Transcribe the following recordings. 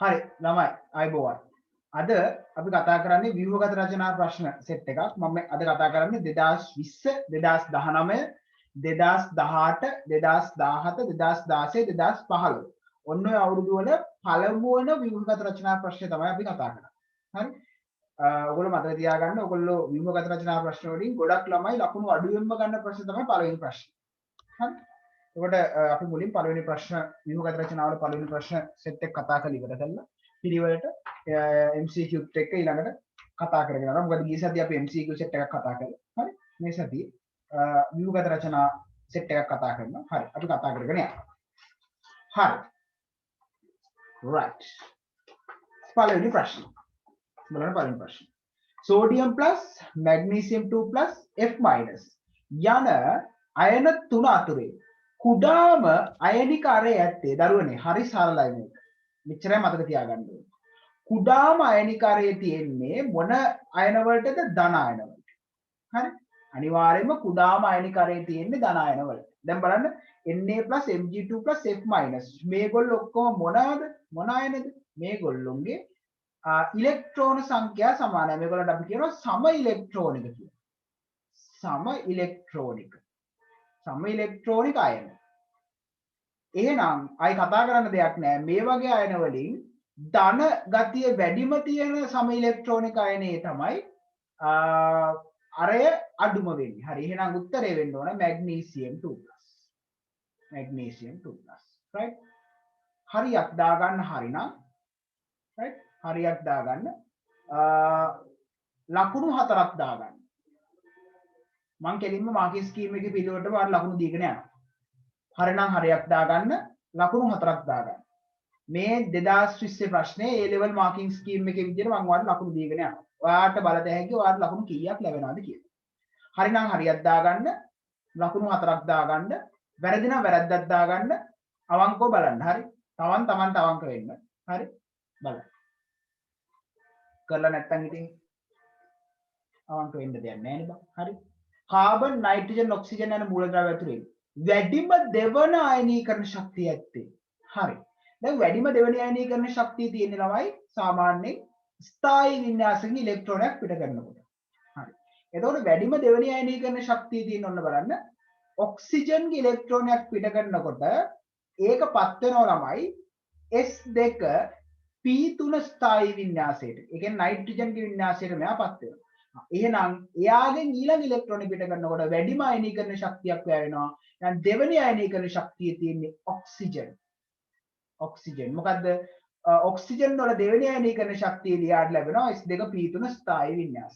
හරි ළමයි අයබෝවන්. අද අපි කතා කරන්නේ ව්‍යුහගත රචනා ප්‍රශ්න සෙට් එකක්. මම අද කතා කරන්නේ 2020 2019 2018 2017 2016 2015 ඔන්න ඔය අවුරුදු වල පළමු වන ව්‍යුහගත රචනා ප්‍රශ්න තමයි අපි කතා කරන්නේ. හරි. ඔයගොල්ලෝ මතක තියාගන්න ඔයගොල්ලෝ ව්‍යුහගත රචනා ප්‍රශ්න වලින් ගොඩක් ළමයි ලකුණු අඩුවෙන්ම ගන්න ප්‍රශ්න තමයි පළවෙනි ප්‍රශ්න. හරි. එතකොට අපි මුලින් පළවෙනි ප්‍රශ්න ව්‍යුහගත රචනාවල පළවෙනි ප්‍රශ්න සෙට් එක කතා කරලා ඉවර කරලා පිළිවෙලට MCQත් එක්ක ඊළඟට කතා කරගෙන යනවා. මොකද ගිය සතියේ අපි MCQ සෙට් එකක් කතා කරලා. හරි. මේ සතියේ ව්‍යුහගත රචනා සෙට් එකක් කතා කරනවා. හරි. අපි කතා කරගෙන යනවා. හරි. right. පළවෙනි ප්‍රශ්න. බලන්න පළවෙනි ප්‍රශ්න. sodium plus magnesium 2 plus F minus යන අයන තුන අතුරේ කුඩාම අයනික අරය ඇත්තේ දරුවනේ හරි සරලයි මේක. මෙච්චරයි මතක තියාගන්න ඕනේ. කුඩාම අයනික අරය තියෙන්නේ මොන අයන වලටද? ධන අයන වලට. හරි? අනිවාර්යයෙන්ම කුඩාම අයනික අරය තියෙන්නේ ධන අයන වලට. දැන් බලන්න Na+ Mg2+ F- මේගොල්ලෝ ඔක්කොම මොනවාද? මොන අයනද? මේගොල්ලොන්ගේ ඉලෙක්ට්‍රෝන සංඛ්‍යා සමානයි. මේගොල්ලන්ට අපි කියනවා සම ඉලෙක්ට්‍රෝනික කියලා. සම ඉලෙක්ට්‍රෝනික අයන. එහෙනම් අය කතා කරන්න දෙයක් නෑ. මේ වගේ අයන වලින් ධන ගතිය වැඩිම තියෙන සම ඉලෙක්ට්‍රෝනික අයනේ තමයි අරය අඩුම වෙන්නේ. හරි. එහෙනම් උත්තරේ වෙන්න ඕන magnesium 2+. magnesium 2+. right? හරියක් දාගන්න හරිනම් right? හරියක් දාගන්න ලකුණු 4ක් දාගන්න. මම කෙලින්ම මාකින් ස්කීම් එකේ පිළිවෙලට වාර ලකුණු දීගෙන යනවා. හරිනම් හරියක් දාගන්න ලකුණු 4ක් දාගන්න. මේ 2020 ප්‍රශ්නේ A level marking scheme එකේ විදිහට මම ඔයාලට ලකුණු දීගෙන යනවා. ඔයාලට බලත හැකි ඔයාලට ලකුණු කීයක් ලැබෙනවද කියලා. හරිනම් හරියක් දාගන්න ලකුණු 4ක් දාගන්න. වැරදි නම් වැරද්දක් දාගන්න. අවංකව බලන්න. හරි. තමන්ට අවංක වෙන්න. හරි. බලන්න. කරලා නැත්නම් ඉතින් අවංක වෙන්න දෙයක් නැහැ නේ බං. හරි. කාබන් නයිට්‍රජන් ඔක්සිජන් යන මූලද්‍රව්‍ය ඇතුලේ වැඩිම දෙවන අයනීකරණ ශක්තිය ඇත්තේ. හරි. දැන් වැඩිම දෙවන අයනීකරණ ශක්තිය තියෙන ළමයි සාමාන්‍යයෙන් ස්ථායී වින්‍යාසකින් ඉලෙක්ට්‍රෝනයක් පිට කරනකොට. හරි. එතකොට වැඩිම දෙවන අයනීකරණ ශක්තිය තියෙන ඔන්න බලන්න ඔක්සිජන්ගේ ඉලෙක්ට්‍රෝනයක් පිට කරනකොට ඒකපත් වෙනවා ළමයි S2 P3 ස්ථායී වින්‍යාසයට. ඒ කියන්නේ නයිට්‍රජන්ගේ වින්‍යාසයට මෙයාපත් වෙනවා. එහෙනම් එයාගෙන් ඊළඟ ඉලෙක්ට්‍රෝන පිට කරනකොට වැඩිම අයනීකරණ ශක්තියක් වැවෙනවා. දැන් දෙවෙනි අයනීකරණ ශක්තිය තියෙන්නේ ඔක්සිජන්. මොකද්ද? ඔක්සිජන් වල දෙවෙනි අයනීකරණ ශක්තිය ලියාට ලැබෙනවා S2 P3 ස්ථායී වින්‍යාස.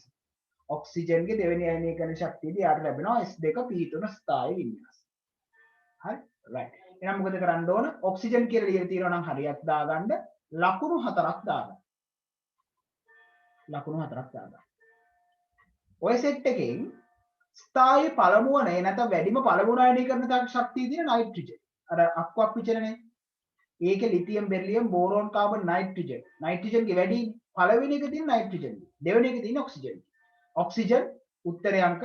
ඔක්සිජන්ගේ දෙවෙනි අයනීකරණ ශක්තිය ලියාට ලැබෙනවා S2 P3 ස්ථායී වින්‍යාස. හරි? right. එහෙනම් මොකද කරන්න ඕන? ඔක්සිජන් කියලා ලියලා තියෙනවා නම් හරියක් දාගන්න ලකුණු 4ක් දාගන්න. ඔය සෙට් එකෙන් ස්ථායී පළමුවනේ නැත්නම් වැඩිම පළමුව අයනීකරණ ශක්තිය තියෙන නයිට්‍රජන්. අර අක්වක් විචලනේ. ඒකේ lithium beryllium boron carbon nitrogen. නයිට්‍රජන්ගේ වැඩි පළවෙනි එක තියෙන නයිට්‍රජන්. දෙවෙනි එක තියෙන ඔක්සිජන්. ඔක්සිජන් උත්තරේ අංක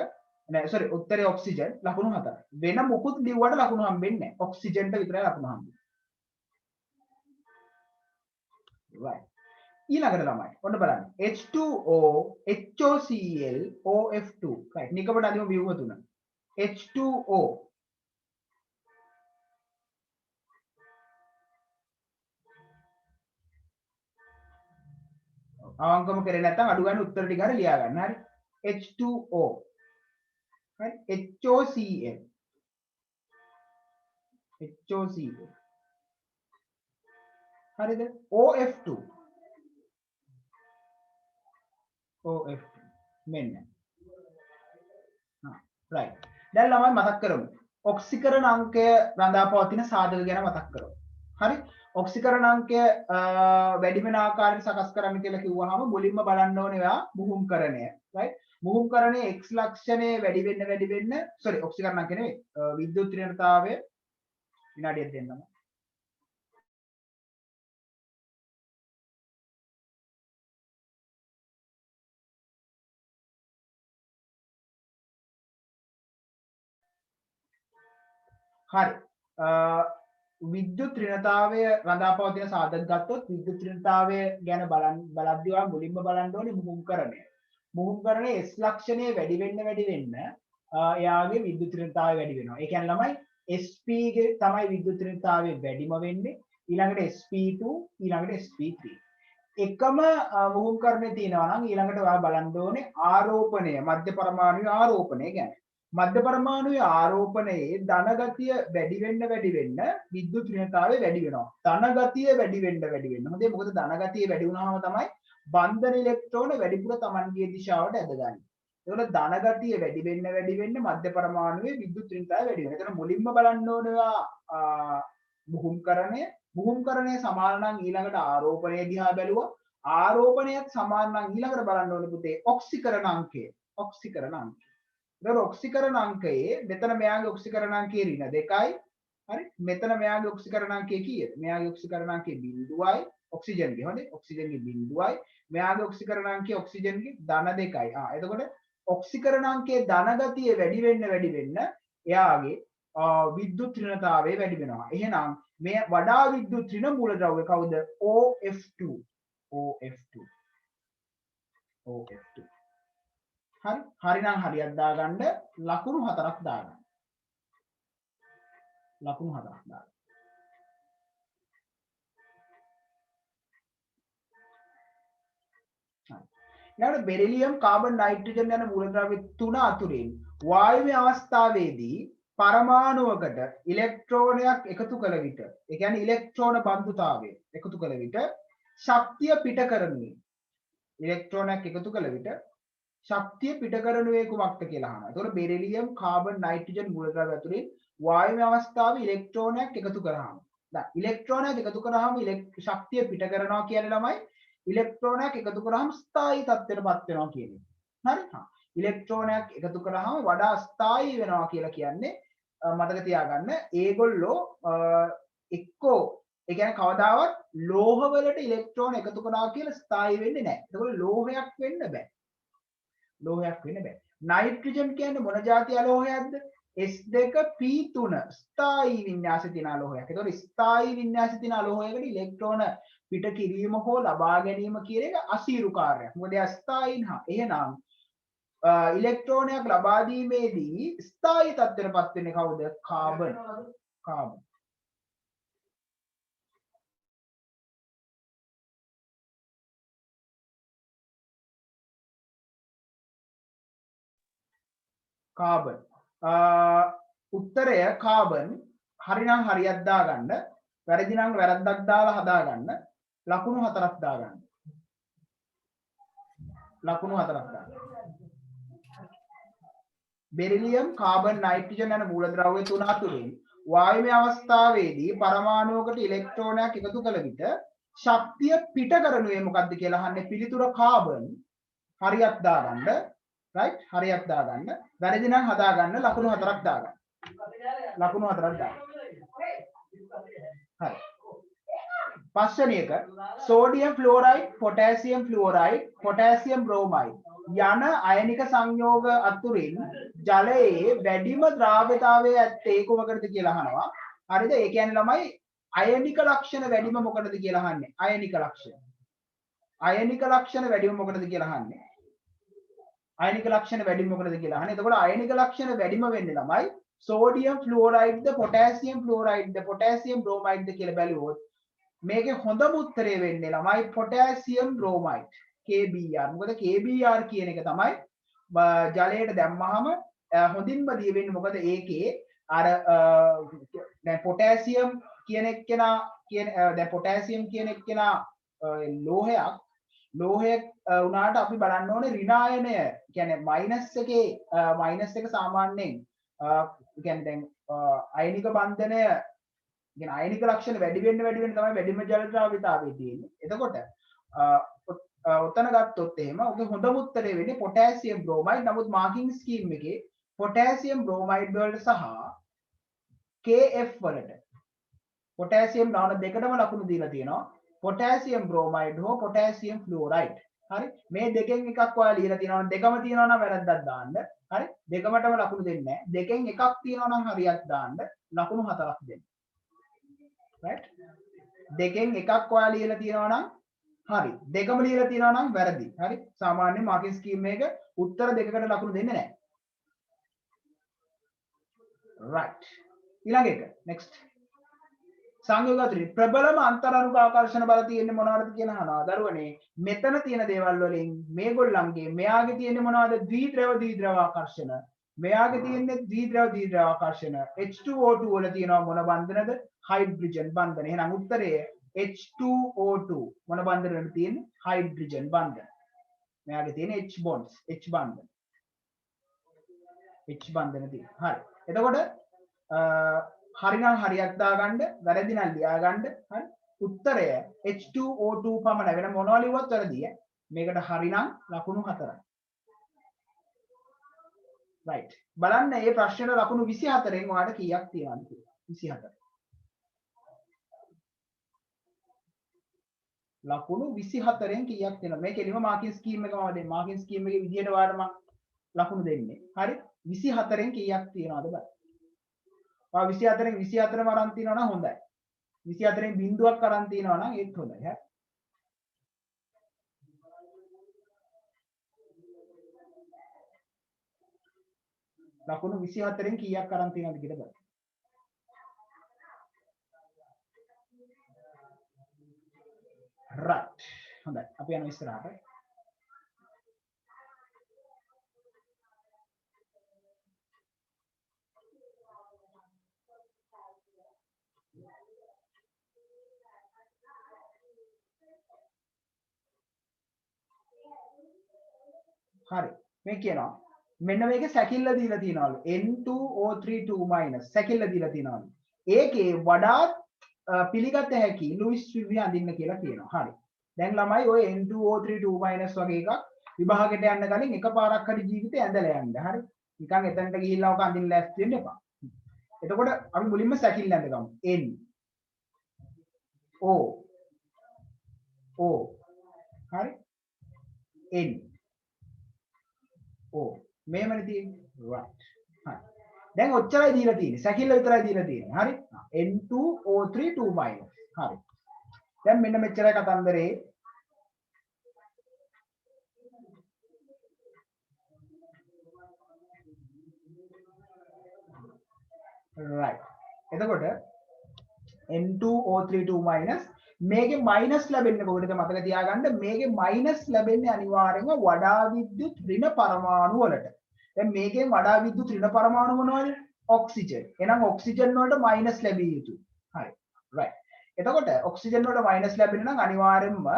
නෑ සෝරි උත්තරේ ඔක්සිජන් ලකුණු 4. වෙන මොකුත් ලිව්වට ලකුණු හම්බෙන්නේ නෑ. ඔක්සිජන්ට විතරයි ලකුණු හම්බෙන්නේ. right. ඊළඟට ළමයි ඔන්න බලන්න H2O HOCl OF2 right නිකමට අදිම ව්‍යුහ තුන H2O අවංකම කරේ නැත්නම් අඩු ගන්න උත්තර ටික හරි ලියා ගන්න හරි H2O right HOCl හරිද OF2 මෙන්න right දැන් ළමයි මතක් කරමු ඔක්සිකරණ අංකය රඳා පවතින සාධක ගැන මතක් කරමු හරි ඔක්සිකරණ අංකය වැඩි වෙන ආකාරයට සකස් කරන්න කියලා කිව්වහම මුලින්ම බලන්න ඕනේ ඔයා මුහුම්කරණය right මුහුම්කරණයේ x ලක්ෂණය වැඩි වෙන්න sorry ඔක්සිකරණ අංකය නෙවෙයි විද්‍යුත් ඍණතාවය විනාඩියක් දෙන්නම හරි විද්‍යුත් ඍණතාවය රඳා පවතින සාධක ගත්තොත් විද්‍යුත් ඍණතාවය ගැන බලද්දී ඔයා මුලින්ම බලන්න ඕනේ මුහුම්කරණය. මුහුම්කරණයේ S ලක්ෂණය වැඩි වෙන්න එයාගේ විද්‍යුත් ඍණතාවය වැඩි වෙනවා. ඒ කියන්නේ ළමයි SP ගේ තමයි විද්‍යුත් ඍණතාවය වැඩිම වෙන්නේ. ඊළඟට SP2 ඊළඟට SP3. එකම මුහුම්කරණය තියෙනවා නම් ඊළඟට ඔයා බලන්න ඕනේ ආරෝපණය මධ්‍ය පරමාණුවේ ආරෝපණය ගැන. මධ්‍ය පරමාණුවේ ආරෝපණයේ ධන ගතිය වැඩි වෙන්න විද්‍යුත් ඍණතාවය වැඩි වෙනවා. ධන ගතිය වැඩි වෙන්න. හොඳේ මොකද ධන ගතිය වැඩි වුණාම තමයි බන්ධන ඉලෙක්ට්‍රෝන වැඩිපුර Tamanගේ දිශාවට ඇදගන්නේ. ඒකට ධන ගතිය වැඩි වෙන්න මධ්‍ය පරමාණුවේ විද්‍යුත් ඍණතාවය වැඩි වෙනවා. එතන මුලින්ම බලන්න ඕනේ මුහුම්කරණය සමාන නම් ඊළඟට ආරෝපණය දිහා බැලුවා. ආරෝපණයත් සමාන නම් ඊළඟට බලන්න ඕනේ පුතේ ඔක්සිකරණ අංකය. ඔක්සිකරණ අංකයේ මෙතන මෙයාගේ ඔක්සිකරණ අංකයේ ඍණ 2යි. හරි? මෙතන මෙයාගේ ඔක්සිකරණ අංකය කීයද? මෙයාගේ ඔක්සිකරණ අංකය 0යි. ඔක්සිජන්ගේ හොඳේ. ඔක්සිජන්ගේ 0යි. මෙයාගේ ඔක්සිකරණ අංකය ඔක්සිජන්ගේ ධන 2යි. එතකොට ඔක්සිකරණ අංකයේ ධන ගතිය වැඩි වෙන්න එයාගේ විද්‍යුත් ඍණතාවය වැඩි වෙනවා. එහෙනම් මේ වඩා විද්‍යුත් ඍණ මූලද්‍රව්‍ය කවුද? OF2. හරි නම් හරියක් දාගන්න ලකුණු 4ක් දාගන්න. ඊළඟට බෙරිලියම් කාබන් නයිට්‍රජන් යන මූලද්‍රව්‍ය තුන අතුරින් වායුමය අවස්ථාවේදී පරමාණුවකට ඉලෙක්ට්‍රෝනයක් එකතු කළ විට ඒ කියන්නේ ඉලෙක්ට්‍රෝන බන්ධුතාවය එකතු කළ විට ශක්තිය පිට කරනුවේ ඉලෙක්ට්‍රෝනයක් එකතු කළ විට ශක්තිය පිට කරනුවේ කුමක්ද කියලා අහනවා. ඒතකොට බෙරිලියම් කාබන් නයිට්‍රජන් මූලද්‍රව්‍ය අතුරින් වායුමය අවස්ථාවේ ඉලෙක්ට්‍රෝනයක් එකතු කරාම දැන් ඉලෙක්ට්‍රෝනයක් එකතු කරාම ශක්තිය පිට කරනවා කියන්නේ ළමයි ඉලෙක්ට්‍රෝනයක් එකතු කරාම ස්ථායී තත්ත්වයටපත් වෙනවා කියන්නේ. හරි? ඉලෙක්ට්‍රෝනයක් එකතු කරාම වඩා ස්ථායී වෙනවා කියලා කියන්නේ මතක තියාගන්න ඒගොල්ලෝ එක්කෝ ඒ කියන්නේ කවදාවත් ලෝහවලට ඉලෙක්ට්‍රෝන එකතු කරා කියලා ස්ථායී වෙන්නේ නැහැ. ඒකවල ලෝහයක් වෙන්න බෑ. නයිට්‍රජන් කියන්නේ මොන જાති අලෝහයක්ද? S2P3 ස්ථායී වින්‍යාසය තියෙන අලෝහයක්. ඒතකොට ස්ථායී වින්‍යාසය තියෙන අලෝහයකට ඉලෙක්ට්‍රෝන පිට කිරීම හෝ ලබා ගැනීම කියන එක අසීරු කාර්යයක්. මොකද ඒ ස්ථායී නහ. එහෙනම් ඉලෙක්ට්‍රෝනයක් ලබා දීමේදී ස්ථායී තත්ත්වයටපත් වෙන්නේ කවුද? කාබන්. උත්තරය කාබන්. හරිනම් හරියක් දාගන්න. වැරදි නම් වැරද්දක් දාලා හදාගන්න. ලකුණු 4ක් දාගන්න. බෙරිලියම් කාබන් නයිට්‍රජන් යන මූලද්‍රව්‍ය තුන අතුරින් වායුමය අවස්ථාවේදී පරමාණුවකට ඉලෙක්ට්‍රෝනයක් එකතු කළ විට ශක්තිය පිට කරනුවේ මොකක්ද කියලා අහන්නේ. පිළිතුර කාබන්. හරියක් දාගන්න. right? හරියක් දාගන්න. වැරදි නම් හදාගන්න ලකුණු 4ක් දාගන්න. හරි. පස්වෙනි එක සෝඩියම් ෆ්ලෝරයිඩ්, පොටෑසියම් ෆ්ලුවොරයිඩ්, පොටෑසියම් බ්‍රෝමයිඩ් යන අයනික සංයෝග අතුරින් ජලයේ වැඩිම ද්‍රාව්‍යතාවය ඇත්තේ කොමකටද කියලා අහනවා. හරිද? ඒ කියන්නේ ළමයි අයනික ලක්ෂණ වැඩිම මොකටද කියලා අහන්නේ. අයනික ලක්ෂණ වැඩිම මොකටද කියලා අහන්නේ. එතකොට අයනික ලක්ෂණ වැඩිම වෙන්නේ ළමයි සෝඩියම් ෆ්ලුවොරයිඩ්ද, පොටෑසියම් ෆ්ලුවොරයිඩ්ද, පොටෑසියම් බ්‍රෝමයිඩ්ද කියලා බැලුවොත් මේකේ හොඳම උත්තරේ වෙන්නේ ළමයි පොටෑසියම් බ්‍රෝමයිඩ් KBr. මොකද KBr කියන එක තමයි ජලයට දැම්මහම හොඳින්ම දී වෙන්නේ. මොකද ඒකේ අර දැන් පොටෑසියම් කියන එක්කෙනා ලෝහයක් වුණාට අපි බලන්න ඕනේ ඍණායනය කියන්නේ මයිනස් එක සාමාන්‍යයෙන් කියන්නේ දැන් අයනික බන්ධනය කියන්නේ අයනික ලක්ෂණ වැඩි වෙන්න තමයි වැඩිම ජල ද්‍රාව්‍යතාවය තියෙන්නේ. එතකොට ඔතන ගත්තොත් එහෙම ඔගේ හොඳම උත්තරේ වෙන්නේ පොටෑසියම් බ්‍රෝමයිඩ්. නමුත් මාකින් ස්කීම් එකේ පොටෑසියම් බ්‍රෝමයිඩ් වලට සහ KF වලට පොටෑසියම් නාන දෙකටම ලකුණු දීලා තියෙනවා. පොටෑසියම් බ්‍රෝමයිඩ් හෝ පොටෑසියම් ෆ්ලුවොරයිඩ්. හරි? මේ දෙකෙන් එකක් ඔයාලා ලියලා තියෙනවා. දෙකම තියෙනවා නම් වැරද්දක් දාන්න. හරි? දෙකමටම ලකුණු දෙන්නේ නැහැ. දෙකෙන් එකක් තියෙනවා නම් හරියක් දාන්න. ලකුණු 4ක් දෙන්න. right දෙකෙන් එකක් ඔයා ලියලා තියෙනවා නම් හරි දෙකම ලියලා තියෙනවා නම් වැරදි හරි සාමාන්‍ය මාකින් ස්කීම් එක උත්තර දෙකකට ලකුණු දෙන්නේ නැහැ right ඊළඟ එක next සංයෝගාත්‍රි ප්‍රබලම අන්තරානුක ආකර්ෂණ බල තියෙන්නේ මොනවද කියලා අහනවා දරුවනේ මෙතන තියෙන දේවල් වලින් මේගොල්ලන්ගේ මෙයාගේ තියෙන්නේ මොනවද ද්විද්‍රව ආකර්ෂණ මෙයාගේ තියෙන්නේ ද්විද්‍රව ආකර්ෂණ H2O2 වල තියෙනවා මොන බන්ධනද හයිඩ්‍රජන් බන්ධන එහෙනම් උත්තරය H2O2 මොන බන්ධනවලද තියෙන්නේ හයිඩ්‍රජන් බන්ධන මෙයාගේ තියෙන H bonds H බන්ධන H බන්ධන තියෙනවා හරි එතකොට හරිනම් හරියක් දාගන්න වැරදි නම් ලියා ගන්න හරි උත්තරය H2O2 පමණ වෙන මොනවා ලිව්වත් වැරදියි මේකට හරිනම් ලකුණු 4යි right බලන්න මේ ප්‍රශ්නෙට ලකුණු 24න් ඔයාලට කීයක් තියෙනවද කියලා 24 ලකුණු 24න් කීයක් තියෙනවද මේ කෙලිම මාකින් ස්කීම් එකම වදින් මාකින් ස්කීම් එකේ විදියට ඔයාලට මම ලකුණු දෙන්නේ හරි 24න් කීයක් තියෙනවද බලන්න 24න් 24ම අරන් තියනවා නම් හොඳයි 24න් බිංදුවක් අරන් තියනවා නම් ඒත් හොඳයි හරි ලකුණු 24න් කීයක් අරන් තියනවද කියලා බලන්න right හොඳයි අපි යනවා ඉස්සරහට හරි මේ කියනවා මෙන්න මේක සැකිල්ල දීලා තියෙනවලු N2O32- සැකිල්ල දීලා තියෙනවලු ඒකේ වඩාත් පිළිගත හැකි ලුයිස් විවි අඳින්න කියලා කියනවා හරි දැන් ළමයි ඔය N2O32- වගේ එකක් විභාගයට යන්න කලින් එකපාරක් හරි ජීවිතේ ඇඳලා යන්න හරි නිකන් එතනට ගිහිල්ලා ඔක අඳින්න ලෑස්ති වෙන්න එපා එතකොට අපි මුලින්ම සැකිල්ල ඇඳගමු N O O හරි N O මේමනේ තියෙන්නේ right හරි දැන් ඔච්චරයි දීලා තියෙන්නේ සැකිල්ල විතරයි දීලා තියෙන්නේ හරි N2O32- හරි දැන් මෙන්න මෙච්චරයි කතන්දරේ right එතකොට N2O32- මේකේ මයිනස් ලැබෙන්නේ කොහොමද මතක තියාගන්න මේකේ මයිනස් ලැබෙන්නේ අනිවාර්යෙන්ම වඩා විද්‍යුත් ඍණ පරමාණු වලට දැන් මේකෙන් වඩා විද්‍යුත් ඍණ පරමාණු මොනවද ඔක්සිජන් එහෙනම් ඔක්සිජන් වලට මයිනස් ලැබිය යුතුයි හරි right එතකොට ඔක්සිජන් වලට මයිනස් ලැබෙන්න නම් අනිවාර්යෙන්ම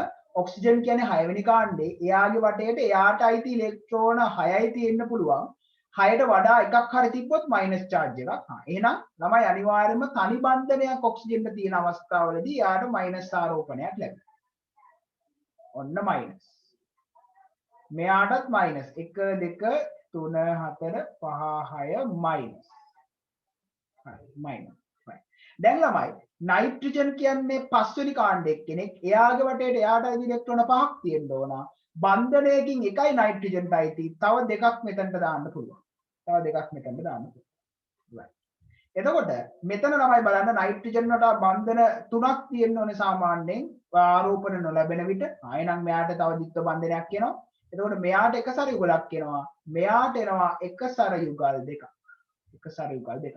ඔක්සිජන් කියන්නේ 6 වෙනි කාණ්ඩේ එයාගේ වටේට එයාට අයිති ඉලෙක්ට්‍රෝන 6යි තියෙන්න පුළුවන් 6ට වඩා එකක් හරි තිබ්බොත් මයිනස් charge එකක්. එහෙනම් ළමයි අනිවාර්යයෙන්ම තනි බන්ධනයක් ඔක්සිජන්ට තියෙන අවස්ථාවලදී යාට මයිනස් ආරෝපණයක් ලැබෙනවා. ඔන්න මයිනස්. මෙයාටත් මයිනස් 1 2 3 4 5 6 මයිනස්. හරි මයිනස්. දැන් ළමයි නයිට්‍රජන් කියන්නේ පස්වෙනි කාණ්ඩයක් කෙනෙක්. එයාගේ වටේට එයාට ඉලෙක්ට්‍රෝන 5ක් තියෙන්න ඕන. බන්ධනයකින් එකයි නයිට්‍රජන්ට අයිති. තව දෙකක් මෙතනට දාන්න පුළුවන්. තව දෙකක් මෙතනට දාන්න පුළුවන්. right. එතකොට මෙතන ළමයි බලන්න නයිට්‍රජන් වලට බන්ධන 3ක් තියෙන්න ඕනේ සාමාන්‍යයෙන් ආරෝපණ නොලැබෙන විට. ආයෙනම් මෙයාට තව ද්විත්ව බන්ධනයක් එනවා. එතකොට මෙයාට එක සැර යුගලක් එනවා. මෙයාට එනවා එක සැර යුගල් දෙකක්. එක සැර යුගල් දෙකක්.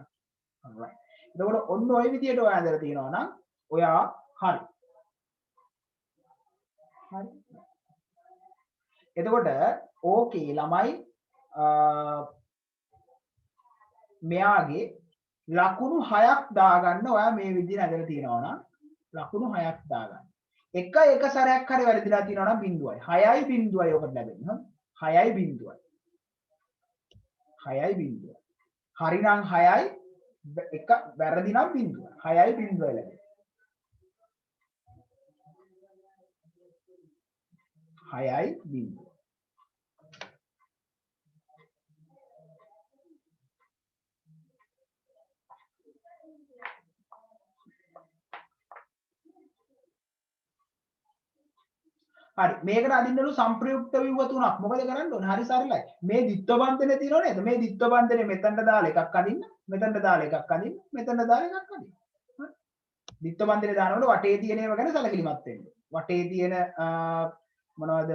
right. එතකොට ඔන්න ඔය විදියට ඔයා ඇඳලා තියෙනවා නම් ඔයා හරි. හරි. එතකොට ඕකේ ළමයි මෙයාගේ ලකුණු 6ක් දාගන්න ඔයා මේ විදිහට ඇඳලා තියෙනවා නම් ලකුණු 6ක් දාගන්න. එක සැරයක් හරි වැරදිලා තියෙනවා නම් බිඳුවයි. 6යි බිඳුවයි ඔකට ලැබෙන්නේ. 6යි බිඳුවයි. 6යි බිඳුවයි. හරි නම් 6යි එක වැරදි නම් බිඳුවයි. 6යි බිඳුවයි ලැබෙන්නේ. 6යි බිඳුව. හරි මේකට අදින්නලු සම්ප්‍රයුක්ත ව්‍යුහ තුනක් මොකද කරන්න ඕනේ හරි සරලයි මේ ද්විත්ව බන්ධනේ තියෙනව නේද මේ ද්විත්ව බන්ධනේ මෙතනට දාලා එකක් අදින්න මෙතනට දාලා එකක් අදින්න මෙතනට දාලා එකක් අදින්න ද්විත්ව බන්ධනය දානකොට වටේ තියෙන ඒවා ගැන සැලකිලිමත් වෙන්න. වටේ තියෙන මොනවද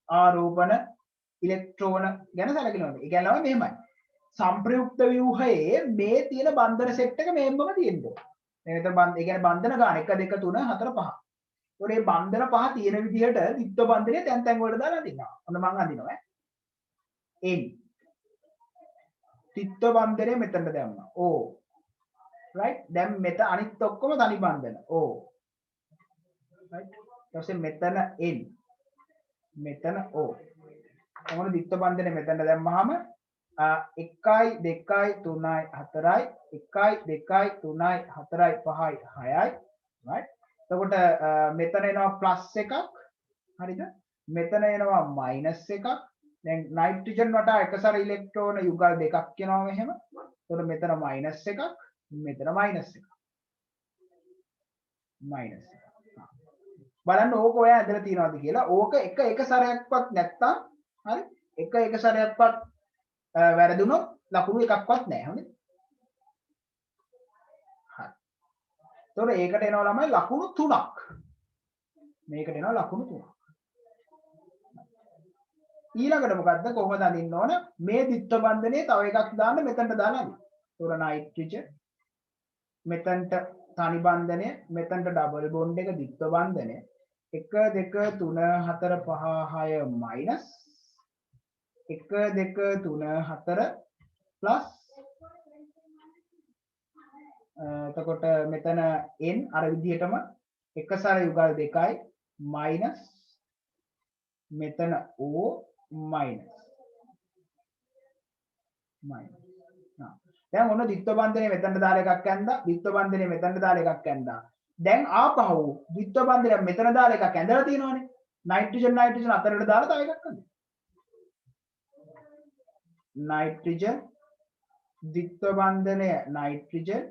ආරෝපණ ඉලෙක්ට්‍රෝන ගැන සැලකිලිමත්. ඒ කියන්නේ මෙහෙමයි. සංප්‍රයුක්ත ව්‍යුහයේ මේ තියෙන බන්ධන සෙට් එක මෙහෙමම තියෙන්න ඕන. මේකට ඒ කියන්නේ බන්ධන ගාන 1 2 3 4 5. ඒකට මේ බන්ධන පහ තියෙන විදිහට ද්විත්ව බන්ධනය තැන් තැන් වලට දාලා අඳිනවා. ඔන්න මම අඳිනවා ඈ. N ද්විත්ව බන්ධනය මෙතනට දැම්මා. O right දැන් මෙතන අනිත් ඔක්කොම තනි බන්ධන. O right ඊට පස්සේ මෙතන N මෙතන O. මොකද ද්විත්ව බන්ධනය මෙතනට දැම්මහම 1යි 2යි 3යි 4යි 1යි 2යි 3යි 4යි 5යි 6යි right එතකොට මෙතන එනවා ප්ලස් එකක් හරිද මෙතන එනවා මයිනස් එකක් දැන් නයිට්‍රජන් වටා එකසර ඉලෙක්ට්‍රෝන යුගල් දෙකක් එනවා මෙහෙම එතකොට මෙතන මයිනස් එකක් මෙතන මයිනස් එකක් මයිනස් එකක් බලන්න ඕක ඔය ඇදලා තියනවාද කියලා ඕක එක සැරයක්වත් නැත්තම් හරි එක සැරයක්වත් වැරදුනොත් ලකුණු එකක්වත් නැහැ හොඳේ. හරි. එතකොට ඒකට එනවා ළමයි ලකුණු 3ක්. මේකට එනවා ලකුණු 3ක්. ඊළඟට මොකද්ද කොහොමද අඳින්න ඕන මේ ද්විත්ව බන්ධනයේ තව එකක් දාන්න මෙතනට දාලා අඳින්න. එතකොට නයිට්‍රජන් මෙතනට තනි බන්ධනය මෙතනට ඩබල් බොන්ඩ් එක ද්විත්ව බන්ධනය 1 2 3 4 5 6 මයිනස් 1 2 3 4 ප්ලස් එතකොට මෙතන n අර විදිහටම එකසර යුගල් දෙකයි මයිනස් මෙතන o මයිනස් දැන් ඔන්න ද්විත්ව බන්ධනය මෙතනට දාලා එකක් ඇඳලා ද්විත්ව බන්ධනය මෙතනට දාලා එකක් ඇඳලා දැන් ආපහු ද්විත්ව බන්ධනය මෙතන දාලා එකක් ඇඳලා තියෙනවනේ නයිට්‍රජන් අතරට දාලා තව එකක් අඳින්න नाइट्रोजन द्वित्व बंधनය नाइट्रोजन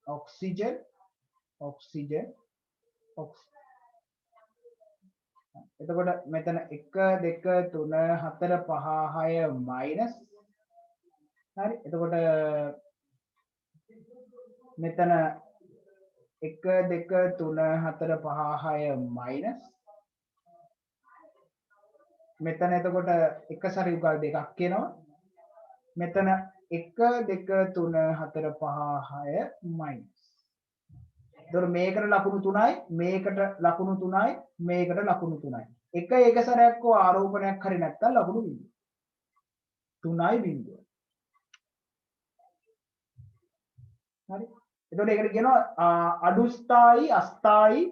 ऑक्सीजन ऑक्सीजन එතකොට මෙතන 1 2 3 4 5 6 මයිනස් හරි එතකොට මෙතන 1 2 3 4 5 6 මයිනස් මෙතන එතකොට එකසර යුගල් දෙකක් එනවා මෙතන 1 2 3 4 5 6 මයිනස්. එතකොට මේකට ලකුණු 3යි මේකට ලකුණු 3යි මේකට ලකුණු 3යි. එක සැරයක් හෝ ආරෝපණයක් හරි නැත්තම් ලකුණු 3යි බිඳුව. හරි. එතකොට ඒකට කියනවා අඩු ස්ථායි අස්ථායි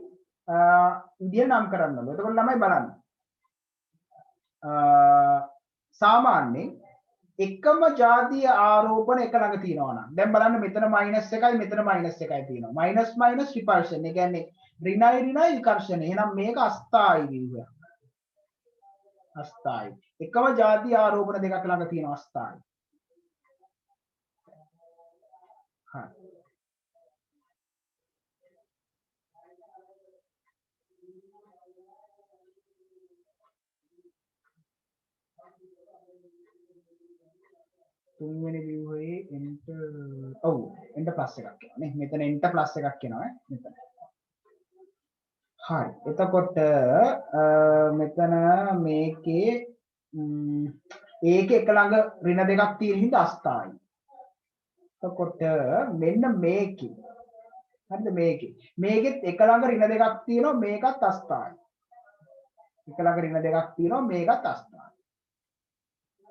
විදිය නම් කරන්න ඕනේ. එතකොට ළමයි බලන්න. සාමාන්‍යයෙන් එකම ජාතිය ආරෝපණ එක ළඟ තියෙනවා නම් දැන් බලන්න මෙතන -1යි මෙතන -1යි තියෙනවා මයිනස් මයිනස් රිපල්ෂන් ඒ කියන්නේ ඍණයි විකර්ෂණ එහෙනම් මේක අස්ථායි ව්‍යුහයක් අස්ථායි එකම ජාතිය ආරෝපණ දෙකක් ළඟ තියෙනවා අස්ථායි හරි තුන්වෙනි ව්‍යුහයේ එන්ට ඔව් එන්ට ප්ලස් එකක් එනවා නේ මෙතන එන්ට ප්ලස් එකක් එනවා මෙතන හරි එතකොට මෙතන මේකේ ඒකේ එක ළඟ ඍණ දෙකක් තියෙන හින්දා අස්ථායි එතකොට මෙන්න මේකේ හරිද මේකෙත් එක ළඟ ඍණ දෙකක් තියෙනවා මේකත් අස්ථායි එක ළඟ ඍණ දෙකක් තියෙනවා මේකත් අස්ථායි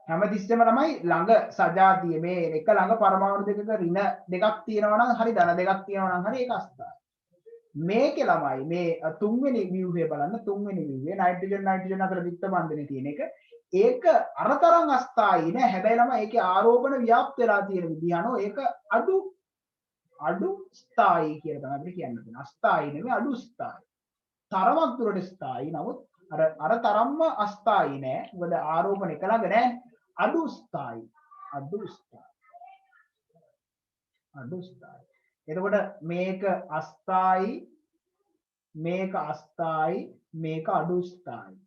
හැමතිස්සෙම ළමයි ළඟ සජාතිය මේ එක ළඟ පරමාණු දෙකක ඍණ දෙකක් තියෙනවා නම් හරි ධන දෙකක් තියෙනවා නම් හරි ඒක අස්ථායි. මේකේ ළමයි මේ තුන්වෙනි ව්‍යුහය බලන්න තුන්වෙනි ව්‍යුහය නයිට්‍රජන් අතර ද්විත්ව බන්ධනය තියෙන එක ඒක අරතරන් අස්ථායි නෑ හැබැයි ළමයි ඒකේ ආරෝපණ ව්‍යාප්ත වෙලා තියෙන විදිහ අනුව ඒක අඩු ස්ථායි කියලා තමයි අපිට කියන්න තියෙන්නේ. අස්ථායි නෙමෙයි අඩු ස්ථායි. තරමක් දුරට ස්ථායි නමුත් අර තරම්ම අස්ථායි නෑ. මොකද ආරෝපණ එක ළඟ නෑ. අඩු ස්ථායි එතකොට මේක අස්ථායි මේක අඩු ස්ථායි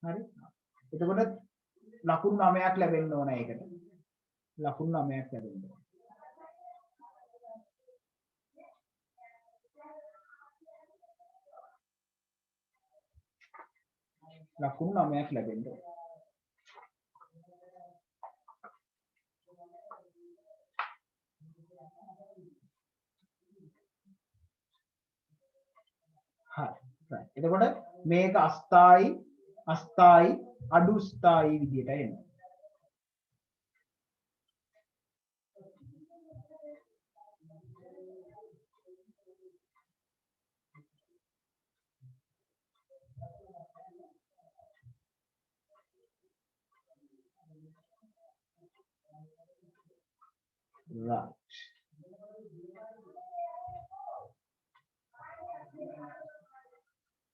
හරි එතකොට ලකුණු 9ක් ලැබෙන්න ඕන ඒකට ලකුණු 9ක් ලැබෙන්න ඕන ලකුණු 9ක් ලැබෙන්න ඕන. හරි. right. එතකොට මේක අස්ථායි අස්ථායි අඩු ස්ථායි විදියට එනවා. right.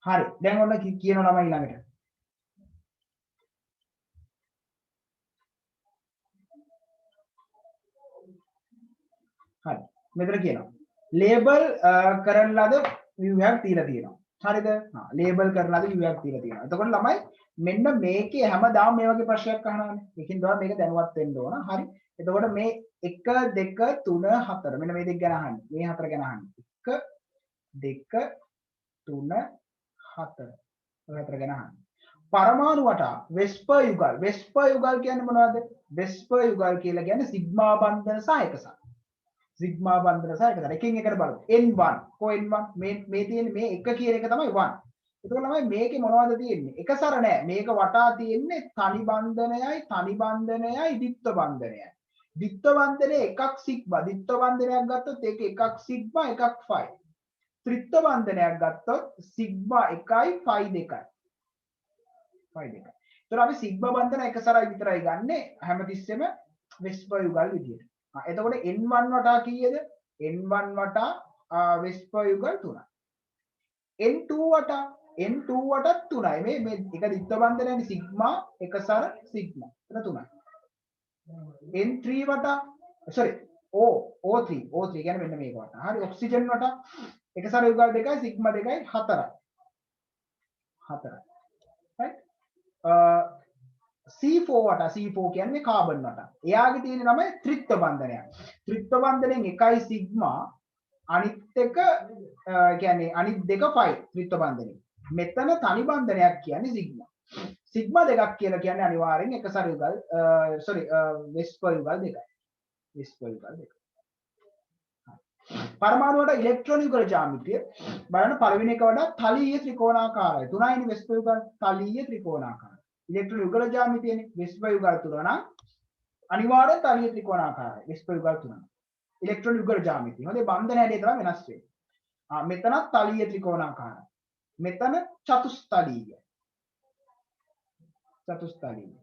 හරි. දැන් ඔන්න කියනවා ළමයි ළඟට. හරි. මෙතන කියනවා ලේබල් කරන ලද ව්‍යුහයක් තියලා තියෙනවා. හරිද? හා ලේබල් කරන ලද ව්‍යුහයක් තියලා තියෙනවා. එතකොට ළමයි මෙන්න මේකේ හැමදාම මේ වගේ ප්‍රශ්නයක් අහනවානේ. ඒකින් තමයි මේක දැනුවත් වෙන්න ඕන. හරි. එතකොට මේ 1 2 3 4 මෙන්න මේ දෙක ගැන අහන්නේ. මේ හතර ගැන අහන්නේ. 1 2 3 4 ඔය හතර ගැන අහන්නේ. පරමාණු වටා වෙස්පර් යුගල්. වෙස්පර් යුගල් කියන්නේ මොනවද? වෙස්පර් යුගල් කියලා කියන්නේ සිග්මා බන්ධන සහ එකසක්. සිග්මා බන්ධන සහ එකසක්. එකින් එකට බලමු. n1 කො n1 මේ තියෙන්නේ මේ එක කියන එක තමයි 1. එතකොට තමයි මේකේ මොනවද තියෙන්නේ? එක සර නෑ. මේක වටා තියෙන්නේ තනි බන්ධනයයි තනි බන්ධනයයි ද්විත්ව බන්ධනයයි. ද්විත්ව බන්ධනය එකක් සිග්මා. ද්විත්ව බන්ධනයක් ගත්තොත් ඒක එකක් සිග්මා එකක් ෆයි. ත්‍රිත්ව බන්ධනයක් ගත්තොත් සිග්මා 1යි ෆයි 2යි. ෆයි 2යි. ඒතර අපි සිග්මා බන්ධන එක සරයි විතරයි ගන්නෙ හැමතිස්සෙම වෙස්පර් යුගල් විදියට. එතකොට n1 වටා කීයද? n1 වටා වෙස්පර් යුගල් 3යි. n2 වටා n2 වටත් 3යි. මේ එක ද්විත්ව බන්ධනයනේ සිග්මා එක සර සිග්මා. එතන 3යි. n3 වටා sorry O3 කියන්නේ මෙන්න මේක වටා. හරි ඔක්සිජන් වටා එක සර යුගල් 2යි සිග්මා 2යි 4යි. 4යි. right C4 වටා C4 කියන්නේ කාබන් වටා. එයාගේ තියෙන නම ත්‍රිත්ව බන්ධනයක්. ත්‍රිත්ව බන්ධනෙන් එකයි සිග්මා අනිත් එක කියන්නේ අනිත් දෙක ෆයි ත්‍රිත්ව බන්ධනෙ. මෙතන තනි බන්ධනයක් කියන්නේ සිග්මා. සිග්මා දෙකක් කියලා කියන්නේ අනිවාර්යෙන් එක සර යුගල් sorry වෙස්පර් යුගල් දෙකයි. වෙස්පර් යුගල් දෙක. පරමාණු වල ඉලෙක්ට්‍රෝන යුගල ජ්‍යාමිතිය බලන්න පළවෙනි එක වඩා තලීය ත්‍රිකෝණාකාරයි. තුනයිනේ වෙස්පර් යුගල් තලීය ත්‍රිකෝණාකාරයි. ඉලෙක්ට්‍රෝන යුගල ජ්‍යාමිතියනේ වෙස්පර් යුගල් තුන නම් අනිවාර්යෙන් තලීය ත්‍රිකෝණාකාරයි. වෙස්පර් යුගල් තුන. ඉලෙක්ට්‍රෝන යුගල ජ්‍යාමිතිය. හොඳේ බන්ධන හැඩය තමයි වෙනස් වෙන්නේ. මෙතනත් තලීය ත්‍රිකෝණාකාරයි. මෙතන චතුස්තලීය. චතුස්තලීය.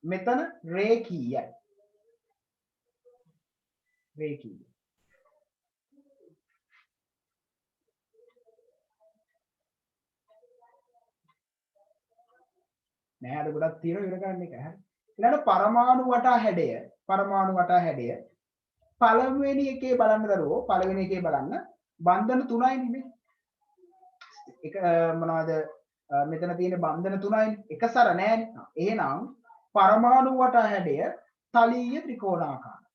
මෙතන රේඛීයයි. රේඛීය. නෑ අර ගොඩක් තියෙනවා ඉවර කරන්න එක. හරි. ඊළඟට පරමාණු වටා හැඩය පළවෙනි එකේ බලන්න දරුවෝ පළවෙනි එකේ බලන්න බන්ධන 3යි නේ. එක මොනවද මෙතන තියෙන බන්ධන 3යි. එක සර නෑනේ. එහෙනම් පරමාණු වටා හැඩය තලීය ත්‍රිකෝණාකාරයි.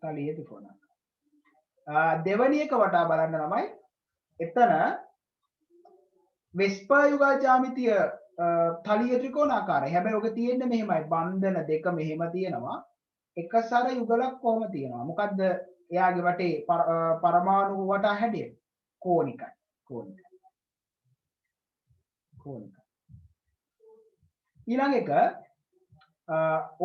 තලීය ත්‍රිකෝණාකාරයි. දෙවැනි එක වටා බලන්න ළමයි එතන වෙස්පර් යුගල් ජ්‍යාමිතිය තලීය ත්‍රිකෝණාකාරයි. හැබැයි ඔක තියෙන්නේ මෙහෙමයි. බන්ධන දෙක මෙහෙම තියෙනවා. එක සර යුගලක් කොහොම තියෙනවා. මොකද්ද එයාගේ වටේ පරමාණු වටා හැඩය? කෝණිකයි. කෝණිකයි. ඊළඟ එක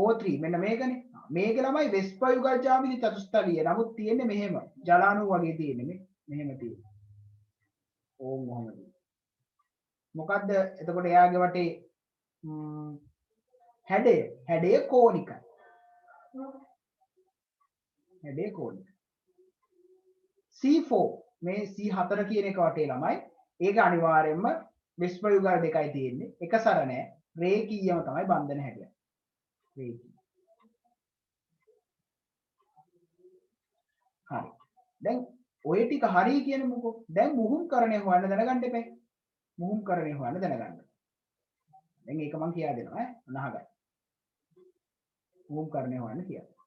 O3 මෙන්න මේකනේ. මේක ළමයි වෙස්පර් යුගල් ජ්‍යාමිති චතුස්තලීය. නමුත් තියෙන්නේ මෙහෙම. ජලාණු වගේ තියෙන්නේ මෙහෙම තියෙන්නේ. ඕම් මොහොමද. මොකද්ද එතකොට එයාගේ වටේ හැඩය කෝණිකයි. හැඩය කෝණිකයි. C4 මේ C4 කියන එක වටේ ළමයි ඒක අනිවාර්යයෙන්ම වෙස්පර් යුගල් දෙකයි තියෙන්නේ. එක සර නෑ. රේඛීයම තමයි බන්ධන හැඩය. රේඛීය. හරි. දැන් ඔය ටික හරි කියන්නේ මොකෝ? දැන් මුහුම්කරණය හොයන්න දැනගන්න එපා. මුහුම්කරණය හොයන්න දැනගන්න. දැන් ඒක මම කියා දෙනවා අහගන්න. මුහුම්කරණය හොයන්න කියලා.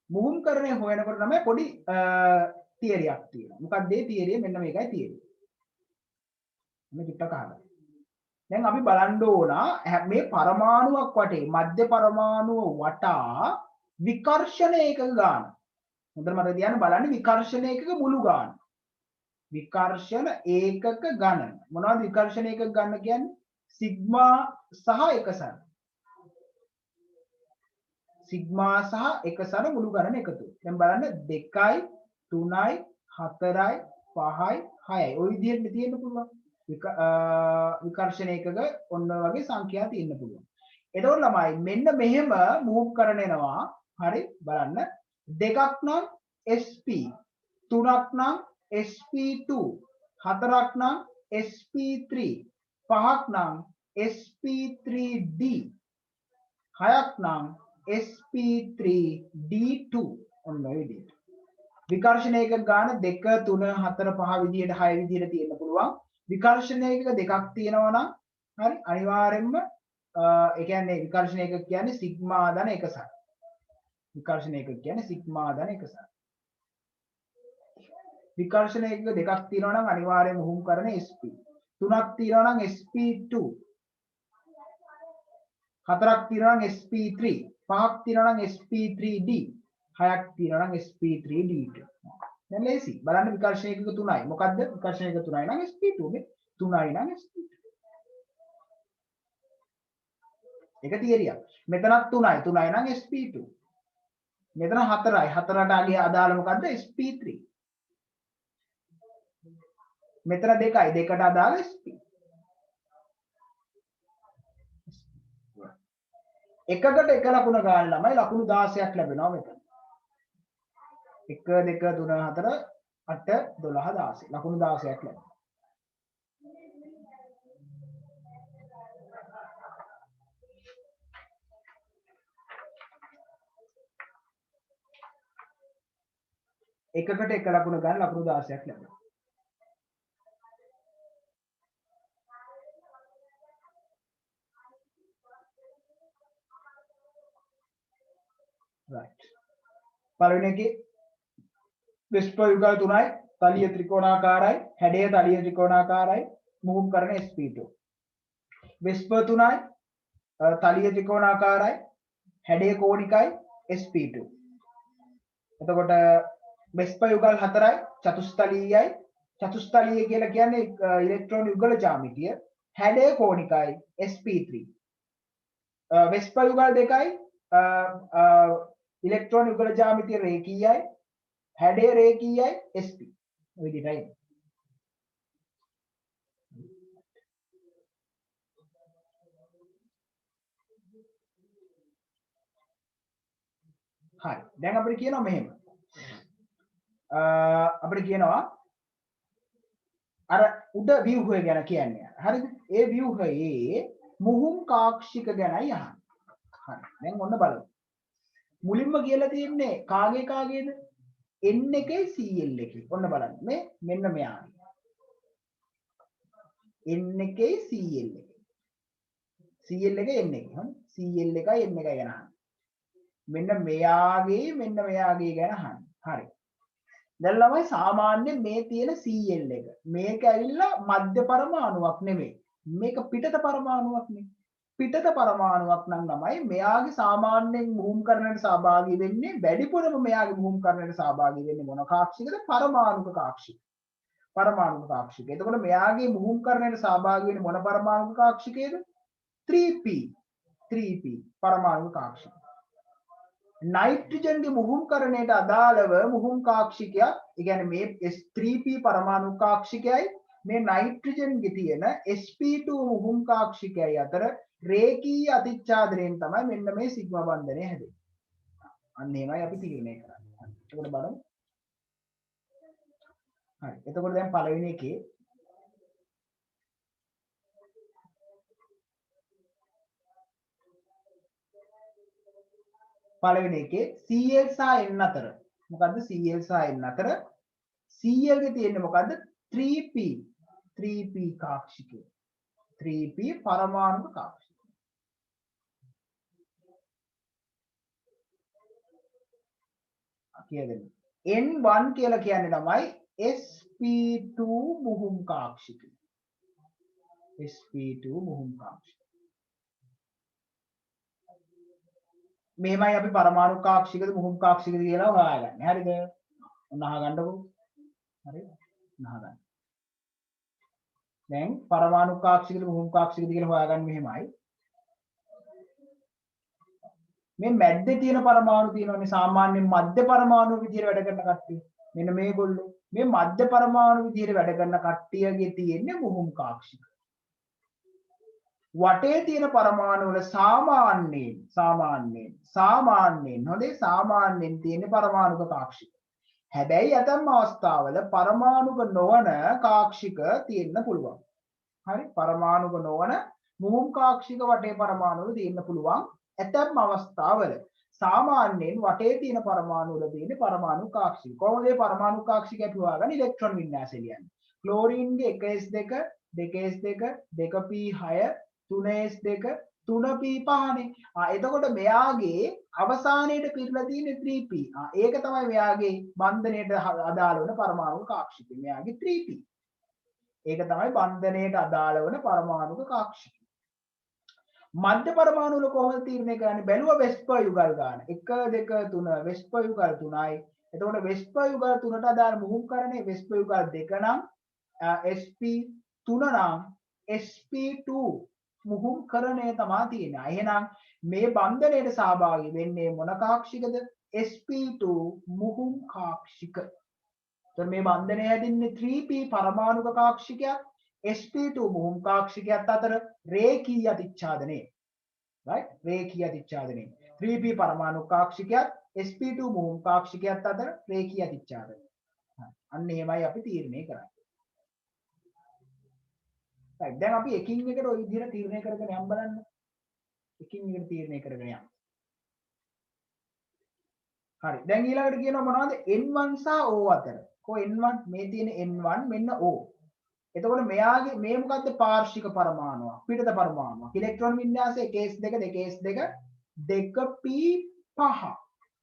මුහුම්කරණය හොයනකොට තමයි පොඩි තියරියක් තියෙනවා. මොකක්ද ඒ තියරිය? මෙන්න මේකයි තියරිය. මේ ටිකක් අහගන්න. දැන් අපි බලන්න ඕන මේ පරමාණුවක් වටේ මධ්‍ය පරමාණුව වටා විකර්ෂණ ඒකක ගන්න. හොඳට මතක තියාගන්න බලන්න විකර්ෂණ ඒකක මුළු ගන්න. විකර්ෂණ ඒකක ගණන. මොනවද විකර්ෂණ ඒකක ගන්න කියන්නේ? සිග්මා සහ එකසර. සිග්මා සහ එකසර මුළු ගණන එකතු. දැන් බලන්න 2යි 3යි 4යි 5යි 6යි. ওই විදිහට තියෙන්න පුළුවන්. විකර්ෂණ ඒකක ඔන්න වගේ සංඛ්‍යා තියෙන්න පුළුවන්. එතකොට ළමයි මෙන්න මෙහෙම මූව් කරන එනවා. හරි බලන්න. දෙකක් නම් SP, තුනක් නම් SP2, හතරක් නම් SP3, පහක් නම් SP3D, හයක් නම් SP3D2 ඔන්න ඔය විදිහට. විකර්ෂණ ඒකක ගාන 2 3 4 5 විදිහට 6 විදිහට තියෙන්න පුළුවන්. විකර්ෂණ ඒකක දෙකක් තියෙනවා නම් හරි අනිවාර්යෙන්ම ඒ කියන්නේ විකර්ෂණ ඒකක කියන්නේ සිග්මා ධන එකසර. විකර්ෂණ ඒකක කියන්නේ සිග්මා ධන එකසර. විකර්ෂණ ඒකක දෙකක් තියෙනවා නම් අනිවාර්යෙන්ම උහුම් කරන SP. තුනක් තියෙනවා නම් SP2. හතරක් තියෙනවා නම් SP3. පහක් තියෙනවා නම් SP3D. හයක් තියෙනවා නම් SP3D2. දැන් ලේසි. බලන්න විකර්ෂණ ඒකක 3යි. මොකද්ද? විකර්ෂණ ඒකක 3යි නම් SP2 නේ. 3යි නම් SP2. ඒක තියරියක්. මෙතනත් 3යි. 3යි නම් SP2. මෙතන 4යි. 4ට අදාළ මොකද්ද? SP3. මෙතන 2යි. 2ට අදාළ SP. එකකට එක ලකුණ ගන්න ළමයි ලකුණු 16ක් ලැබෙනවා මෙතන. 1 2 3 4 8 12 16 ලකුණු 16ක් ලැබෙනවා. එකකට එක ලකුණ ගන්න ලකුණු 16ක් ලැබෙනවා. right. පළවෙනි එකේ විස්ප යුගල් 3යි, තලිය ත්‍රිකෝණාකාරයි, හැඩය තලිය ත්‍රිකෝණාකාරයි, මුහුම් කරන SP2. විස්ප 3යි, තලිය ත්‍රිකෝණාකාරයි, හැඩය කෝණිකයි, SP2. එතකොට විස්ප යුගල් 4යි, චතුස්තලීයයි, චතුස්තලීය කියලා කියන්නේ ඉලෙක්ට්‍රෝන යුගල ජ්‍යාමිතිය, හැඩය කෝණිකයි, SP3. විස්ප යුගල් 2යි, ඉලෙක්ට්‍රෝන යුගල ජ්‍යාමිතිය රේඛීයයි, හැඩය රේඛීයයි, SP. ඔය විදිහටයි. හරි. දැන් අපිට කියනවා මෙහෙම. අපිට කියනවා අර උඩ ව්‍යුහය ගැන කියන්නේ. හරිද? ඒ ව්‍යුහයේ මුහුම් කාක්ෂික ගැනයි අහන්නේ. හරි. දැන් ඔන්න බලමු. මුලින්ම කියලා තියෙන්නේ කාගේද? n එකේ cl එකේ. ඔන්න බලන්න. මේ මෙන්න මෙයාගේ. n එකේ cl එකේ. cl එකේ n එකේ. හරි. cl එකයි n එකයි ගැන අහන්නේ. මෙන්න මෙයාගේ ගැන අහන්නේ. හරි. දැන් ළමයි සාමාන්‍යයෙන් මේ තියෙන cl එක. මේක ඇවිල්ලා මධ්‍ය පරමාණුවක් නෙමෙයි. මේක පිටත පරමාණුවක් නේ. පිටත පරමාණුවක් නම් ළමයි මෙයාගේ සාමාන්‍යයෙන් මුහුම් කරණයට සහභාගී වෙන්නේ වැඩිපුරම මෙයාගේ මුහුම් කරණයට සහභාගී වෙන්නේ මොන කාක්ෂිකද? පරමාණුක කාක්ෂික. පරමාණුක කාක්ෂික. එතකොට මෙයාගේ මුහුම් කරණයට සහභාගී වෙන්නේ මොන පරමාණුක කාක්ෂිකයේද? 3p. 3p පරමාණුක කාක්ෂික. නයිට්‍රජන්ගේ මුහුම් කරණයට අදාළව මුහුම් කාක්ෂිකයක්, ඒ කියන්නේ මේ S3p පරමාණු කාක්ෂිකයයි මේ නයිට්‍රජන්ගේ තියෙන sp2 මුහුම් කාක්ෂිකයයි අතර රේඛීය අතිච්ඡාදනයෙන් තමයි මෙන්න මේ සිග්මා බන්ධනය හැදෙන්නේ. අන්න ඒවයි අපි තීරණය කරන්නේ. එතකොට බලමු. හරි. එතකොට දැන් පළවෙනි එකේ CL සහ N අතර මොකද්ද? CL සහ N අතර CL ගේ තියෙන්නේ මොකද්ද? 3p. 3p කාක්ෂිකය. 3p පරමාණුක කාක්ෂිකය. කියදෙන්න. N1 කියලා කියන්නේ ළමයි sp2 මුහුම් කාක්ෂිකය. sp2 මුහුම් කාක්ෂික. මෙහෙමයි අපි පරමාණු කාක්ෂිකද මුහුම් කාක්ෂිකද කියලා හොයාගන්නේ. හරිද? ඔන්න අහගන්නකෝ. හරිද? අහගන්න. දැන් පරමාණු කාක්ෂිකද මුහුම් කාක්ෂිකද කියලා හොයාගන්න මෙහෙමයි. මේ මැද්දේ තියෙන පරමාණු තියෙනවානේ සාමාන්‍යයෙන් මධ්‍ය පරමාණු විදිහට වැඩ කරන කට්ටිය. මෙන්න මේගොල්ලෝ මේ මධ්‍ය පරමාණු විදිහට වැඩ කරන කට්ටියගේ තියෙන්නේ මුහුම් කාක්ෂික. වටේ තියෙන පරමාණු වල සාමාන්‍යයෙන් හොඳේ සාමාන්‍යයෙන් තියෙන පරමාණුක කාක්ෂික. හැබැයි ඇතම් අවස්ථාවල පරමාණුක නොවන කාක්ෂික තියෙන්න පුළුවන්. හරි පරමාණුක නොවන මුහුම් කාක්ෂික වටේ පරමාණු වල තියෙන්න පුළුවන්. ඇතම් අවස්ථාවල සාමාන්‍යයෙන් වටේ තියෙන පරමාණු වල තියෙන පරමාණු කාක්ෂික. කොහොමද මේ පරමාණු කාක්ෂික අපි හොයාගන්නේ? ඉලෙක්ට්‍රෝන වින්‍යාසය ලියන්නේ. ක්ලෝරින්ගේ 1s2 2s2 2p6 3s2 3p5නේ. එතකොට මෙයාගේ අවසානයේට පිරලා තියෙන්නේ 3p. ඒක තමයි මෙයාගේ බන්ධනයට අදාළ වන පරමාණු කාක්ෂිකය. මෙයාගේ 3p. ඒක තමයි බන්ධනයට අදාළ වන පරමාණුක කාක්ෂිකය. මධ්‍ය පරමාණු වල කොහොමද තීරණය කරන්නේ? බැලුවා වෙස්පර් යුගල් ගන්න. 1 2 3 වෙස්පර් යුගල් 3යි. එතකොට වෙස්පර් යුගල් 3ට අදාළ මුහුම්කරණය වෙස්පර් යුගල් 2 නම් sp3 නම් sp2 මුහුම්කරණය තමයි තියෙන්නේ. එහෙනම් මේ බන්ධනයට සහභාගී වෙන්නේ මොන කාක්ෂිකද? sp2 මුහුම් කාක්ෂික. එතකොට මේ බන්ධනය හැදින්නේ 3p පරමාණුක කාක්ෂිකයක් sp2 මුහුම් කාක්ෂිකයත් අතර රේඛීය අතිච්ඡාදනය. right? රේඛීය අතිච්ඡාදනය. 3p පරමාණු කාක්ෂිකයත් sp2 මුහුම් කාක්ෂිකයත් අතර රේඛීය අතිච්ඡාදනය. අන්න එහෙමයි අපි තීරණය කරන්නේ. right. දැන් අපි එකින් එකට ওই විදිහට තීරණය කරගෙන යන්න බලන්න. එකින් එකට තීරණය කරගෙන යන්න. හරි. දැන් ඊළඟට කියනවා මොනවද? n1 සහ o අතර. කො n1 මේ තියෙන n1 මෙන්න o. එතකොට මෙයාගේ මේ මොකද්ද? පාර්ශ්වික පරමාණුවක්. පිටත පරමාණුවක්. ඉලෙක්ට්‍රෝන වින්‍යාසය 1s2 2s2 2p5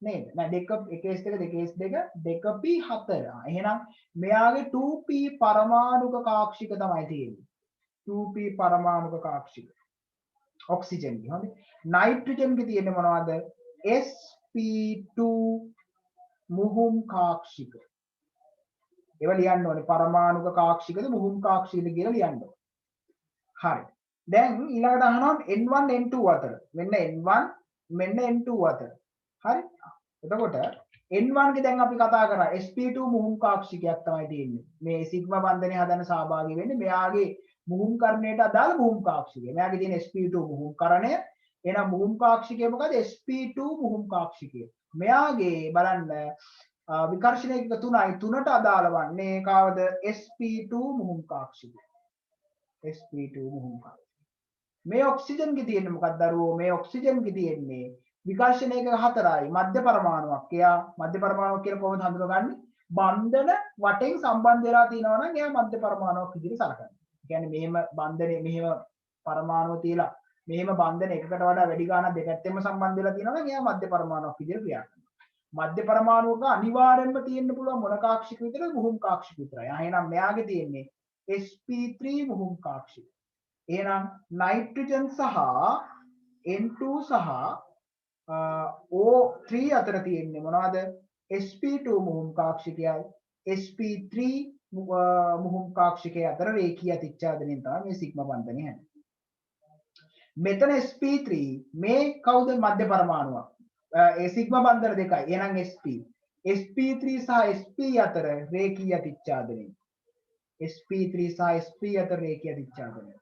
නේද? නෑ 1s2 2s2 2p4. එහෙනම් මෙයාගේ 2p පරමාණුක කාක්ෂික තමයි තියෙන්නේ. 2p පරමාණුක කාක්ෂික. ඔක්සිජන් ගේ හොඳේ. නයිට්‍රජන් ගේ තියෙන්නේ මොනවද? sp2 මුහුම් කාක්ෂික. ඒව ලියන්න ඕනේ පරමාණුක කාක්ෂිකද මුහුම් කාක්ෂිකද කියලා ලියන්න ඕනේ. හරි. දැන් ඊළඟට අහනවා n1 n2 අතර. මෙන්න n1 මෙන්න n2 අතර. හරි. එතකොට n1 ගේ දැන් අපි කතා කරා sp2 මුහුම් කාක්ෂිකයක් තමයි තියෙන්නේ. මේ සිග්මා බන්ධනය හදන සහභාගී වෙන්නේ මෙයාගේ මුහුම් කරණයට අදාළ මුහුම් කාක්ෂිකය. මෙයාගේ තියෙන sp2 මුහුම් කරණය. එහෙනම් මුහුම් කාක්ෂිකය මොකද? sp2 මුහුම් කාක්ෂිකය. මෙයාගේ බලන්න විකර්ෂණ එක 3යි 3ට අදාළ වන්නේ කාවද? sp2 මුහුම් කාක්ෂිකය. sp2 මුහුම් කාක්ෂිකය. මේ ඔක්සිජන් ගේ තියෙන්නේ මොකක්ද දරුවෝ? මේ ඔක්සිජන් ගේ තියෙන්නේ විකර්ෂණ එක 4යි මධ්‍ය පරමාණුවක්. එයා මධ්‍ය පරමාණුවක් කියලා කොහොමද හඳුනගන්නේ? බන්ධන වටෙන් සම්බන්ධ වෙලා තියෙනවා නම් එයා මධ්‍ය පරමාණුවක් විදිහට සලකනවා. කියන්නේ මෙහෙම බන්ධනේ මෙහෙම පරමාණුව තියලා මෙහෙම බන්ධන එකකට වඩා වැඩි ගාණක් දෙපැත්තෙම සම්බන්ධ වෙලා තියෙනවා නම් එයා මධ්‍ය පරමාණුවක් විදිහට ක්‍රියා කරනවා. මධ්‍ය පරමාණුවක අනිවාර්යෙන්ම තියෙන්න පුළුවන් මොන කාක්ෂික විතරද? මුහුම් කාක්ෂික විතරයි. එහෙනම් මෙයාගේ තියෙන්නේ sp3 මුහුම් කාක්ෂික. එහෙනම් නයිට්‍රජන් සහ n2 සහ O3 අතර තියෙන්නේ මොනවද? sp2 මුහුම් කාක්ෂිකයයි sp3 මුහුම් කාක්ෂිකය අතර රේඛීය අතිච්ඡාදනයෙන් තමයි මේ සිග්මා බන්ධනය හැදෙන්නේ. මෙතන sp3 මේ කවුද? මධ්‍ය පරමාණුවක්. ඒ සිග්මා බන්ධන දෙකයි. එහෙනම් sp3 සහ sp අතර රේඛීය අතිච්ඡාදනය. sp3 සහ sp අතර රේඛීය අතිච්ඡාදනය.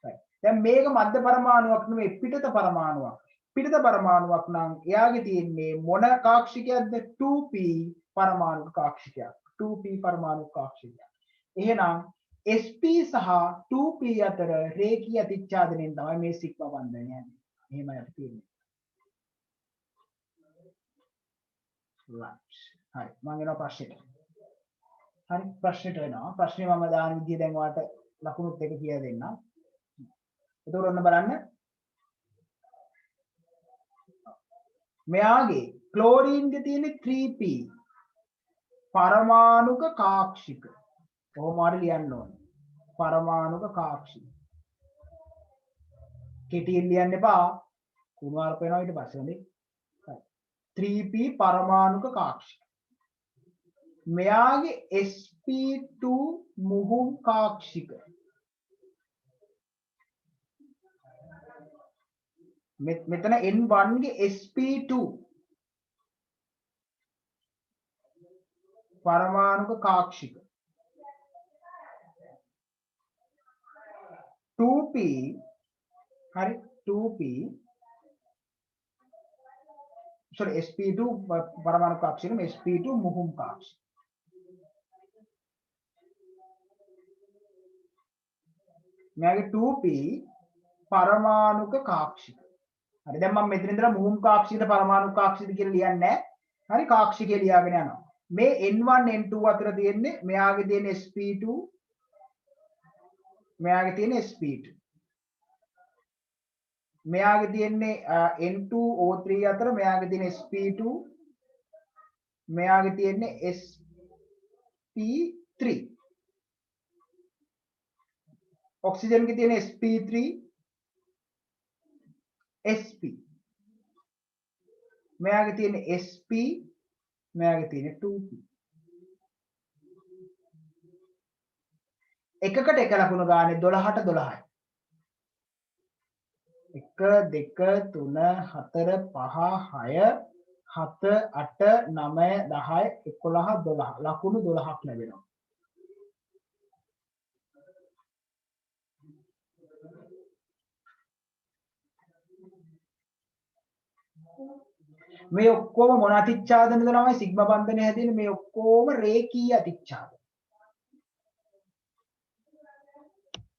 right. දැන් මේක මධ්‍ය පරමාණුවක් නෙමෙයි පිටත පරමාණුවක්. පිටත පරමාණුවක් නම් එයාගේ තියෙන්නේ මොන කාක්ෂිකයක්ද? 2p පරමාණු කාක්ෂිකයක්. 2p පරමාණු කාක්ෂිකයක්. එහෙනම් sp සහ 2p අතර රේඛීය අතිච්ඡාදනයෙන් තමයි මේ සිග්මා බන්ධනය යන්නේ. එහෙමයි අපි තියෙන්නේ. right. හරි. මම එනවා ප්‍රශ්නෙට. හරි ප්‍රශ්නෙට එනවා. ප්‍රශ්නේ මම දාන විදිය දැන් ඔයාලට ලකුණුත් එක කියලා දෙන්නම්. එතකොට ඔන්න බලන්න. මෙයාගේ ක්ලෝරින්ගේ තියෙන 3p පරමාණුක කාක්ෂික. කොහොම හරි ලියන්න ඕනේ. පරමාණුක කාක්ෂික. කෙටියෙන් ලියන්න එපා කුණුවarp වෙනවා ඊට පස්සේ හොඳේ 3p පරමාණුක කාක්ෂික මෙයාගේ sp2 මුහුම් කාක්ෂික මෙතන n1 ගේ sp2 පරමාණුක කාක්ෂික 2p හරි 2p sorry sp2 පරමාණුක කාක්ෂික sp2 මුහුම් කාක්ෂික මෙයාගේ 2p පරමාණුක කාක්ෂික හරි දැන් මම මෙතන ඉඳලා මුහුම් කාක්ෂිකද පරමාණුක කාක්ෂිකද කියලා ලියන්නේ නැහැ හරි කාක්ෂිකය ලියාගෙන යනවා මේ n1 n2 අතර තියෙන්නේ මෙයාගේ තියෙන sp2 මෙයාගේ තියෙන sp2 මෙයාගේ තියෙන්නේ n2 O3 අතර මෙයාගේ තියෙන sp2 මෙයාගේ තියෙන්නේ sp3 ऑक्सीजन की තියෙන sp3 sp මෙයාගේ තියෙන sp මෙයාගේ තියෙන 2p එකකට එක ලකුණු ගානේ 12ට 12යි 1 2 3 4 5 6 7 8 9 10 11 12 ලකුණු 12ක් ලැබෙනවා මේ ඔක්කොම මොන අතිච්ඡාදනද තමයි සිග්මා බන්ධනය හැදෙන්නේ මේ ඔක්කොම රේඛීය අතිච්ඡාදන.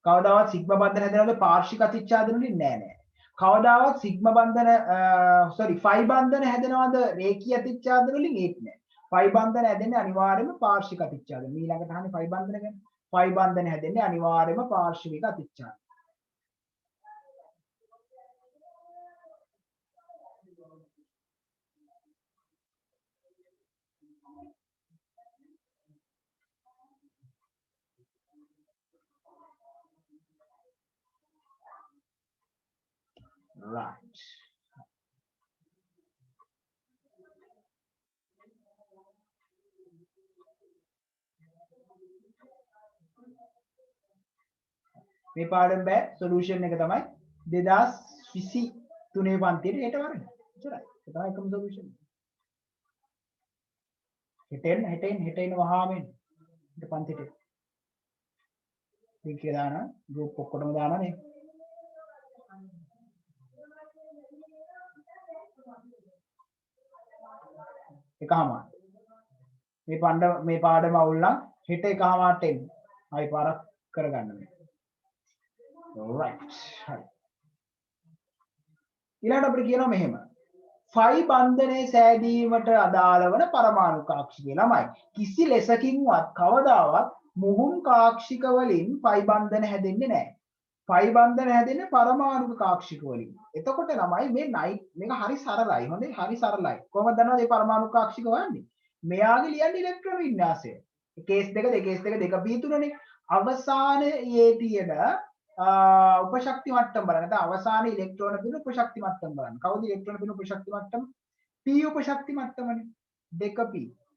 කවදාවත් සිග්මා බන්ධන හැදෙනවද පාර්ශ්වික අතිච්ඡාදන වලින් නෑ නෑ. කවදාවත් සිග්මා බන්ධන ෆයි බන්ධන හැදෙනවද රේඛීය අතිච්ඡාදන වලින් ඒත් නෑ. ෆයි බන්ධන හැදෙන්නේ අනිවාර්යයෙන්ම පාර්ශ්වික අතිච්ඡාදන. ඊළඟට අහන්නේ ෆයි බන්ධන ගැන. ෆයි බන්ධන හැදෙන්නේ අනිවාර්යයෙන්ම පාර්ශ්වික අතිච්ඡාදන. Right. මේ පාඩම බෑ සොලියුෂන් එක තමයි 2023 පන්තියේ හෙට වරනේ. එච්චරයි. ඒක තමයි එකම සොලියුෂන්. හෙට එන්න වහාම එන්න. ඊට පන්තියට. ලින්ක් එක දාන ගෲප් ඔක්කොටම දානනේ. එකමාර මේ පාඩම අවුල් නම් හෙට එකමාරට එන්න. ආයි පාරක් කරගන්න මේ. right හරි. ඊළඟට අපිට කියනවා මෙහෙම. ෆයි බන්ධනයේ සෑදීමට අදාළ වන පරමාණු කාක්ෂිකය ළමයි. කිසි ලෙසකින්වත් කවදාවත් මුහුම් කාක්ෂික වලින් ෆයි බන්ධන හැදෙන්නේ නැහැ. ෆයි බන්ධන හැදෙන්නේ පරමාණු කාක්ෂික වලින්. එතකොට ළමයි මේ මේක හරි සරලයි. හොඳේ හරි සරලයි. කොහොමද දන්නවද මේ පරමාණු කාක්ෂික වන්නේ? මෙයාගේ ලියන්නේ ඉලෙක්ට්‍රෝන වින්‍යාසය. කේස් දෙක p3නේ. අවසානයේ තියෙන උපශක්ති මට්ටම බලන්න. නැත්නම් අවසාන ඉලෙක්ට්‍රෝන පින උපශක්ති මට්ටම බලන්න. කවුද ඉලෙක්ට්‍රෝන පින උපශක්ති මට්ටම? p උපශක්ති මට්ටමනේ. 2p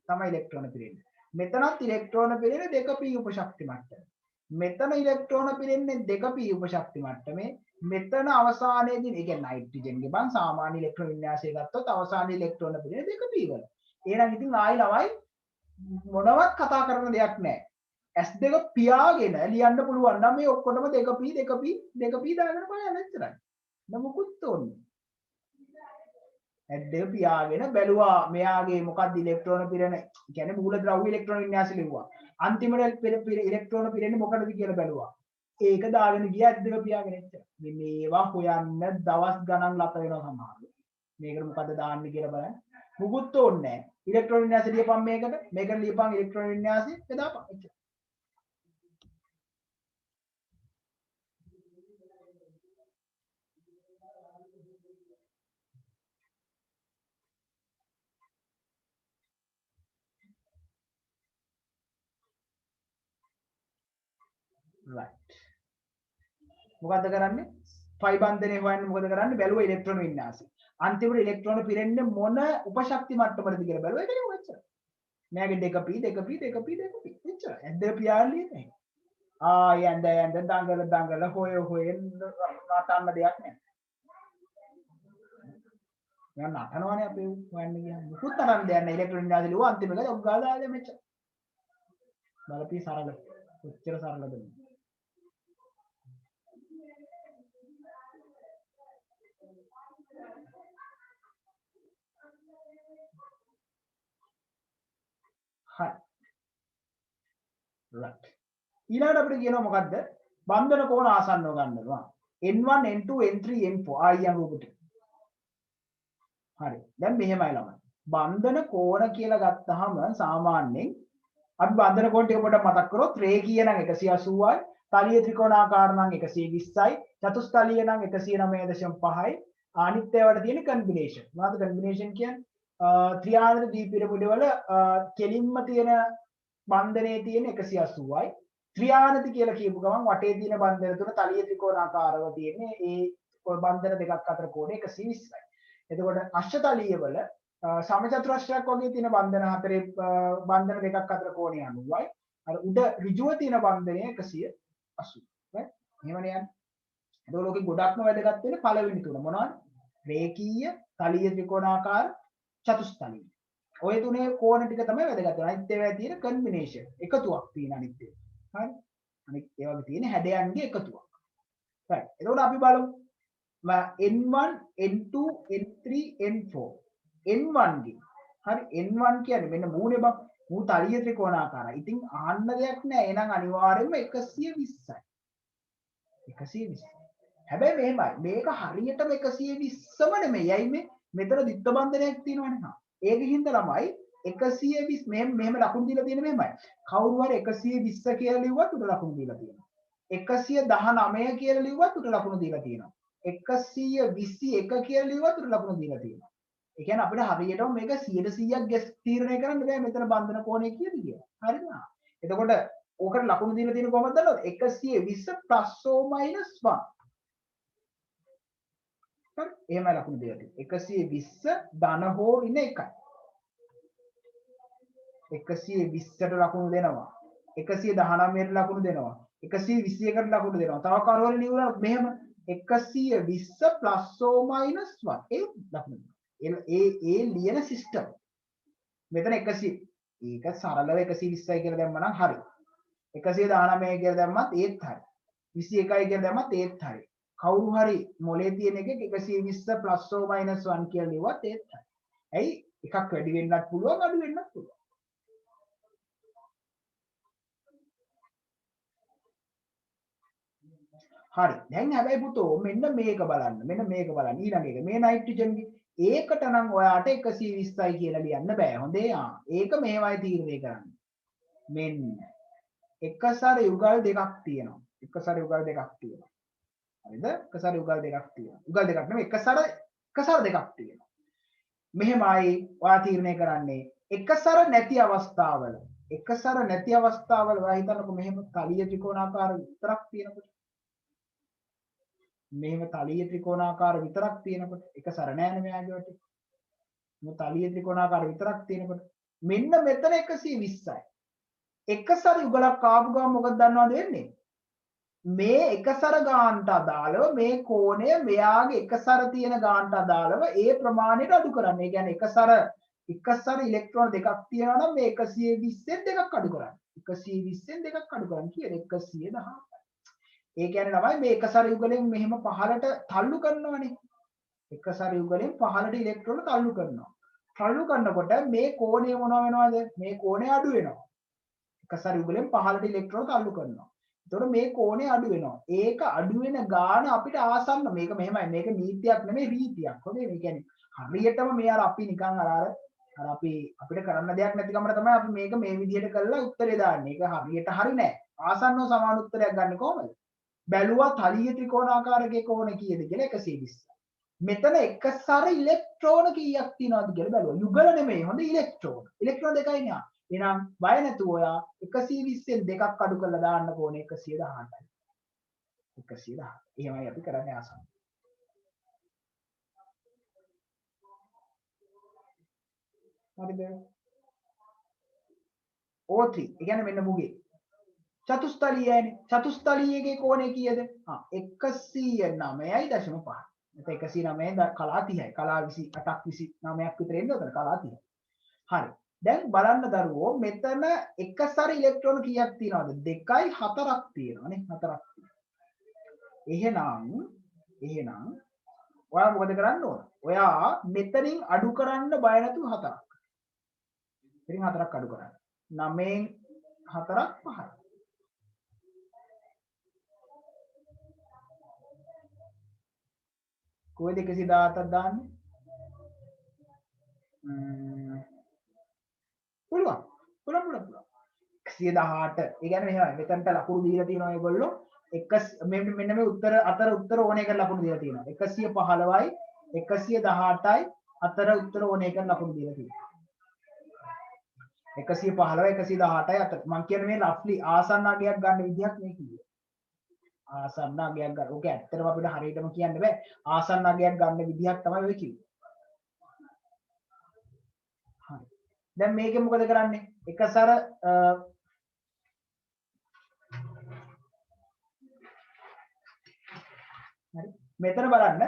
තමයි ඉලෙක්ට්‍රෝන පිරෙන්නේ. මෙතනත් ඉලෙක්ට්‍රෝන පිරෙන්නේ 2p උපශක්ති මට්ටම. මෙතන ඉලෙක්ට්‍රෝන පිරෙන්නේ 2p උපශක්ති මට්ටමේ. මෙතන අවසානයේදී ඒ කියන්නේ නයිට්‍රජන්ගේ බං සාමාන්‍ය ඉලෙක්ට්‍රෝන වින්‍යාසය ගත්තොත් අවසාන ඉලෙක්ට්‍රෝන පිරෙන්නේ 2p වල. එහෙනම් ඉතින් ආයි ළමයි මොනවත් කතා කරන දෙයක් නැහැ. S2 පියාගෙන ලියන්න පුළුවන් නම් මේ ඔක්කොටම 2p දාගෙන බලන්න එච්චරයි. නමුකුත් ඕනේ. S2 පියාගෙන බැලුවා මෙයාගේ මොකක්ද ඉලෙක්ට්‍රෝන පිරෙන කියන්නේ මූලද්‍රව්‍ය ඉලෙක්ට්‍රෝන වින්‍යාසය ලිව්වා. අන්තිමට ඉලෙක්ට්‍රෝන පිරෙන්නේ මොකටද කියලා බැලුවා. ඒක දාගෙන ගියා S2 පියාගෙන එච්චර. මේ මේවා හොයන්න දවස් ගණන් ලත වෙනවා සමහරවිට. මේකට මොකද්ද දාන්නේ කියලා බලන්න. මුකුත් ඕනේ නැහැ. ඉලෙක්ට්‍රෝන වින්‍යාසය ලියපන් මේකට ලියපන් ඉලෙක්ට්‍රෝන වින්‍යාසය බෙදාපන් එච්චර. right මොකද්ද කරන්නේ ෆයි බන්ධනය හොයන්න මොකද කරන්නේ බැලුවා ඉලෙක්ට්‍රෝන වින්‍යාසය. අන්තිමට ඉලෙක්ට්‍රෝන පිරෙන්නේ මොන උපශක්ති මට්ටමකටද කියලා බැලුවා ඒක නෙවෙයි එච්චර. මෙයාගේ 2p 2p 2p 2p එච්චර. ඇද්ද පියාලියේ නැහැ. යන්ද දඟල හොය නටන්න දෙයක් නැහැ. මම නටනවානේ අපේ හොයන්න ගියාම. මුකුත් නටන්න දෙයක් නැහැ. ඉලෙක්ට්‍රෝන වින්‍යාසය ලියුවා අන්තිම එක ඔක්ගා දාලා මෙච්චර. බලපී සරල. කොච්චර සරලද මේ. හරි. right. ඊළඟට අපිට කියනවා මොකද්ද? බන්ධන කෝණ ආසන්නව ගන්නවා. n1 n2 n3 n4 ආයම් රූප ටික. හරි. දැන් මෙහෙමයි ළමයි. බන්ධන කෝණ කියලා ගත්තාම සාමාන්‍යයෙන් අපි බන්ධන කෝණ ටික පොඩ්ඩක් මතක් කරොත් රේඛීය නම් 180යි, තලීය ත්‍රිකෝණාකාර නම් 120යි, චතුස්තලීය නම් 109.5යි. අනිත් ඒවාට තියෙන කම්බිනේෂන්. මොනවද කම්බිනේෂන් කියන්නේ? ත්‍රිආකාර දීපිරපුඩ වල කෙලින්ම තියෙන බන්ධනයේ තියෙන 180යි. ත්‍රිආනති කියලා කියපු ගමන් වටේ තියෙන බන්ධන තුන තලීය ත්‍රිකෝණාකාරව තියෙන්නේ ඒ බන්ධන දෙකක් අතර කෝණය 120යි. එතකොට අශ්වතලීය වල සමචතුරස්‍රයක් වගේ තියෙන බන්ධන හතරේ බන්ධන දෙකක් අතර කෝණය 90යි. අර උඩ ඍජුව තියෙන බන්ධනය 180. right? එහෙමනේ යන්නේ. එතකොට ලෝකෙ ගොඩක්ම වැදගත් වෙන්නේ පළවෙනි තුන මොනවද? රේඛීය, තලීය ත්‍රිකෝණාකාර, චතුස්තලීය. ඔය තුනේ කෝණ ටික තමයි වැදගත් වෙන්නේ. අනිත් ඒවා තියෙන කම්බිනේෂන් එකතුවක් තියෙන අනිත් ඒවා. හරි? අනිත් ඒ වගේ තියෙන හැඩයන්ගේ එකතුවක්. right. එතකොට අපි බලමු n1 n2 n3 n4 n1 ගේ හරි n1 කියන්නේ මෙන්න මූණේ බං මූ තලිය ත්‍රිකෝණාකාරයි. ඉතින් ආන්න දෙයක් නෑ. එහෙනම් අනිවාර්යයෙන්ම 120යි. 120. හැබැයි මෙහෙමයි. මේක හරියටම 120ම නෙමෙයි. ඇයි මේ මෙතන දිත්ත බන්ධනයක් තියෙනවනේ හා. ඒකකින්ද ළමයි 120 මෙහෙම ලකුණු දීලා තියෙන මෙහෙමයි. කවුරු හරි 120 කියලා ලිව්වත් උඩ ලකුණු දීලා තියෙනවා. 119 කියලා ලිව්වත් උඩ ලකුණු දීලා තියෙනවා. 121 කියලා ලිව්වත් උඩ ලකුණු දීලා තියෙනවා. ඒ කියන්නේ අපිට හරියටම මේක 100%ක් ගැස් තීරණය කරන්න බෑ මෙතන බන්ධන කෝණය කීයද කියලා. හරිද? එතකොට ඕකට ලකුණු දීලා තියෙන කොහොමද දන්නවද? 120 plus or minus 1. හරි? එහෙමයි ලකුණු දීලා තියෙන්නේ. 120 ධන හෝ ඍණ 1යි. 120ට ලකුණු දෙනවා. 119ට ලකුණු දෙනවා. 121ට ලකුණු දෙනවා. තව කරවල නියුලත් මෙහෙම 120 plus or minus 1. ඒ ලකුණු. ඒ ලියන සිස්ටම්. මෙතන 100 ඒක සරලව 120යි කියලා දැම්ම නම් හරි. 119 කියලා දැම්මත් ඒත් හරි. 21යි කියලා දැම්මත් ඒත් හරි. කවුරු හරි මොලේ තියෙන එකක 120 plus or minus 1 කියලා ලියුවත් ඒත් හරි. ඇයි එකක් වැඩි වෙන්නත් පුළුවන් අඩු වෙන්නත් පුළුවන්. හරි. දැන් හැබැයි පුතෝ මෙන්න මේක බලන්න. මෙන්න මේක බලන්න. ඊළඟ එක. මේ නයිට්‍රජන්ගේ ඒකට නම් ඔයාට 120යි කියලා ලියන්න බෑ. හොඳේ. ඒක මෙහෙමයි තීරණය කරන්නේ. මෙන්න එකසර යුගල් දෙකක් තියෙනවා. එකසර යුගල් දෙකක් තියෙනවා. හරිද? එකසර යුගල් දෙකක් තියෙනවා. යුගල් දෙකක් නෙමෙයි එකසර දෙකක් තියෙනවා. මෙහෙමයි ඔයා තීරණය කරන්නේ. එකසර නැති අවස්ථාවල ඔයා හිතන්නකෝ මෙහෙම තලිය ත්‍රිකෝණාකාර විතරක් තියෙනකොට මෙහෙම තලිය ත්‍රිකෝණාකාර විතරක් තියෙනකොට එක සර නෑනේ මෙයාගේ වටේ. මේ තලිය ත්‍රිකෝණාකාර විතරක් තියෙනකොට මෙන්න මෙතන 120යි. එක සර යුගලක් ආපු ගමන් මොකද දන්නවද වෙන්නේ? මේ එක සර ගානට අදාළව මේ කෝණය මෙයාගේ එක සර තියෙන ගානට අදාළව ඒ ප්‍රමාණයට අඩු කරන්න. ඒ කියන්නේ එක සර ඉලෙක්ට්‍රෝන දෙකක් තියෙනවා නම් මේ 120ෙන් දෙකක් අඩු කරන්න. 120ෙන් දෙකක් අඩු කරන්න කියන්නේ 110. ඒ කියන්නේ ළමයි මේ එක සර යුගලෙන් මෙහෙම පහළට තල්ලු කරනවනේ. එක සර යුගලෙන් පහළට ඉලෙක්ට්‍රෝන තල්ලු කරනවා. තල්ලු කරනකොට මේ කෝණය මොනවා වෙනවද? මේ කෝණය අඩු වෙනවා. එක සර යුගලෙන් පහළට ඉලෙක්ට්‍රෝන තල්ලු කරනවා. එතකොට මේ කෝණය අඩු වෙනවා. ඒක අඩු වෙන ගාන අපිට ආසන්න මේක මෙහෙමයි. මේක නීතියක් නෙමෙයි රීතියක්. හොඳේ. මේ කියන්නේ හරියටම මේ අර අපි නිකන් අර අපිට කරන්න දෙයක් නැති කමර තමයි අපි මේක මේ විදිහට කරලා උත්තරේ දාන්නේ. ඒක හරියට හරි නෑ. ආසන්නව සමාන උත්තරයක් ගන්න කොහමද? බැලුවා තලිය ත්‍රිකෝණාකාරකයේ කෝණ කීයද කියලා 120. මෙතන එක සර ඉලෙක්ට්‍රෝන කීයක් තියෙනවද කියලා බැලුවා. යුගල නෙමෙයි. හොඳ ඉලෙක්ට්‍රෝන. ඉලෙක්ට්‍රෝන දෙකයි නේ. එහෙනම් බය නැතුව ඔයා 120ෙන් දෙකක් අඩු කරලා දාන්න ඕනේ 118යි. 118. එහෙමයි අපි කරන්නේ ආසන්න. හරිද? O3 ඒ කියන්නේ මෙන්න මුගේ චතුස්තලීයනේ. චතුස්තලීයගේ කෝණය කීයද? 109.5. එතකොට 109 කලා 30යි. කලා 28ක් 29ක් විතර එන්නේ උතන කලා 30. හරි. දැන් බලන්න දරුවෝ මෙතන එක සැර ඉලෙක්ට්‍රෝන කීයක් තියෙනවද? 2යි 4ක් තියෙනවානේ. 4ක්. එහෙනම් ඔයා මොකද කරන්න ඕන? ඔයා මෙතනින් අඩු කරන්න බය නැතුව 4ක්. ඉතින් 4ක් අඩු කරන්න. 9න් 4ක් 5යි. කොහෙද 117ක් දාන්නේ? පුළුවන්. 118. ඒ කියන්නේ මෙහෙමයි. මෙතනට ලකුණු දීලා තියෙනවා ඒගොල්ලෝ. මෙන්න මේ උත්තර අතර උත්තර ඕනේ කරලා ලකුණු දීලා තියෙනවා. 115යි 118යි අතර උත්තර ඕනේ කරලා ලකුණු දීලා තියෙනවා. 115 118යි අතර. මම කියන්නේ මේ රෆ්ලි ආසන්න අගයක් ගන්න විදිහක් මේ කිව්වේ. ආසන්න අගයක් ගන්න. ඕක ඇත්තටම අපිට හරියටම කියන්න බෑ. ආසන්න අගයක් ගන්න විදිහක් තමයි ඔය කිව්වේ. හරි. දැන් මේකෙන් මොකද කරන්නේ? එකසර හරි. මෙතන බලන්න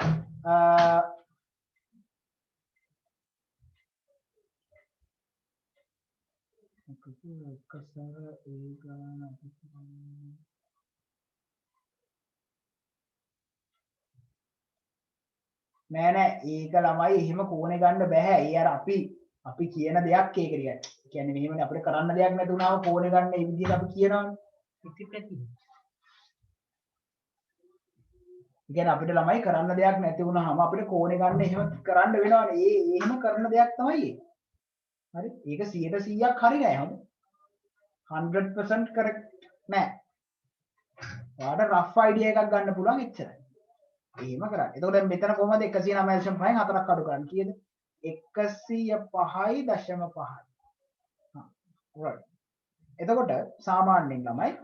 නෑ නෑ ඒක ළමයි එහෙම කෝණේ ගන්න බෑ. ඒ අර අපි කියන දෙයක් ඒක ටිකයි. කියන්නේ මෙහෙමනේ අපිට කරන්න දෙයක් නැතුණාම කෝණේ ගන්න මේ විදිහට අපි කියනවානේ. ඉතින් අපිට ළමයි කරන්න දෙයක් නැති වුණාම අපිට කෝණේ ගන්න එහෙම කරන්න වෙනවනේ. එහෙම කරන දෙයක් තමයි ඒක. හරි. ඒක 100%ක් හරි නෑ හොඳ. 100% correct නෑ. ඔයාලට rough idea එකක් ගන්න පුළුවන් එච්චරයි. එහෙම කරන්න. එතකොට දැන් මෙතන කොහමද 109.5න් 4ක් අඩු කරන්නේ කීයද? 105.5. right. එතකොට සාමාන්‍යයෙන් ළමයි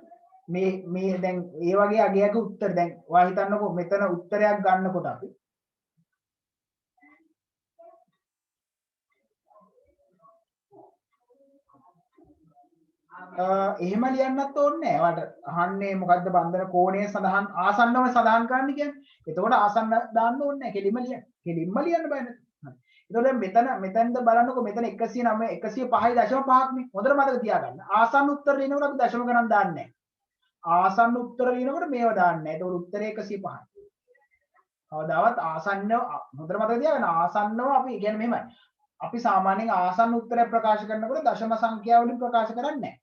මේ දැන් ඒ වගේ අගයක උත්තර දැන් ඔයා හිතන්නකෝ මෙතන උත්තරයක් ගන්නකොට අපි එහෙම ලියන්නත් ඕනේ නැහැ. ඔයාලට අහන්නේ මොකද්ද බන්ධන කෝණය සඳහන් ආසන්නව සඳහන් කරන්න කියන්නේ. එතකොට ආසන්න දාන්න ඕනේ නැහැ. කෙලින්ම ලියන්න. කෙලින්ම ලියන්න බෑ නේද? එතකොට මෙතනද බලන්නකෝ මෙතන 109 105.5ක් නේ. හොඳට මතක තියාගන්න. ආසන්න උත්තර ලියනකොට අපි දශම ගණන් දාන්නේ නැහැ. ආසන්න උත්තර ලියනකොට මේව දාන්නේ නැහැ. එතකොට උත්තරේ 105යි. කවදාවත් ආසන්නව හොඳට මතක තියාගන්න. ආසන්නව අපි කියන්නේ මෙහෙමයි. අපි සාමාන්‍යයෙන් ආසන්න උත්තරය ප්‍රකාශ කරනකොට දශම සංඛ්‍යාව වලින් ප්‍රකාශ කරන්නේ නැහැ.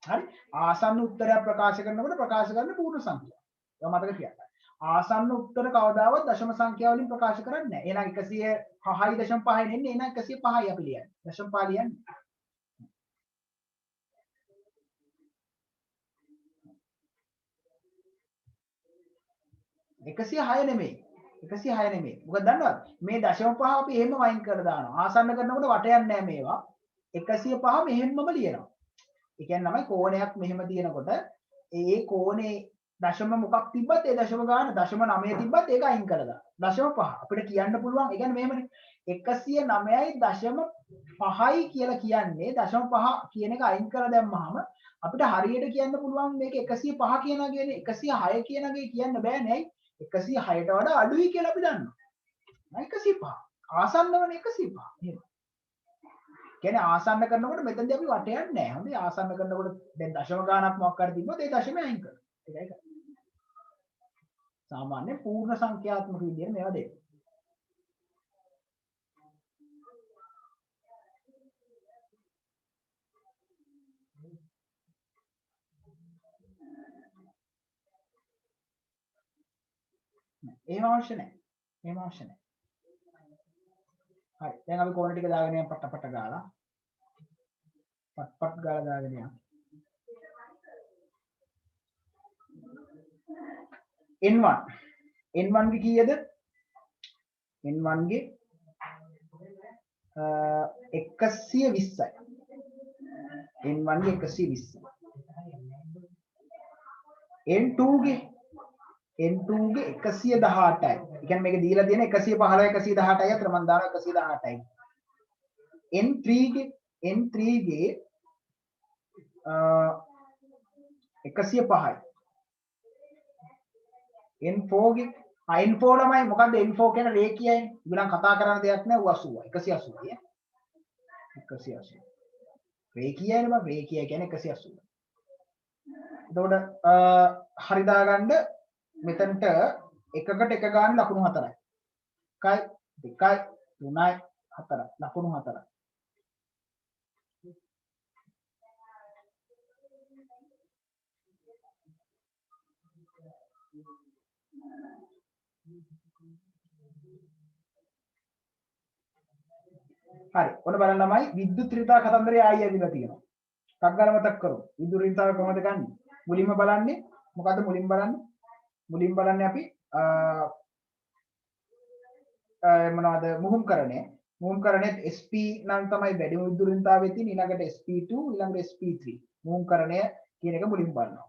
හරි ආසන්න උත්තරයක් ප්‍රකාශ කරනකොට ප්‍රකාශ කරන්න පූර්ණ සංඛ්‍යාව. ඒක මතක තියාගන්න. ආසන්න උත්තර කවදාවත් දශම සංඛ්‍යාව වලින් ප්‍රකාශ කරන්නේ නැහැ. එහෙනම් 105.5 නෙන්නේ. එහෙනම් 105යි අපි ලියන්නේ. දශම පහ ලියන්නේ. 106 නෙමෙයි. 106 නෙමෙයි. මොකද දන්නවද? මේ දශම පහ අපි එහෙම වයින් කරලා දානවා. ආසන්න කරනකොට වටයක් නැහැ මේවා. 105 මෙහෙම්මම ලියනවා. ඒ කියන්නේ තමයි කෝණයක් මෙහෙම තියෙනකොට ඒ කෝණේ දශම මොකක් තිබ්බත් ඒ දශම ගාන දශම 9 තිබ්බත් ඒක අයින් කරලා දාන්න. දශම 5 අපිට කියන්න පුළුවන්. ඒ කියන්නේ මෙහෙමනේ 109.5යි කියලා කියන්නේ දශම 5 කියන එක අයින් කරලා දැම්මහම අපිට හරියට කියන්න පුළුවන් මේක 105 කියන ගේ 106 කියන ගේ කියන්න බෑ නේ. 106ට වඩා අඩුයි කියලා අපි දන්නවා. 105 ආසන්නවනේ 105. එහෙම. කියන්නේ ආසන්න කරනකොට මෙතනදී අපි වටයක් නැහැ. හොඳයි ආසන්න කරනකොට දැන් දශම ගානක් මොකක් හරි තිබ්බොත් ඒ දශමය අයින් කරනවා. ඒකයි කරන්නේ. සාමාන්‍ය පූර්ණ සංඛ්‍යාත්මක විදියට මේවා දෙන්නේ. එහෙම අවශ්‍ය නැහැ. එහෙම අවශ්‍ය නැහැ. හරි. දැන් අපි කෝණ ටික දාගෙන යන්න පට ගාලා. පට් ගාලා දාගෙන යන්න. N1 N1 ගේ කීයද? N1 ගේ 120යි. N1 ගේ 120යි. N2 ගේ 118යි. ඒ කියන්නේ මේක දීලා තියෙන 115 118යි අතර මම දානවා 118යි. N3 ගේ N3 ගේ 105යි. N4 ගේ N4 ළමයි මොකද්ද N4 කියන රේඛියයි. ඉතින් කතා කරන්න දෙයක් නැහැ. ඌ 80යි. 180යි. 180. රේඛියයිනේ බං. රේඛිය කියන්නේ 180. එතකොට හරි දාගන්න මෙතනට එකකට එක ගාන ලකුණු 4යි. 1 2 3 4 ලකුණු 4යි. හරි. ඔන්න බලන්න ළමයි විද්‍යුත් ඍතා කතන්දරය ආයෙ ඇවිල්ලා තියෙනවා. ටක් ගාලා මතක් කරමු. විද්‍යුත් ඍතාව කොහොමද ගන්නෙ? මුලින්ම බලන්නේ මොකද්ද මුලින්ම බලන්නේ? මුලින්ම බලන්නේ අපි මොනවද මුහුම්කරණය. මුහුම්කරණයත් SP නම් තමයි වැඩිම විද්‍යුත් ඍතාවේ තියෙන. ඊළඟට SP2 ඊළඟට SP3. මුහුම්කරණය කියන එක මුලින්ම බලනවා.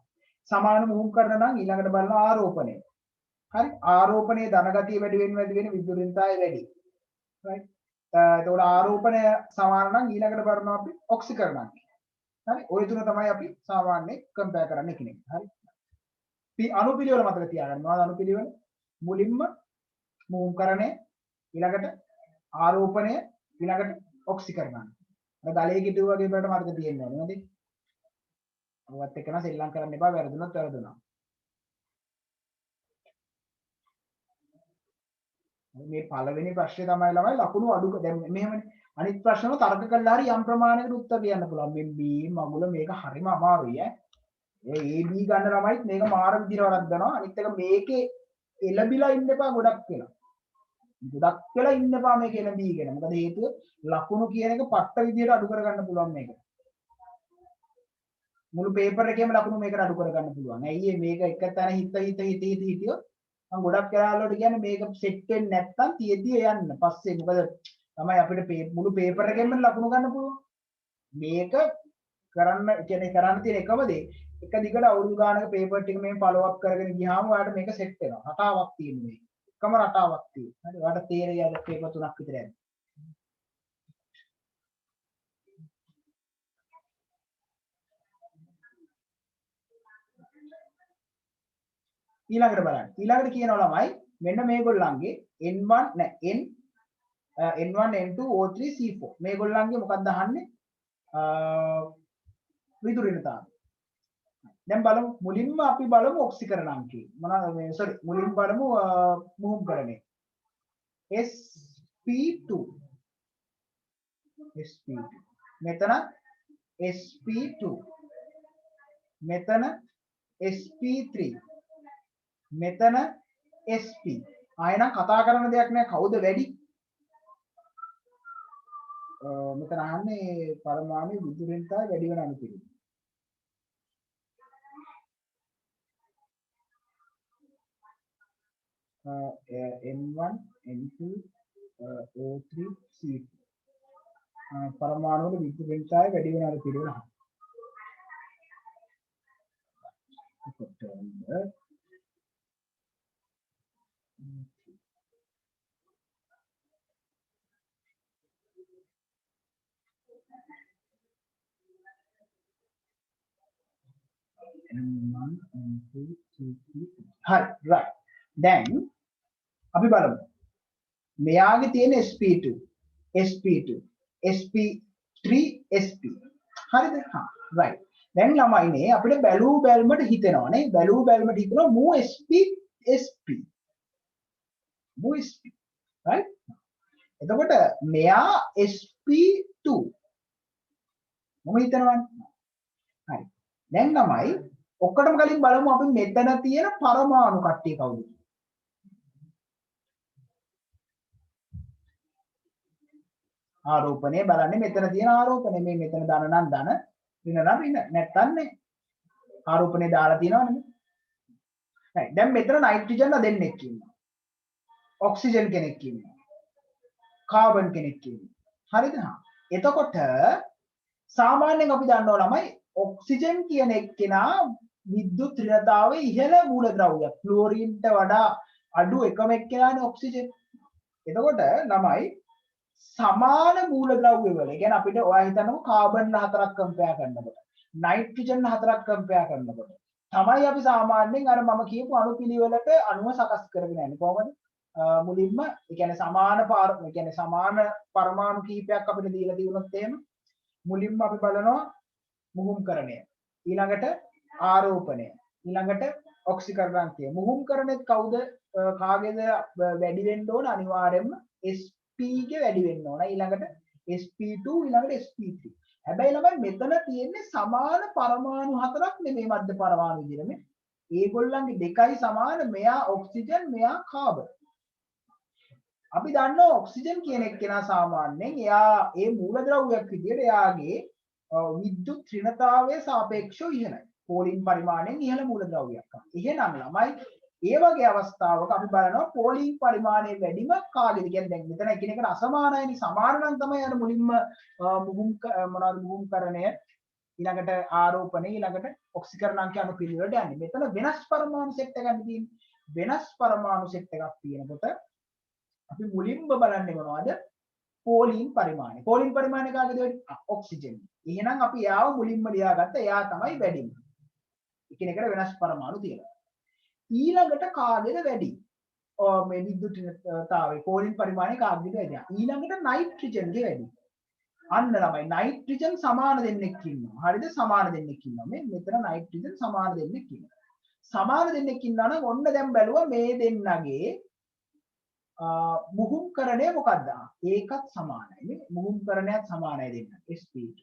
සමාන මුහුම්කරණ නම් ඊළඟට බලනවා ආරෝපණය. හරි. ආරෝපණයේ ධන ගතිය වැඩි වෙන විද්‍යුත් ඍතාවේ වැඩි. right. එතකොට ආරෝපණය සමාන නම් ඊළඟට බලනවා අපි ඔක්සිකරණය. හරි. ওই තුන තමයි අපි සාමාන්‍යයෙන් කම්පෙයාර් කරන්න කෙනෙක්. හරි. අනුපිළිවෙල මතක තියාගන්න. මොනවද අනුපිළිවෙල? මුලින්ම මුහුම්කරණය ඊළඟට ආරෝපණය ඊළඟට ඔක්සිකරණය. අර ගලේ කිටුව වගේ බලන්න මතක තියෙන්න ඕනේ නේද? ඔවත් එක්කන සෙල්ලම් කරන්න එපා වැරදුනොත් වැරදුනා. මේ පළවෙනි ප්‍රශ්නේ තමයි ළමයි ලකුණු අඩු දැන් මෙහෙමනේ අනිත් ප්‍රශ්න වල තර්ක කළා හරි යම් ප්‍රමාණයකට උත්තර කියන්න පුළුවන්. මේ B මගුල මේක හරිම අමාරුයි ඈ. ඒ AB ගන්න ළමයිත් මේක මාර විදිහට වරද්දනවා. අනිත් එක මේකේ එළබිලා ඉන්න එපා ගොඩක් කියලා. ගොඩක් වෙලා ඉන්න එපා මේක එළඹීගෙන. මොකද හේතුව ලකුණු කියන එක පට්ට විදිහට අඩු කරගන්න පුළුවන් මේක. මුළු පේපර් එකේම ලකුණු මේකට අඩු කරගන්න පුළුවන්. ඇයි මේක එක තැන හිතියොත් මම ගොඩක් වෙලාවලට කියන්නේ මේක සෙට් වෙන්නේ නැත්තම් තියදී යන්න. පස්සේ මොකද තමයි අපිට මුළු පේපර් එකෙන්ම ලකුණු ගන්න පුළුවන්. මේක කරන්න කියන්නේ කරන්න තියෙන එකම දේ එක දිගට අවුරුදු ගානක පේපර් ටික මේ ෆලෝ අප් කරගෙන ගියාම ඔයාලට මේක සෙට් වෙනවා. රටාවක් තියෙන මේක. එකම රටාවක් තියෙනවා. හරි. ඔයාලට තේරෙයි අද පේපර් 3ක් විතර යන්නේ. ඊළඟට බලන්න. ඊළඟට කියනවා ළමයි මෙන්න මේගොල්ලන්ගේ N1 නෑ N1 N2 O3 C4 මේගොල්ලන්ගේ මොකක්ද අහන්නේ විදුලි ඍතාව. දැන් බලමු මුලින්ම අපි බලමු ඔක්සිකරණ අංකය. මොනවාද මේ සෝරි මුලින්ම බලමු මුහුම්කරණය. SP2 මෙතන SP2 මෙතන SP3 මෙතන SP ආයෙනම් කතා කරන දෙයක් නෑ කවුද වැඩි මෙතන අහන්නේ පරමාණු විදුලි ඍතාව වැඩි වෙන අනුපිළිවෙල. N1 N2 O3 C4 පරමාණු වල විදුලි ඍතාව වැඩි වෙන අනුපිළිවෙල අහන්න. හරි right දැන් අපි බලමු මෙයාගේ තියෙන sp2 sp2 sp3 sp හරිද හා right දැන් ළමයිනේ අපිට බැලූ බැල්මට හිතෙනවා නේ බැලූ බැල්මට හිතෙනවා මූ sp sp මූ sp right එතකොට මෙයා sp2 මොකද හිතනවන්නේ හරි දැන් තමයි ඔක්කොටම කලින් බලමු අපි මෙතන තියෙන පරමාණු කට්ටිය කවුද ආරෝපණය බලන්නේ මෙතන තියෙන ආරෝපණය මේ මෙතන ධන නම් ධන ඍණ නම් ඍණ නැත්තම් නේ ආරෝපණය දාලා තියෙනවනේ right දැන් මෙතන නයිට්‍රජන් දෙන්නෙක් ඉන්නවා ඔක්සිජන් කෙනෙක් ඉන්නවා කාබන් කෙනෙක් ඉන්නවා හරිද හා එතකොට සාමාන්‍යයෙන් අපි දන්නවා ළමයි ඔක්සිජන් කියන එක්කෙනා විද්‍යුත් ඍණතාවයේ ඉහළ මූලද්‍රව්‍යයක් ක්ලෝරින්ට වඩා අඩු එකම එක්කෙනානේ ඔක්සිජන්. එතකොට ළමයි සමාන මූලද්‍රව්‍ය වල. ඒ කියන්නේ අපිට ඔයා හිතන්නකො කාබන් 4ක් කම්පෙයාර් කරනකොට, නයිට්‍රජන් 4ක් කම්පෙයාර් කරනකොට තමයි අපි සාමාන්‍යයෙන් අර මම කියපු අණුපිළිවෙලට අණුව සකස් කරගෙන යන්නේ. කොහොමද? මුලින්ම ඒ කියන්නේ සමාන පරමාණු කීපයක් අපිට දීලා තිබුණොත් එහෙම මුලින්ම අපි බලනවා මුහුම්කරණය, ඊළඟට ආරෝපණය, ඊළඟට ඔක්සිකරණාන්තය. මුහුම්කරණෙත් කවුද කාගේද වැඩි වෙන්න ඕන? අනිවාර්යයෙන්ම sp ගේ වැඩි වෙන්න ඕන. ඊළඟට sp2, ඊළඟට sp3. හැබැයි ළමයි මෙතන තියෙන්නේ සමාන පරමාණු හතරක් නෙමෙයි මධ්‍ය පරමාණු විදිහට. මේ ඒගොල්ලන්ගේ දෙකයි සමාන. මෙයා ඔක්සිජන්, මෙයා කාබන්. අපි දන්නවා ඔක්සිජන් කියන එක්කෙනා සාමාන්‍යයෙන් එයා ඒ මූලද්‍රව්‍යයක් විදිහට එයාගේ විද්‍යුත් ඍණතාවයේ සාපේක්ෂව ඉහළයි. පෝලින් පරිමාණයෙන් ඉහළ මූලද්‍රව්‍යයක්. එහෙනම් ළමයි ඒ වගේ අවස්ථාවක අපි බලනවා පෝලින් පරිමාණය වැඩිම කාගේද? කියන්නේ දැන් මෙතන එකිනෙකට අසමානයිනේ. සමාන නම් තමයි අර මුලින්ම මුහුම්කරණය, ඊළඟට ආරෝපණය, ඊළඟට ඔක්සිකරණාංක අණුපිළිවෙලට යන්නේ. මෙතන වෙනස් පරමාණු සෙට් එකක් තියෙන්නේ. වෙනස් පරමාණු සෙට් එකක් තියෙනකොට අපි මුලින්ම බලන්නේ මොනවද? පෝලින් පරිමාණය. පෝලින් පරිමාණය කාගේද වැඩි? ඔක්සිජන්. එහෙනම් අපි යාව මුලින්ම ලියාගත්ත. එයා තමයි වැඩිම. එකිනෙකට වෙනස් පරමාණු තියෙනවා. ඊළඟට කාගේද වැඩි? මේ විද්‍යුත් ඍණතාවය පෝලින් පරිමාණය කාගේද වැඩි? ඊළඟට නයිට්‍රජන්ගේ වැඩි. අන්න ළමයි නයිට්‍රජන් සමාන දෙන්නෙක් ඉන්නවා. හරිද? සමාන දෙන්නෙක් ඉන්නවා. මේ මෙතන නයිට්‍රජන් සමාන දෙන්නෙක් ඉන්නවා. සමාන දෙන්නෙක් ඉන්නවා නම් ඔන්න දැන් බැලුවා මේ දෙන්නගේ මුහුම්කරණය මොකක්ද? ඒකත් සමානයි. මේ මුහුම්කරණයත් සමානයි දෙන්න. sp2.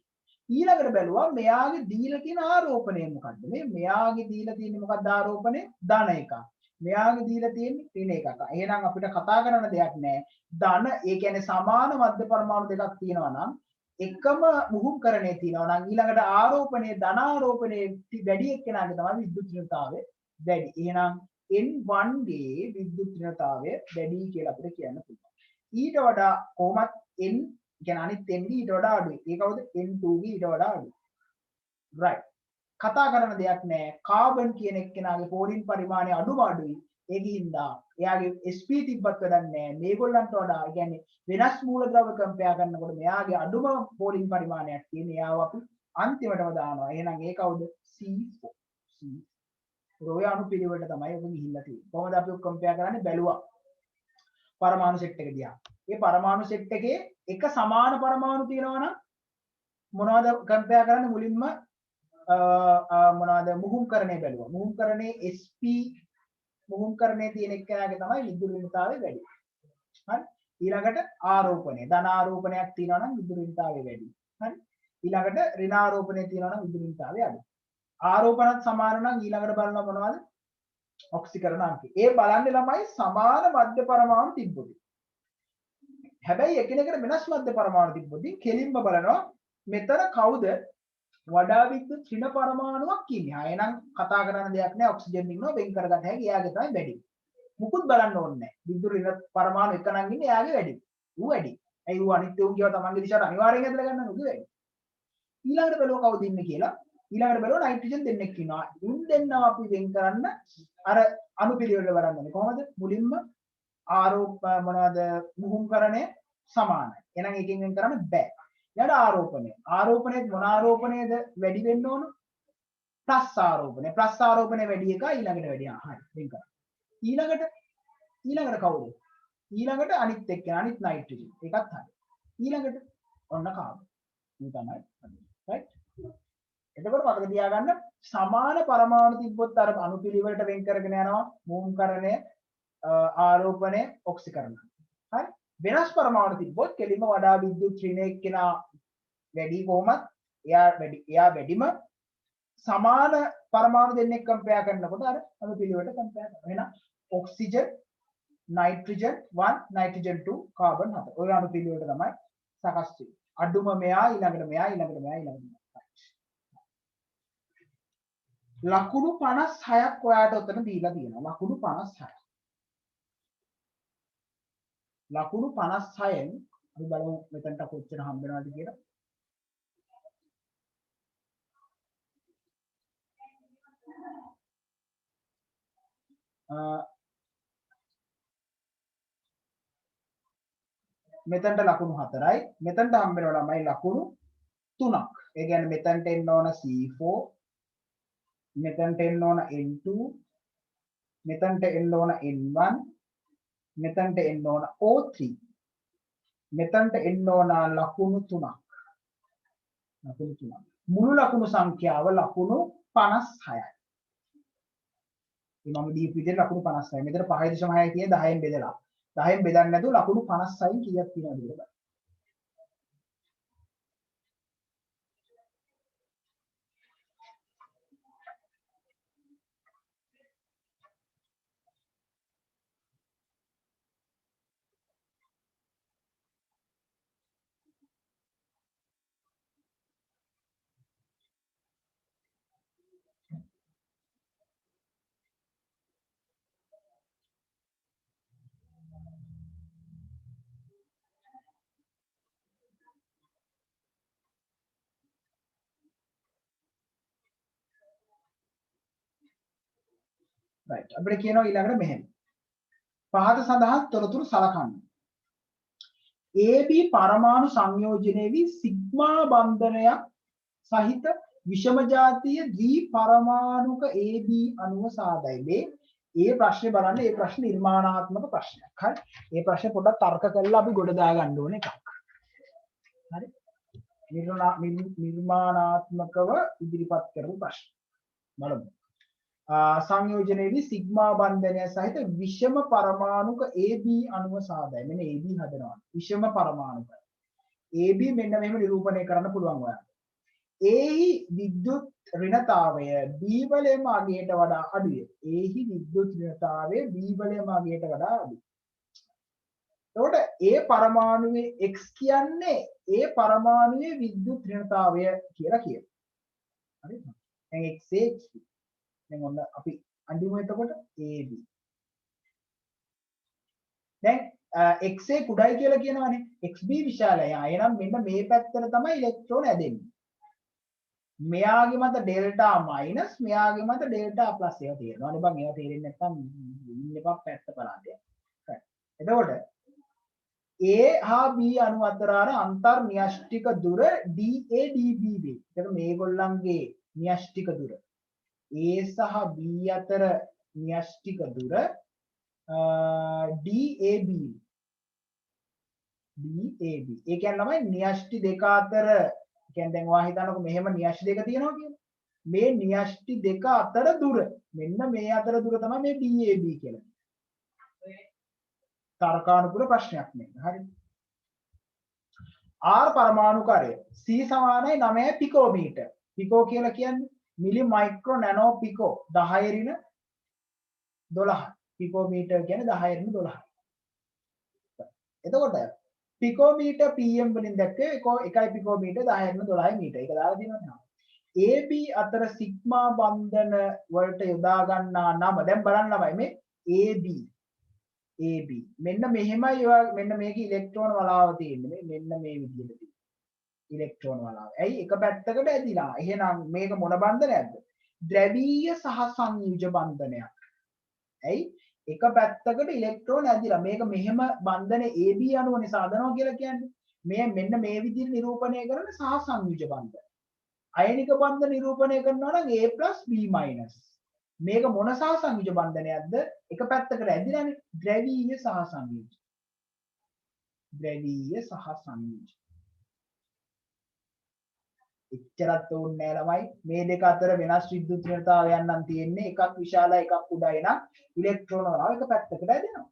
ඊළඟට බැලුවා මෙයාගේ දීලා තියෙන ආරෝපණය මොකක්ද? මෙයාගේ දීලා තියෙන්නේ මොකක්ද ආරෝපණය? ධන එකක්. මෙයාගේ දීලා තියෙන්නේ ඍණ එකක්. එහෙනම් අපිට කතා කරන්න දෙයක් නැහැ. ධන ඒ කියන්නේ සමාන මධ්‍ය පරමාණු දෙකක් තියෙනවා නම් එකම මුහුම්කරණය තියෙනවා නම් ඊළඟට ආරෝපණය ධන ආරෝපණය වැඩි එක්කෙනාගේ තමයි විද්‍යුත් ඍණතාවය වැඩි. එහෙනම් N1 ගේ විද්‍යුත් ඍණතාවය වැඩි කියලා අපිට කියන්න පුළුවන්. ඊට වඩා කොහොමත් N කියන්නේ අනිත් N ඊට වඩා අඩුයි. ඒ කවුද? N2 ගේ ඊට වඩා අඩුයි. right. කතා කරන දෙයක් නෑ. කාබන් කියන එක්කෙනාගේ පෝලින් පරිමාණය අඩුයි. ඒකින්ද එයාගේ sp තිබ්බත් වැඩක් නෑ. මේගොල්ලන්ට වඩා කියන්නේ වෙනස් මූලද්‍රව්‍ය කම්පෙයාර් කරනකොට මෙයාගේ අඩුම පෝලින් පරිමාණයක් තියෙන. එයාව අපි අන්තිමටම දානවා. එහෙනම් ඒ කවුද? C4. ඔය අණුපිළිවෙලට තමයි ඔබ ගිහිල්ලා තියෙන්නේ. කොහොමද අපි කම්පෙයාර් කරන්නේ? බැලුවා පරමාණු සෙට් එක දිහා. මේ පරමාණු සෙට් එකේ එක සමාන පරමාණු තියෙනවා නම් මොනවද කම්පෙයාර් කරන්නේ? මුලින්ම මොනවද මුහුම්කරණය බැලුවා. මුහුම්කරණයේ sp මුහුම්කරණයේ තියෙන එක්කෙනාගේ තමයි විද්‍යුත් ඍණතාවය වැඩි. හරි? ඊළඟට ආරෝපණය. ධන ආරෝපණයක් තියෙනවා නම් විද්‍යුත් ඍණතාවය වැඩි. හරි? ඊළඟට ඍණ ආරෝපණය තියෙනවා නම් විද්‍යුත් ඍණතාවය අඩුයි. ආරෝපණත් සමාන නම් ඊළඟට බලනවා මොනවද? ඔක්සිකරණාංකය. ඒ බලන්නේ ළමයි සමාන මධ්‍ය පරමාණු තිබ්බොත්. හැබැයි එකිනෙකට වෙනස් මධ්‍ය පරමාණු තිබ්බොත් කෙලින්ම බලනවා මෙතන කවුද වඩා විද්‍යුත් ඍණ පරමාණුවක් ඉන්නේ. ආ එහෙනම් කතා කරන්න දෙයක් නැහැ. ඔක්සිජන් ඉන්නවා වෙන් කරගන්න හැකි. එයාගේ තමයි වැඩි. මුකුත් බලන්න ඕනේ නැහැ. විද්‍යුත් ඍණ පරමාණු එක නම් ඉන්නේ එයාගේ වැඩි. ඌ වැඩි. ඇයි ඌ අනිත් උන් කියව තමන්ගේ දිශාවට අනිවාර්යෙන් ඇදලා ගන්න ඌ වැඩි. ඊළඟට බලුවා කවුද ඉන්නේ කියලා. ඊළඟට බලුවා නයිට්‍රජන් දෙන්නෙක් ඉන්නවා. උන් දෙන්නව අපි වෙන් කරන්න අර අණුපිළිවෙල වරන්නේ. කොහොමද? මුලින්ම ආරෝප මොනවද මුහුම්කරණය සමානයි. එහෙනම් එකෙන් වෙන් කරන්න බෑ. ඊළඟ ආරෝපණය. ආරෝපණයත් මොන ආරෝපණයද වැඩි වෙන්න ඕන? ප්ලස් ආරෝපණය. ප්ලස් ආරෝපණය වැඩි එක ඊළඟට වැඩි. හරි. වෙන් කරා. ඊළඟට කවුද? ඊළඟට අනිත් එක්ක අනිත් නයිට්‍රජන්. ඒකත් හරි. ඊළඟට ඔන්න කාබන්. මේ තමයි. right? එතකොට මතක තියාගන්න සමාන පරමාණු තිබ්බොත් අර අණුපිළිවෙලට වෙන් කරගෙන යනවා මුහුම්කරණය ආරෝපණය ඔක්සිකරණය. හරි? වෙනස් පරමාණු තිබ්බොත් කෙලින්ම වඩා විද්‍යුත් ඍණ එක්කෙනා වැඩි කොහොමත් එයා වැඩිම සමාන පරමාණු දෙන්නෙක් කම්පෙයාර් කරනකොට අර අණුපිළිවෙලට කම්පෙයාර් කරනවා. එහෙනම් ඔක්සිජන් නයිට්‍රජන් 1 නයිට්‍රජන් 2 කාබන් 4. ඔය අණුපිළිවෙලට තමයි සකස් වෙන්නේ. අඩුම මෙයා ඊළඟට මෙයා ඊළඟට මෙයා ඊළඟට මෙයා. ලකුණු 56ක් ඔයාට උතන දීලා තියෙනවා. ලකුණු 56. ලකුණු 56න් අපි බලමු මෙතනට කොච්චර හම්බ වෙනවද කියලා. මෙතනට ලකුණු 4යි. මෙතනට හම්බ වෙනවා ළමයි ලකුණු 3ක්. ඒ කියන්නේ මෙතනට එන්න ඕන C4, මෙතනට එන්න ඕන N2, මෙතනට එන්න ඕන N1, මෙතනට එන්න ඕන O3. මෙතනට එන්න ඕන ලකුණු 3ක්. ලකුණු 3ක්. මුළු ලකුණු සංඛ්‍යාව ලකුණු 56යි. මේ මම දීපු විදිහට ලකුණු 56යි. මෙතන 5.6 කියන 10න් බෙදලා. 10න් බෙදන්නේ නැතුව ලකුණු 56න් කීයක් තියෙනවද කියලා බලන්න. right අපිට කියනවා ඊළඟට මෙහෙම. පහත සඳහන් තොරතුරු සලකන්න. AB පරමාණු සංයෝජනයේ වී සිග්මා බන්ධනයක් සහිත විෂම ජාතිය ද්වි පරමාණුක AB අණුව සාදයි. මේ ප්‍රශ්නේ බලන්න මේ ප්‍රශ්නේ නිර්මාණාත්මක ප්‍රශ්නයක්. හරි. මේ ප්‍රශ්නේ පොඩ්ඩක් තර්ක කරලා අපි ගොඩ දා ගන්න ඕන එකක්. හරි. නිර්මාණාත්මකව ඉදිරිපත් කරපු ප්‍රශ්න. බලමු. සංයෝජනයේදී සිග්මා බන්ධනය සහිත විෂම පරමාණුක AB අණුව සාදයි. මෙන්න AB හදනවා. විෂම පරමාණුක. AB මෙන්න මෙහෙම නිරූපණය කරන්න පුළුවන් ඔයාලට. Aහි විද්‍යුත් ඍණතාවය B වලේම අගයට වඩා අඩුය. Aහි විද්‍යුත් ඍණතාවය B වලේම අගයට වඩා අඩුයි. එතකොට A පරමාණුවේ X කියන්නේ A පරමාණුවේ විද්‍යුත් ඍණතාවය කියලා කියනවා. හරිද? දැන් X දැන් ඔන්න අපි අඳිමු එතකොට AB. දැන් XA කුඩායි කියලා කියනවානේ. XB විශාලයි. එහෙනම් මෙන්න මේ පැත්තට තමයි ඉලෙක්ට්‍රෝන ඇදෙන්නේ. මෙයාගේ මත ඩෙල්ටා මයිනස් මෙයාගේ මත ඩෙල්ටා ප්ලස් ඒවා තියෙනවානේ බං. ඒවා තේරෙන්නේ නැත්නම් ඉන්න එපා පැත්ත බලන්න. එතකොට A හා B අණු අතර අන්තර් න්‍යෂ්ටික දුර DA DB වේ. ඒක මේගොල්ලන්ගේ න්‍යෂ්ටික දුර. A සහ B අතර න්‍යෂ්ටික දුර DAB. DAB. ඒ කියන්නේ ළමයි න්‍යෂ්ටි දෙක අතර කියන්නේ දැන් ඔයා හිතන්නකො මෙහෙම න්‍යෂ්ටි දෙක තියෙනවා කියලා. මේ න්‍යෂ්ටි දෙක අතර දුර මෙන්න මේ අතර දුර තමයි මේ DAB කියලා. තර්කානුකූල ප්‍රශ්නයක් නේ. හරි. R පරමාණුකාරය C සමානයි 9 පිකෝමීටර්. පිකෝ කියලා කියන්නේ මිලි මයික්‍රෝ නැනෝ පිකෝ 10 ඍණ 12. පිකෝමීටර් කියන්නේ 10 ඍණ 12. එතකොට පිකෝමීටර් PM වලින් දැක්කේ 1 පිකෝමීටර් 10 ඍණ 12 මීටර. ඒක දාලා තියෙනවා. AB අතර සිග්මා බන්ධන වලට යොදා ගන්නා නම දැන් බලන්න ළමයි මේ AB මෙන්න මෙහෙමයි මෙන්න මේකේ ඉලෙක්ට්‍රෝන වලාව තියෙන්නේ මෙන්න මේ විදිහට තියෙන්නේ ඉලෙක්ට්‍රෝන වලාව. ඇයි එක පැත්තකට ඇදිලා. එහෙනම් මේක මොන බන්ධනයක්ද? ද්‍රවීය සහ සංයුජ බන්ධනයක්. ඇයි එක පැත්තකට ඉලෙක්ට්‍රෝන ඇදිලා මේක මෙහෙම බන්ධනේ AB අණුවනේ සාදනවා කියලා කියන්නේ. මේ මෙන්න මේ විදිහට නිරූපණය කරන සහ සංයුජ බන්ධන. අයනික බන්ධන නිරූපණය කරනවා නම් A+B-. මේක මොන සහ සංයුජ බන්ධනයක්ද? එක පැත්තකට ඇදිලානේ ද්‍රවීය සහ සංයුජ. ද්‍රවීය සහ සංයුජ. එච්චරත් ඕනේ නෑ ළමයි. මේ දෙක අතර වෙනස් විද්‍යුත් ඍණතාවයන් නම් තියෙන්නේ. එකක් විශාලයි එකක් කුඩායි නම් ඉලෙක්ට්‍රෝන වල එක පැත්තකට ඇදෙනවා.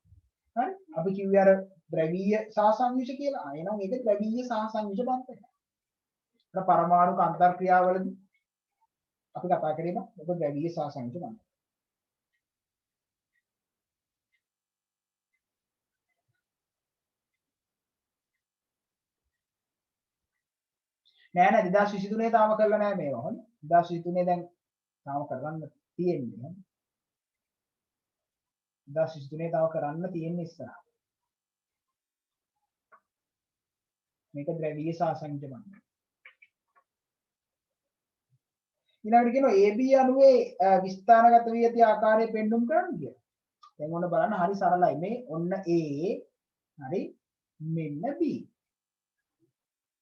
හරි? අපි කිව්වේ අර ද්‍රවීය සහ සංයුජ කියලා. එහෙනම් ඒක ද්‍රවීය සහ සංයුජ බන්ධනය. අර පරමාණු අන්තර්ක්‍රියාවලදී අපි කතා කරේ බා ඔබ ද්‍රවීය සහ සංයුජ බන්ධනය. නෑ නෑ 2023 තාම කරලා නෑ මේවා. හොඳ 2023 දැන් තාම කරන්න තියෙන්නේ. 2023 තාම කරන්න තියෙන්නේ ඉස්සරහ. මේක ද්‍රවීය සහ සංයුජ බන්ධනය. ඊළඟට කියනවා AB අණුවේ විස්ථානගත වී ඇති ආකාරය පෙන්눔 කරන්න කියලා. දැන් ඔන්න බලන්න හරි සරලයි මේ ඔන්න A හරි මෙන්න B.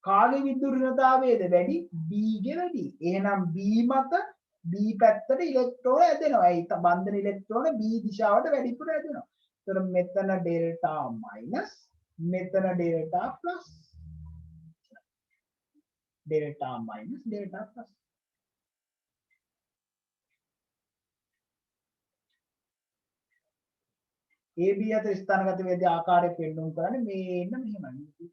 කාගේ විදුලිනතාවයද වැඩි? B ගේ වැඩි. එහෙනම් B මත B පැත්තට ඉලෙක්ට්‍රෝන ඇදෙනවා. ඒ බන්ධන ඉලෙක්ට්‍රෝන B දිශාවට වැඩිපුර ඇදෙනවා. ඒතර මෙතන ඩෙල්ටා මයිනස් මෙතන delta plus. Delta minus delta plus. AB අතර ස්ථානගත වේදී ආකාරය පෙන්වුම් කරන්නේ මේන්න මෙහෙමයි.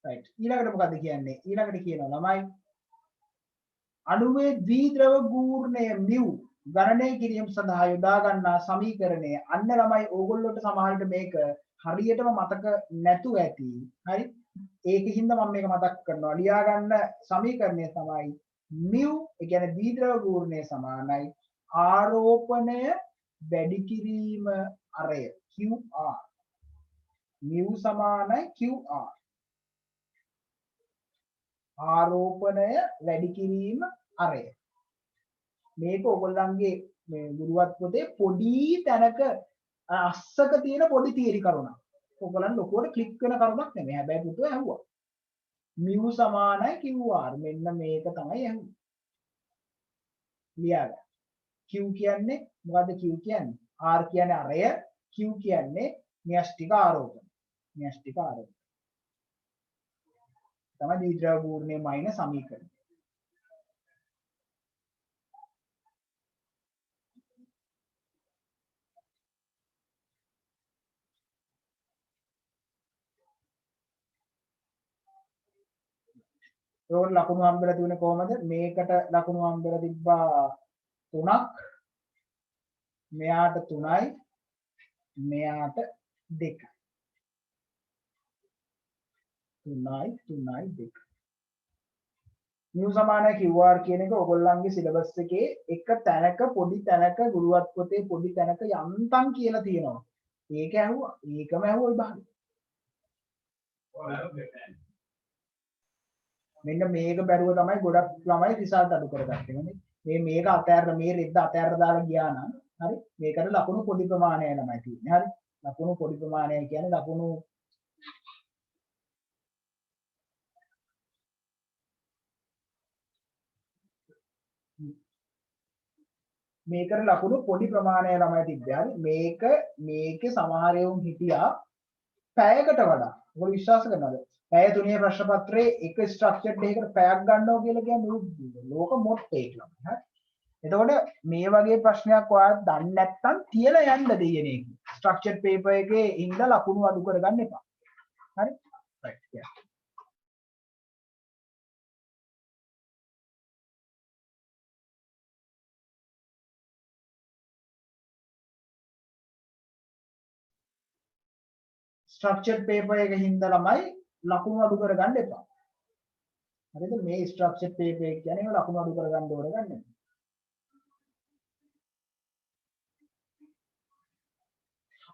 right ඊළඟට මොකද්ද කියන්නේ? ඊළඟට කියනවා ළමයි අණුවේ ද්විද්‍රව ගූර්ණය mu ගණනය කිරීම සඳහා යොදා ගන්නා සමීකරණය අන්න ළමයි ඕගොල්ලොන්ට සමහර විට මේක හරියටම මතක නැතුව ඇති. හරි? ඒකින්ද මම මේක මතක් කරනවා. ලියා ගන්න සමීකරණය තමයි mu ඒ කියන්නේ ද්විද්‍රව ගූර්ණය සමානයි ආරෝපණය වැඩි කිරීම අරය QR. mu සමානයි QR. ආරෝපණය වැඩි කිරීම අරය. මේක ඔයගොල්ලන්ගේ මේ ගුරුවත් පොතේ පොඩි තැනක අස්සක තියෙන පොඩි තියරි කරුණක්. ඔයගොල්ලන් ලොකුවට ක්ලික් වෙන කරුණක් නෙමෙයි. හැබැයි පුතෝ ඇහුවා. mu සමානයි QR. මෙන්න මේක තමයි ඇහුවේ. ලියාගන්න. Q කියන්නේ මොකද්ද Q කියන්නේ? R කියන්නේ අරය, Q කියන්නේ න්‍යෂ්ටික ආරෝපණය. න්‍යෂ්ටික ආරෝපණය. තමයි ද්විද්‍රව ගූර්ණය මයිනස් සමීකරණය. ඒකට ලකුණු හම්බෙලා තිබුණේ කොහමද? මේකට ලකුණු හම්බෙලා තිබ්බා 3ක්. මෙයාට 3යි. මෙයාට 2යි. 3යි 2. mu සමානයි QR කියන එක ඔයගොල්ලන්ගේ සිලබස් එකේ එක තැනක පොඩි තැනක ගුරුවත් පොතේ පොඩි තැනක යන්තම් කියලා තියෙනවා. ඒක ඇහුවා. ඒකම ඇහුවා විභාගෙ. මෙන්න මේක බැරුව තමයි ගොඩක් ළමයි රිසල්ට් අඩු කරගත්තේ. මේක අතෑරලා මේ රෙද්ද අතෑරලා දාලා ගියා නම් හරි මේකට ලකුණු පොඩි ප්‍රමාණය ළමයි තියෙන්නේ. හරි. ලකුණු පොඩි ප්‍රමාණය කියන්නේ ලකුණු මේකට ලකුණු පොඩි ප්‍රමාණය ළමයි තිබ්බේ. හරි. මේකේ සමහර ඒවා හිටියා පැයකට වඩා. ඔයගොල්ලෝ විශ්වාස කරනවද? පැය 3 ප්‍රශ්න පත්‍රයේ එක ස්ට්‍රක්චර්ඩ් එකකට පැයක් ගන්නවා කියලා කියන්නේ ලෝක මොට්ටේක් ළමයි. හරි. එතකොට මේ වගේ ප්‍රශ්නයක් ඔයාලා දන්නේ නැත්නම් තියලා යන්න දෙයනේ. ස්ට්‍රක්චර්ඩ් පේපර් එකේ ඉඳ ලකුණු අඩු කරගන්න එපා. හරි? right yeah. ස්ට්‍රක්චර්ඩ් පේපර් එකේ හින්දා ළමයි ලකුණු අඩු කරගන්න එපා. හරිද? මේ ස්ට්‍රක්චර්ඩ් පේපර් එක කියන්නේ ලකුණු අඩු කරගන්න ඕන ගන්න.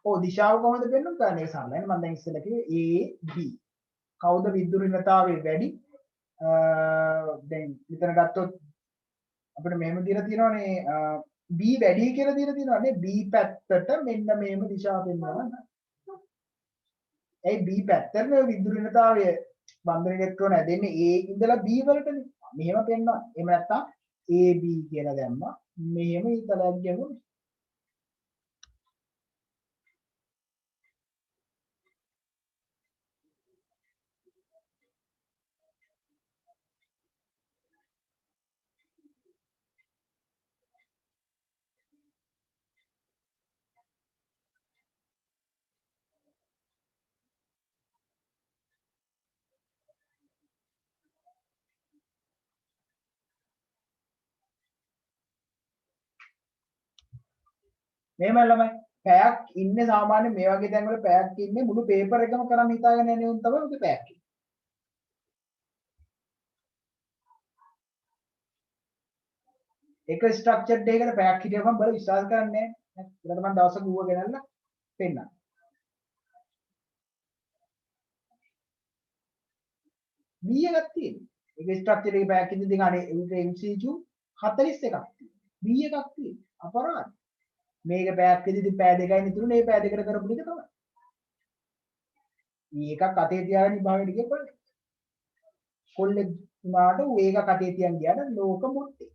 ඔව් දිශාව කොහොමද පෙන්වන්න කරන්නේ? ඒක සරලයි. මම දැන් ඉස්සෙල්ලා කිව්වේ A B. කවුද විදුලිනතාවය වැඩි? දැන් මෙතන ගත්තොත් අපිට මෙහෙම දීලා තියෙනවානේ B වැඩි කියලා දීලා තියෙනවානේ B පැත්තට මෙන්න මේම දිශාව පෙන්වනවා. ඒ B පැත්තට මේ විදුලිනතාවය බන්ධන ඉලෙක්ට්‍රෝන ඇදෙන්නේ A ඉඳලා B වලටනේ. මෙහෙම පෙන්වනවා. එහෙම නැත්නම් AB කියලා දැම්මා. මෙහෙම ඊතලයක් ගැහුවා. මෙහෙම ළමයි පැයක් ඉන්නේ සාමාන්‍ය මේ වගේ තැන්වල පැයක් ඉන්නේ මුළු පේපර් එකම කරන් හිතාගෙන යන්නේ උන් තමයි උගේ පැයක්. එක ස්ට්‍රක්චර්ඩ් එකකට පැයක් හිටියම බල විශ්වාස කරන්නේ නැහැ. ඒකට මම දවසක ඌව ගෙනල්ලා පෙන්නන්න. B එකක් තියෙනවා. ඒක ස්ට්‍රක්චර් එකේ පැයක් ඉඳි අනේ ඒක MCQ 41ක් තියෙනවා. B එකක් තියෙනවා. අපරාධ. මේක පැයක් ඉඳි පැය දෙකයි නිතුනේ මේ පැය දෙකට කරපු ටික තමයි. මේකක් අතේ තියාගෙන ඉබාවෙට ගිය කොල්ලෙක්. කොල්ලෙක් උනාට ඌ ඒක අතේ තියන් ගියාට ලෝක මුට්ටේ.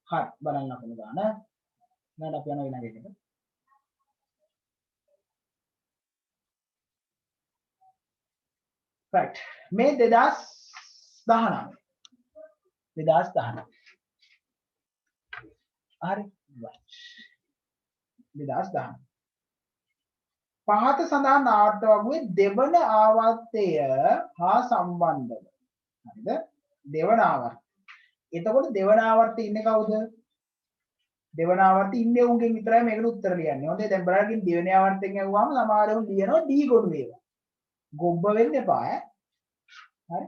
හරි බලන්න අපේ ගාන. නේද අපි යනවා ඊළඟ එකට. right මේ 2019 2019 හරි right 2019 පහත සඳහන් ආර්ථ වගුවේ දෙවන ආවර්තය හා සම්බන්ධව හරිද දෙවන ආවර්තය එතකොට දෙවන ආවර්තය ඉන්නේ කවුද දෙවන ආවර්තය ඉන්නේ උන්ගෙන් විතරයි මේකට උත්තර ලියන්නේ හොඳයි දැන් බලන්න දෙවෙනි ආවර්තයෙන් ඇහුවාම සමහරවල් ලියනවා D ගොනු වේවා ගොබ්බ වෙන්න එපා ඈ හරි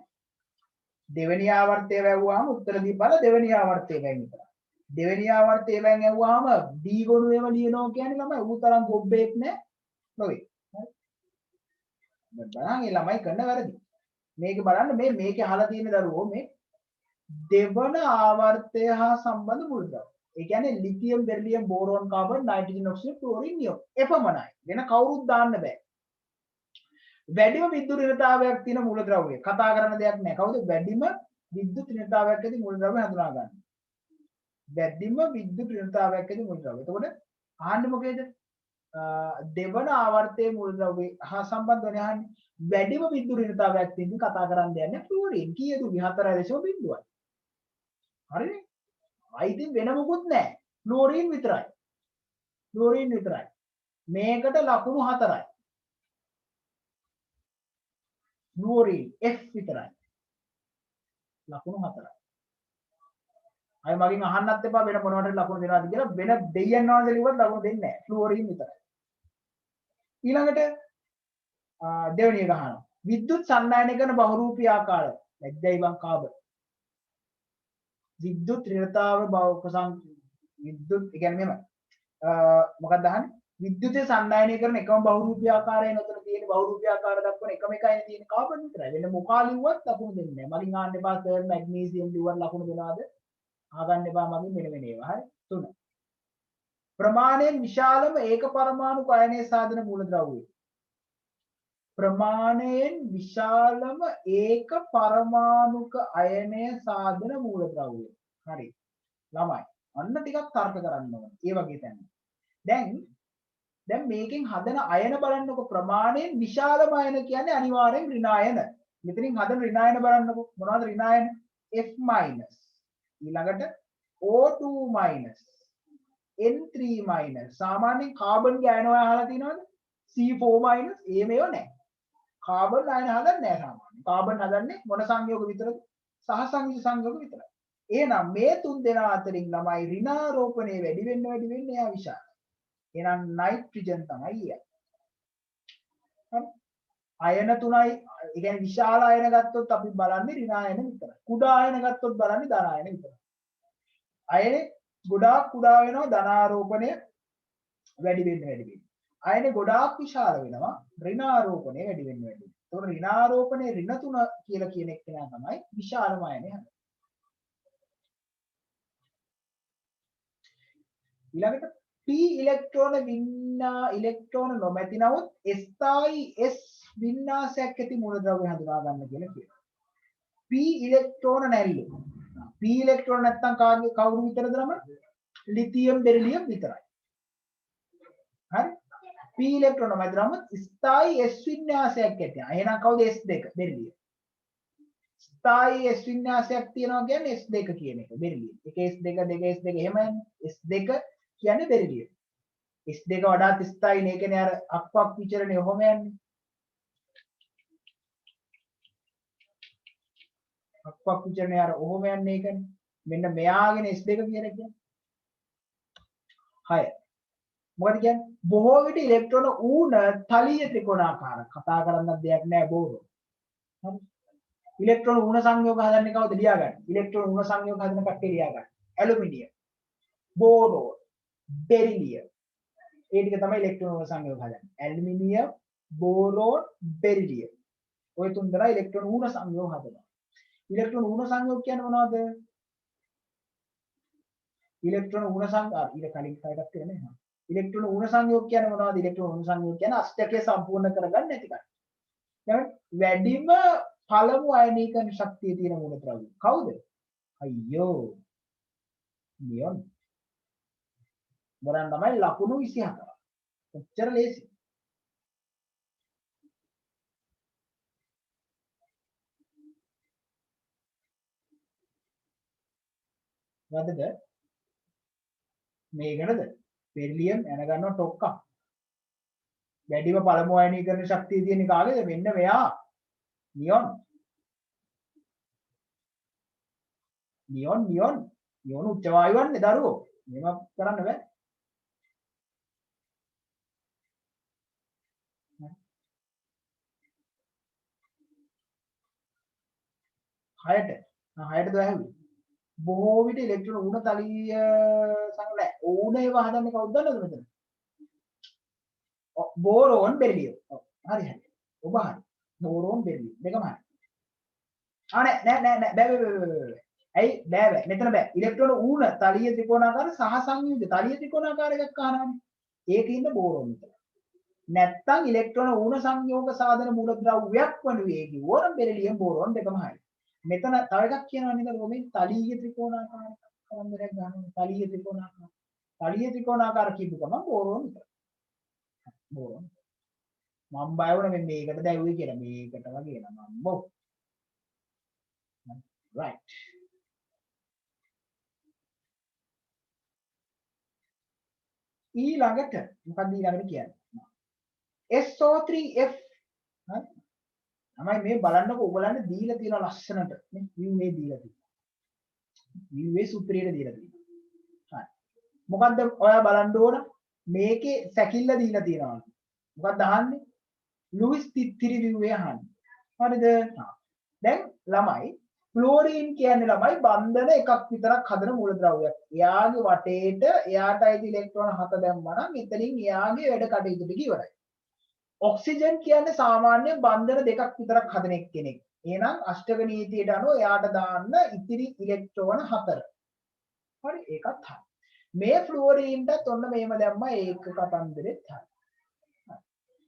දෙවෙනි ආවර්තය වැවුවාම උත්තර දීපල දෙවෙනි ආවර්තය වැන් විතරයි දෙවෙනි ආවර්තය වැන් ඇහුවාම D ගොනු වේව ලියනවා කියන්නේ ළමයි ඌ තරම් ගොබ්බෙක් නෑ නොවේ හරි දැන් බලන්න ඒ ළමයි කරන වැරදි මේක බලන්න මේකේ අහලා තියෙන දරුවෝ මේ දෙවන ආවර්තය හා සම්බන්ධ මුල්ද්‍රව්‍ය ඒ කියන්නේ lithium beryllium boron carbon nitrogen oxygen chlorine neon එපමණයි වෙන කවුරුත් දාන්න බෑ වැඩිම විද්‍යුත් ඍණතාවයක් තියෙන මූලද්‍රව්‍ය කතා කරන දෙයක් නෑ කවුද වැඩිම විද්‍යුත් ඍණතාවයක් ඇති මූලද්‍රව්‍ය හඳුනා ගන්න වැඩිම විද්‍යුත් ඍණතාවයක් ඇති මූලද්‍රව්‍ය එතකොට අහන්නේ මොකේද දෙවන ආවර්තයේ මූලද්‍රව්‍ය හා සම්බන්ධ වෙන අහන්නේ වැඩිම විද්‍යුත් ඍණතාවයක් තියෙන කතා කරන්න දෙයක් නෑ ක්ලෝරින් කීයද 4.0 හරිනේ අයිති වෙන මොකුත් නෑ ක්ලෝරින් විතරයි මේකට ලකුණු 4යි ක්ලෝරින් F විතරයි ලකුණු 4යි අය මගෙන් අහන්නත් එපා වෙන මොනවටද ලකුණු දෙනවද කියලා වෙන දෙයයන් වහන්සේ ලිව්වත් ලකුණු දෙන්නේ නැහැ ක්ලෝරින් විතරයි ඊළඟට දෙවෙනි එක අහනවා විද්‍යුත් සම්නයනය කරන බහුරූපී ආකාරය ලැජ්ජයි බං කාබන් විද්‍යුත් ඍණතාව විද්‍යුත් ඒ කියන්නේ මෙහෙම මොකක්ද අහන්නේ විද්‍යුතය සම්නයනය කරන එකම බහුරූපී ආකාරය නතර තියෙන බහුරූපී ආකාර දක්වන එකම එකයි තියෙන කාබන් විතරයි වෙන මොකා ලිව්වත් ලකුණු දෙන්නේ නැහැ මලින් ආන්න එපා සර් මැග්නීසියම් ලිව්වත් ලකුණු දෙනවද ආගන්න එපා මගින් මෙන්න මේවා හරි 3 ප්‍රමාණයෙන් විශාලම ඒක පරමාණු අයනයේ සාධන මූලද්‍රව්‍යය ප්‍රමාණයෙන් විශාලම ඒක පරමාණුක අයනය සාධන මූලද්‍රව්‍යය හරි ළමයි අන්න ටිකක් තර්ක කරන්න ඕනේ ඒ වගේ තැන දැන් මේකෙන් හදන අයන බලන්නකො ප්‍රමාණයෙන් විශාලම අයන කියන්නේ අනිවාර්යෙන් ඍණායන මෙතනින් හදන ඍණායන බලන්නකො මොනවද ඍණායන F- ඊළඟට O2 N3 සාමාන්‍යයෙන් කාබන් ගෑන ඔය අහලා තියෙනවද C4 ඒ මේව නැහැ කාබන් අයන හදන්නේ නැහැ සාමාන්‍යයෙන් කාබන් හදන්නේ මොන සංයෝග විතරද සහසංයුජ සංයෝග විතරයි එහෙනම් මේ තුන් දෙනා අතරින් ළමයි ඍණාරෝපණය වැඩි වෙන්න එයා විශාල එහෙනම් නයිට්‍රජන් තමයි ඊය හරි අයන තුනයි ඒ කියන්නේ විශාල අයන ගත්තොත් අපි බලන්නේ ඍණායන විතරයි කුඩා අයන ගත්තොත් බලන්නේ ධනායන විතරයි අයනේ ගොඩාක් කුඩා වෙනවා ධනාරෝපණය වැඩි වෙන්න අයනේ ගොඩාක් විශාල වෙනවා ඍණාරෝපණය වැඩි වෙන්න ඒතකොට ඍණාරෝපණය ඍණ 3 කියලා කියන එක තමයි විශාලම අයනේ හදන්නේ ඊළඟට p ඉලෙක්ට්‍රෝන ඉලෙක්ට්‍රෝන නොමැති නමුත් ස්ථායි s වින්‍යාසයක් ඇති මූලද්‍රව්‍ය හඳුනා ගන්න කියලා කියනවා p ඉලෙක්ට්‍රෝන නැල්ලු p ඉලෙක්ට්‍රෝන නැත්තම් කවුරු විතරද ළම ලිතියම් බෙරිලියම් විතරයි හරි p ඉලෙක්ට්‍රෝන නැමැති නමුත් ස්ථායි s වින්‍යාසයක් ඇති එහෙනම් කවුද s2 බෙරිලියම් ස්ථායි s වින්‍යාසයක් තියනවා කියන්නේ s2 කියන එක බෙරිලියම් එක s2 දෙක s2 එහෙම යන්නේ s2 කියන්නේ බෙරිලියම් s2 වඩාත් ස්ථායි නේ කියන්නේ අර අක්වක් විචරණය ඔහොම යන්නේ අක්වක් විචරණය අර ඔහොම යන්නේ ඒකනේ. මෙන්න මෙයාගෙන S2 කියන එක කියන්නේ. 6. මොකද කියන්නේ බොහෝ විට ඉලෙක්ට්‍රෝන ඌන තලීය ත්‍රිකෝණාකාර කතා කරන්න දෙයක් නෑ බෝරෝ. හරි. ඉලෙක්ට්‍රෝන ඌන සංයෝග හදන්නේ කවුද ලියා ගන්න. ඉලෙක්ට්‍රෝන ඌන සංයෝග හදන කට්ටිය ලියා ගන්න. Aluminium, boron, beryllium. ඒ ටික තමයි ඉලෙක්ට්‍රෝන ඌන සංයෝග හදන්නේ. Aluminium, boron, beryllium. ඔය තුන් දෙනා ඉලෙක්ට්‍රෝන ඌන සංයෝග හදනවා. ඉලෙක්ට්‍රෝන ඌන සංයෝග කියන්නේ මොනවද? ඉලෙක්ට්‍රෝන ඌන සංයෝග ඊට කලින් එකක් තියෙනවා නේ. ඉලෙක්ට්‍රෝන ඌන සංයෝග කියන්නේ මොනවද? ඉලෙක්ට්‍රෝන ඌන සංයෝග කියන්නේ අෂ්ටකය සම්පූර්ණ කරගන්න නැති කම. දැන් වැඩිම පළමු අයනීකරණ ශක්තිය තියෙන මූලද්‍රව්‍ය කවුද? අයියෝ. නියොන්. මොරන් තමයි ලකුණු 24. ඔච්චර ලේසි. වදද? මේකනද? පෙරිලියම් යන ගන්නවා ටොක්කක්. වැඩිම පළමු අයනීකරණ ශක්තිය තියෙන කාගේද? මෙන්න මෙයා. නියොන්. නියොන් උච්ච වායුවන්නේ දරුවෝ. මේක කරන්න බෑ. හයට දැහැවි. බොහෝ විට ඉලෙක්ට්‍රෝන ඌන තලීය සංගලය ඌන ඒවා හදන්නේ කවුද දන්නවද මෙතන? Boron beryllium. හරි හරි. ඔබ හරි. බෝරෝන් බෙරිලියම් දෙකම හරි. නෑ බෑ. ඇයි බෑ. මෙතන බෑ. ඉලෙක්ට්‍රෝන ඌන තලීය ත්‍රිකෝණාකාර සහ සංයුජ තලීය ත්‍රිකෝණාකාර එකක් අහනවානේ. ඒකින්ද බෝරෝන් විතර. නැත්තම් ඉලෙක්ට්‍රෝන ඌන සංයෝග සාධන මූලද්‍රව්‍යයක් වනුයේ කිව්වොත් බෙරිලියම් බෝරෝන් දෙකම හරි. මෙතන තව එකක් කියනවා නේද මේ තලීය ත්‍රිකෝණාකාර කවුරුරක් ගන්නවා තලීය ත්‍රිකෝණාකාර කියපු ගමන් බෝරෝන් විතර. බෝරෝන් මම බය වුණා මේකට දැවුවේ කියලා මේකට වගේ නම බෝ. right. ඊළඟට මොකක්ද ඊළඟට කියන්නේ? SO3F හරි. තමයි මේ බලන්නකො ඔයගලන්ට දීලා තියෙන ලස්සනට නේ UA දීලා තියෙනවා. UA සුපිරියට දීලා තියෙනවා. හරි. මොකද්ද ඔයා බලන්න ඕන? මේකේ සැකිල්ල දීලා තියෙනවා. මොකක්ද අහන්නේ? ලුයිස් තිත්තිරි UA අහන්නේ. හරිද? දැන් ළමයි ක්ලෝරින් කියන්නේ ළමයි බන්ධන එකක් විතරක් හදන මූලද්‍රව්‍යයක්. එයාගේ වටේට එයාට අයිති ඉලෙක්ට්‍රෝන 7 දැම්මම නම් එතනින් එයාගේ වැඩ කටයුතු ටික ඉවරයි. ඔක්සිජන් කියන්නේ සාමාන්‍ය බන්ධන දෙකක් විතරක් හදන කෙනෙක්. එහෙනම් අෂ්ටක නීතියට අනුව එයාට දාන්න ඉතිරි ඉලෙක්ට්‍රෝන 4. හරි ඒකත් හරි. මේ ෆ්ලුවරීන්ටත් ඔන්න මේව දැම්මා ඒක කතන්දරෙත් හරි.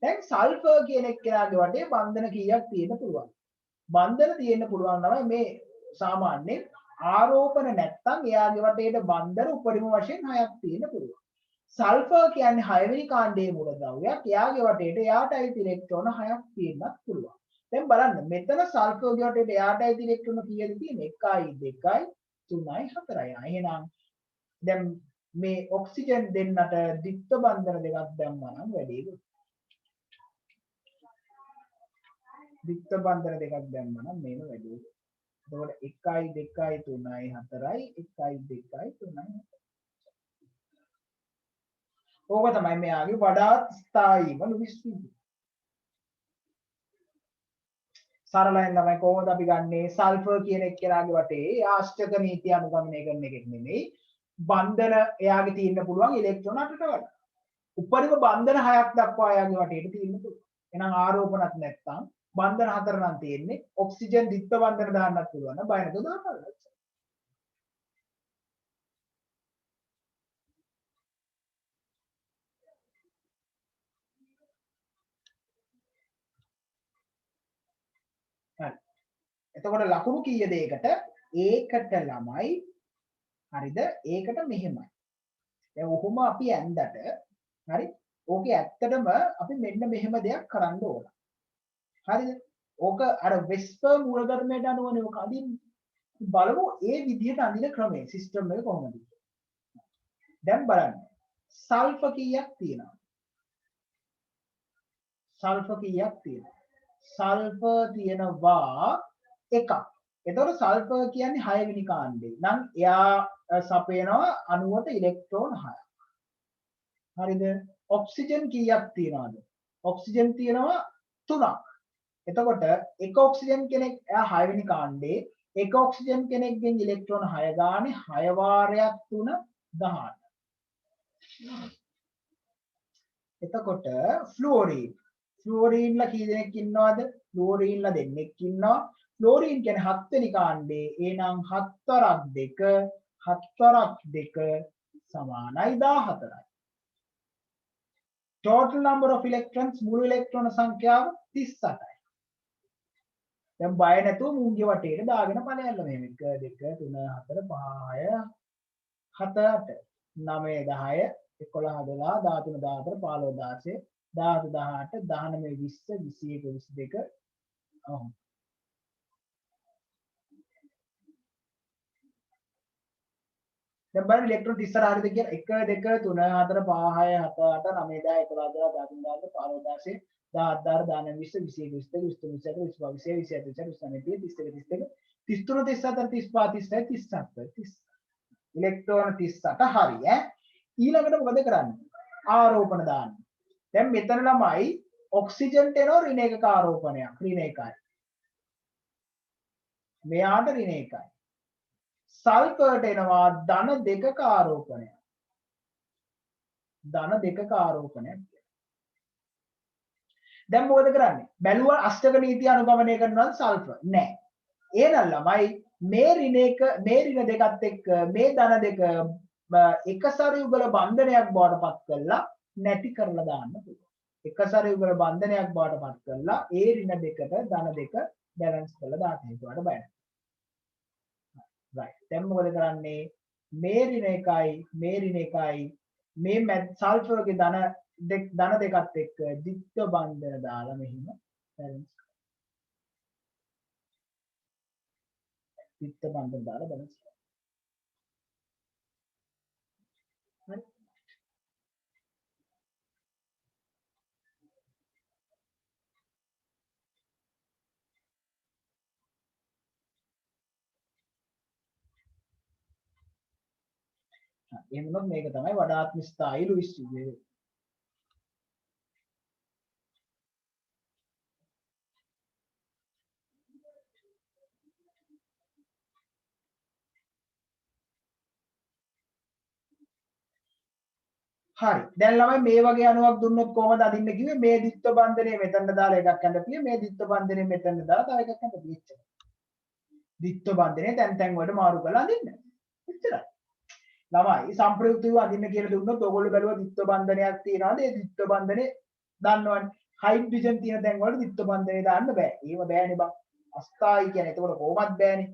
දැන් සල්ෆර් කියන එක්කෙනාගේ වටේ බන්ධන කීයක් තියෙන්න පුළුවන්? බන්ධන තියෙන්න පුළුවන් තමයි මේ සාමාන්‍යයෙන් ආරෝපණ නැත්තම් එයාගේ වටේට බන්ධන උපරිම වශයෙන් 6ක් තියෙන්න පුළුවන්. සල්ෆර් කියන්නේ 6 වෙනි කාණ්ඩයේ මූලද්‍රව්‍යයක්. එයාගේ වටේට එයාට අයිති ඉලෙක්ට්‍රෝන 6ක් තියෙන්නත් පුළුවන්. දැන් බලන්න මෙතන සල්ෆර්ගේ වටේට එයාට අයිති ඉලෙක්ට්‍රෝන කීයද තියෙන්නේ? 1යි 2යි 3යි 4යි. එහෙනම් දැන් මේ ඔක්සිජන් දෙන්නට ද්විත්ව බන්ධන දෙකක් දැම්මා නම් වැඩි දුක්. ද්විත්ව බන්ධන දෙකක් දැම්මා නම් මේක වැඩි දුක්. එතකොට 1යි 2යි 3යි 4යි 1යි 2යි 3යි. ඕක තමයි මෙයාගේ වඩාත් ස්ථායීම ලුයිස් විදි. සරලයෙන් තමයි කොහොමද අපි ගන්නේ සල්ෆර් කියන එක්කෙනාගේ වටේ ආශ්චක නීතිය අනුගමනය කරන එකක් නෙමෙයි. බන්ධන එයාගේ තියෙන්න පුළුවන් ඉලෙක්ට්‍රෝන 8ට වඩා. උපරිම බන්ධන 6ක් දක්වා එයාගේ වටේට තියෙන්න පුළුවන්. එහෙනම් ආරෝපණත් නැත්තම් බන්ධන 4 නම් තියෙන්නේ. ඔක්සිජන් ද්විත්ව බන්ධන දාන්නත් පුළුවන් නම් බය නැතුව දාන්න. එතකොට ලකුණු කීයද ඒකට? ඒකට ළමයි හරිද? ඒකට මෙහෙමයි. දැන් ඔහොම අපි ඇන්දට හරි ඕකේ ඇත්තටම අපි මෙන්න මෙහෙම දෙයක් කරන්න ඕන. හරිද? ඕක අර වෙස්පර් මූලධර්මයට අනුවනේ ඕක අඳින්නේ. බලමු ඒ විදිහට අඳින ක්‍රමය සිස්ටම් එක කොහොමද? දැන් බලන්න. සල්ෆර් කීයක් තියෙනවද? සල්ෆර් කීයක් තියෙනවද? සල්ෆර් තියෙනවා එකක්. එතකොට සල්ෆර් කියන්නේ 6 වෙනි කාණ්ඩේ. නම් එයා සපයනවා අණුවට ඉලෙක්ට්‍රෝන 6ක්. හරිද? ඔක්සිජන් කීයක් තියනවද? ඔක්සිජන් තියෙනවා 3ක්. එතකොට එක ඔක්සිජන් කෙනෙක් එයා 6 වෙනි කාණ්ඩේ එක ඔක්සිජන් කෙනෙක්ගෙන් ඉලෙක්ට්‍රෝන 6 ගානේ 6 වාරයක් 3 18. එතකොට ෆ්ලුවරීන්ලා කී දෙනෙක් ඉන්නවද? ෆ්ලුවරීන්ලා දෙන්නෙක් ඉන්නවා. ෆ්ලෝරීන් කියන්නේ 7 වෙනි කාණ්ඩේ. එහෙනම් 7 වරක් 2 සමානයි 14යි. total number of electrons මුළු ඉලෙක්ට්‍රෝන සංඛ්‍යාව 38යි. දැන් බය නැතුව මුංගේ වටේට දාගෙන බලයල්ල මෙහෙම 1 2 3 4 5 6 7 8 9 10 11 12 13 14 15 16 17 18 19 20 21 22 ඔව් දැන් බලන්න ඉලෙක්ට්‍රෝන 30 හරියද කියලා 1 2 3 4 5 6 7 8 9 10 11 12 13 14 15 16 17 18 19 20 21 22 23 24 25 26 27 28 29 ඉලෙක්ට්‍රෝන 38 හරි ඈ ඊළඟට මොකද කරන්නේ ආරෝපණ දාන්න දැන් මෙතන ළමයි ඔක්සිජන්ට එනවා ඍණ එකක ආරෝපණයක් ඍණ එකයි මෙයාට ඍණ එකයි සල්ෆර්ට එනවා ධන දෙකක ආරෝපණයක් ධන දෙකක ආරෝපණයක් දැන් මොකද කරන්නේ බැලුවා අෂ්ටක නීතිය අනුගමනය කරනවද සල්ෆර් නෑ එහෙනම් ළමයි මේ ඍණ දෙකත් එක්ක මේ ධන දෙක එක සරයුගල බන්ධනයක් බවට පත් කරලා නැති කරලා දාන්න පුළුවන්. එක සරයුගල බන්ධනයක් බවට පත් කරලා ඒ ඍණ දෙකට ධන දෙක බැලන්ස් කරලා දාන්න හේතුවට බය. right. දැන් මොකද කරන්නේ? මේ ඍණ එකයි මේ සල්ෆර්ගේ ධන දෙකත් එක්ක ද්විත්ව බන්ධන දාලා මෙහිම බැලන්ස් ද්විත්ව බන්ධන දාලා බැලන්ස් එහෙම වුණොත් මේක තමයි වඩාත්ම ස්ථායී ලුයිස් යුගය. හරි. දැන් ළමයි මේ වගේ අණුවක් දුන්නොත් කොහොමද අදින්න කිව්වේ? මේ ද්විත්ව බන්ධනය මෙතනට දාලා එකක් ඇඳපිය මේ ද්විත්ව බන්ධනය මෙතනට දාලා තව එකක් ඇඳපිය ඉච්චර. ද්විත්ව බන්ධනය තැන් වලට මාරු කරලා අදින්න. එච්චරයි. ළමයි සම්ප්‍රයුක්තව අදින්න කියලා දුන්නොත් ඔයගොල්ලෝ බැලුවා ද්විත්ව බන්ධනයක් තියනවාද? ඒ ද්විත්ව බන්ධනේ දන්නවනේ. හයිඩ්‍රජන් තියෙන තැන් වල ද්විත්ව බන්ධනේ දාන්න බෑ. ඒව බෑනේ බං. අස්ථායි කියන්නේ එතකොට කොහොමත් බෑනේ.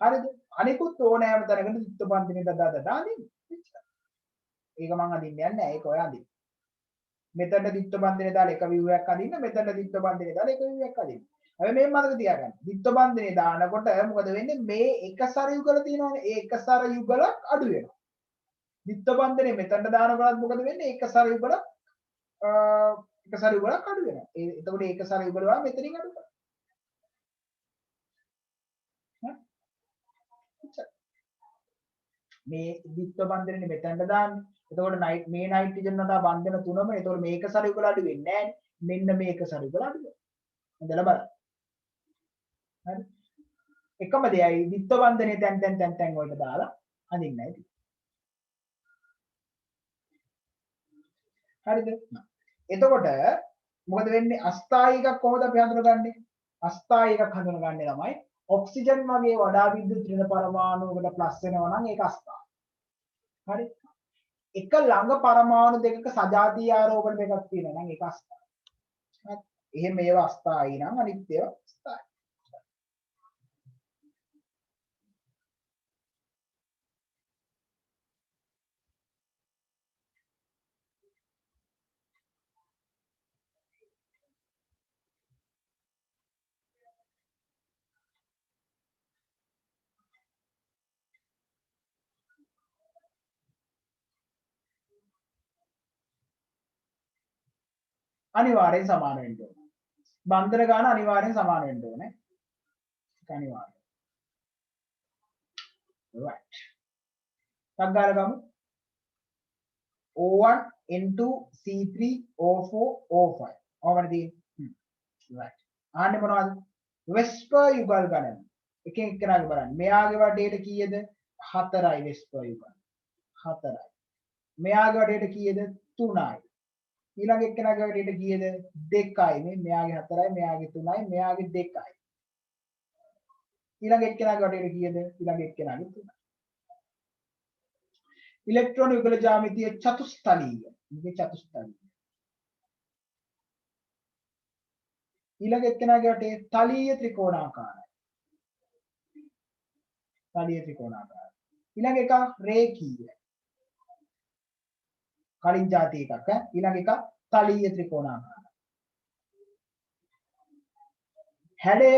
හරිද? අනිකුත් ඕනෑම තැනකට ද්විත්ව බන්ධනේ දදා අදින්න. ඒක මං අදින්න යන්නේ නැහැ. ඒක ඔය අදින්න. මෙතනට ද්විත්ව බන්ධනේ දාලා එක ව්‍යුහයක් අදින්න. මෙතනට ද්විත්ව බන්ධනේ දාලා එක ව්‍යුහයක් අදින්න. හැබැයි මේ මතක තියාගන්න. ද්විත්ව බන්ධනේ දානකොට මොකද වෙන්නේ? මේ එක සර යුගල තියෙනවනේ. ඒ එක සර යුගලක් අඩු වෙනවා. ද්විත්ව බන්ධනේ මෙතනට දානකොටත් මොකද වෙන්නේ? එක සර යුගලක් අඩු වෙනවා. එතකොට ඒක සර යුගල වල මෙතනින් අඩු කරනවා. මේ ද්විත්ව බන්ධනේ මෙතනට දාන්නේ. එතකොට මේ නයිට්‍රජන් වලට බන්ධන තුනම එතකොට මේක සර යුගල අඩු වෙන්නේ නැහැ. මෙන්න මේක සර යුගල අඩු වෙනවා. හොඳලා බලන්න. හරි. එකම දෙයයි ද්විත්ව බන්ධනේ තැන් වලට දාලා අඳින්නයි තියෙන්නේ. හරිද? එතකොට මොකද වෙන්නේ? අස්ථායි එකක් කොහොමද අපි හඳුනගන්නේ? අස්ථායි එකක් හඳුනගන්නේ ළමයි ඔක්සිජන් වගේ වඩා විද්‍යුත් ඍණ පරමාණුවකට ප්ලස් වෙනවා නම් ඒක අස්ථායි. හරි? එක ළඟ පරමාණු දෙකක සජාතීය ආරෝපණ දෙකක් තියෙනවා නම් ඒක අස්ථායි. හරි? එහෙම ඒවා අස්ථායි නම් අනිත් ඒවා ස්ථායි. අනිවාර්යෙන් සමාන වෙන්න ඕනේ. බන්ධන ගාන අනිවාර්යෙන් සමාන වෙන්න ඕනේ. ඒක අනිවාර්යයි. right. ටක් ගාලා ගමු. O1 N2 C3 O4 O5 ඕකට තියෙන්නේ right ආන්නේ මොනවද වෙස්පර් යුගල් ගණන එකෙන් එක්කෙනාගේ බලන්න මෙයාගේ වටේට කීයද 4යි වෙස්පර් යුගල් 4යි මෙයාගේ වටේට කීයද 3යි ඊළඟ එක්කෙනාගේ වටේට කීයද 2යි මේ මෙයාගේ 4යි මෙයාගේ 3යි මෙයාගේ 2යි ඊළඟ එක්කෙනාගේ වටේට කීයද ඊළඟ එක්කෙනාගේ 3යි इलेक्ट्रॉन युगल ज्यामितीय चतुष्तलीय ये चतुष्तलीय ඊළඟ එක්කෙනාගේ වටේ තලීය ත්‍රිකෝණාකාරයි තලීය ත්‍රිකෝණාකාරයි ඊළඟ එක රේඛීය කලින් જાති එකක් ඊළඟ එක තලීය ත්‍රිකෝණාකාරයි හැඩය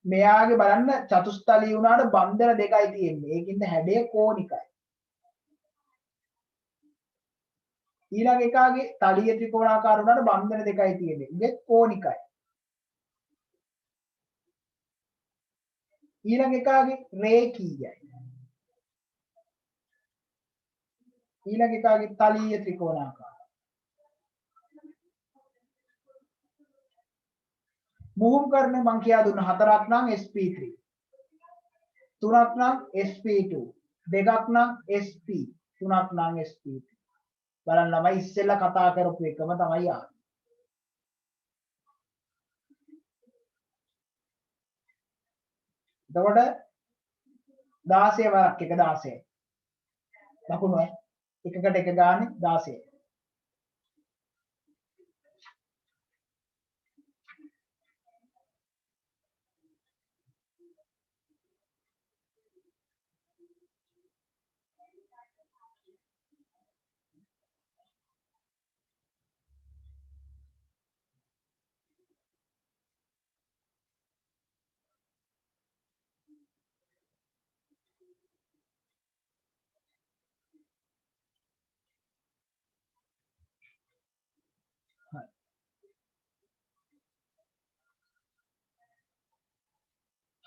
මෙයාගේ බලන්න චතුස්තලීය වුණාට බන්ධන දෙකයි තියෙන්නේ. ඒකින්ද හැඩය කෝණිකයි. ඊළඟ එකාගේ තලීය ත්‍රිකෝණාකාර වුණාට බන්ධන දෙකයි තියෙන්නේ. ඉතින් කෝණිකයි. ඊළඟ එකාගේ රේඛීයයි. ඊළඟ එකාගේ තලීය ත්‍රිකෝණාකාරයි. මුහුම් කරන මං කියා දුන්න 4ක් නම් sp3 3ක් නම් sp2 2ක් නම් sp 3ක් නම් sp3 බලන්න ළමයි ඉස්සෙල්ලා කතා කරපු එකම තමයි ආන්නේ. එතකොට 16 වරක් එක 16 ලකුණු එකකට එක ගානේ 16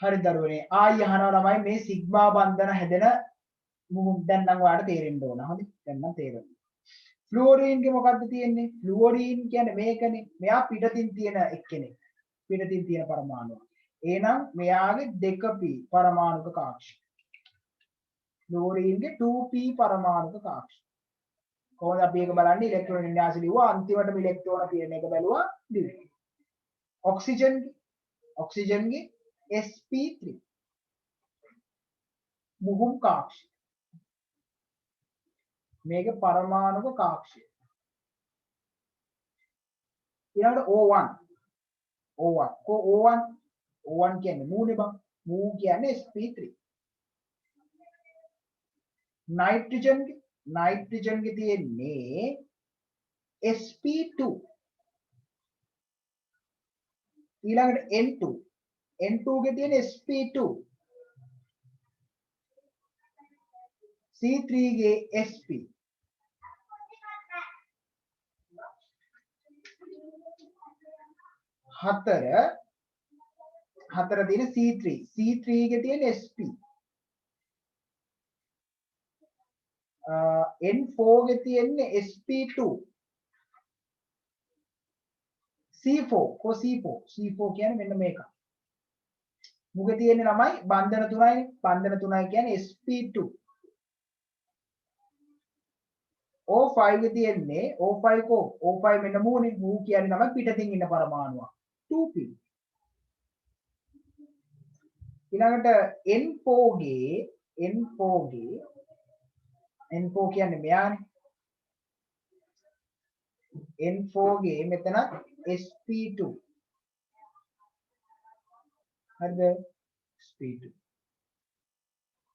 හරි දරුවනේ ආයි අහනවා ළමයි මේ සිග්මා බන්ධන හැදෙන මුහුම් දැන් නම් ඔයාලට තේරෙන්න ඕන. හරි දැන් නම් තේරෙනවා. ෆ්ලුවරීන්ගේ මොකද්ද තියෙන්නේ? ෆ්ලුවරීන් කියන්නේ මේකනේ. මෙයා පිටතින් තියෙන එක්කෙනෙක්. පිටතින් තියෙන පරමාණුවක්. එහෙනම් මෙයාගේ 2p පරමාණුක කාක්ෂය. ෆ්ලුවරීන්ගේ 2p පරමාණුක කාක්ෂය. කොහොමද අපි ඒක බලන්නේ? ඉලෙක්ට්‍රෝන වින්‍යාසය ලිව්වා අන්තිමටම ඉලෙක්ට්‍රෝන පිරෙන එක බැලුවා ලිව්වා. ඔක්සිජන්ගේ sp3 මුහුම් කාක්ෂය. මේක පරමාණුක කාක්ෂය. ඊළඟට O1 කියන්නේ මූනේ බං. මූ කියන්නේ sp3. නයිට්‍රජන්ගේ තියෙන්නේ sp2. ඊළඟට N2 ගේ තියෙන sp2. C3 ගේ sp. හතර තියෙන C3 ගේ තියෙන sp. N4 ගේ තියෙන්නේ sp2. C4 කියන්නේ මෙන්න මේක. මුගේ තියෙන්නේ ළමයි බන්ධන 3යි. බන්ධන 3යි කියන්නේ sp2. O5 ගේ තියෙන්නේ O5 මෙන්න මූනේ. මූ කියන්නේ තමයි පිටතින් ඉන්න පරමාණුවක්. 2p. ඊළඟට N4 කියන්නේ මෙයානේ. N4 ගේ මෙතන sp2. හරිද? sp2.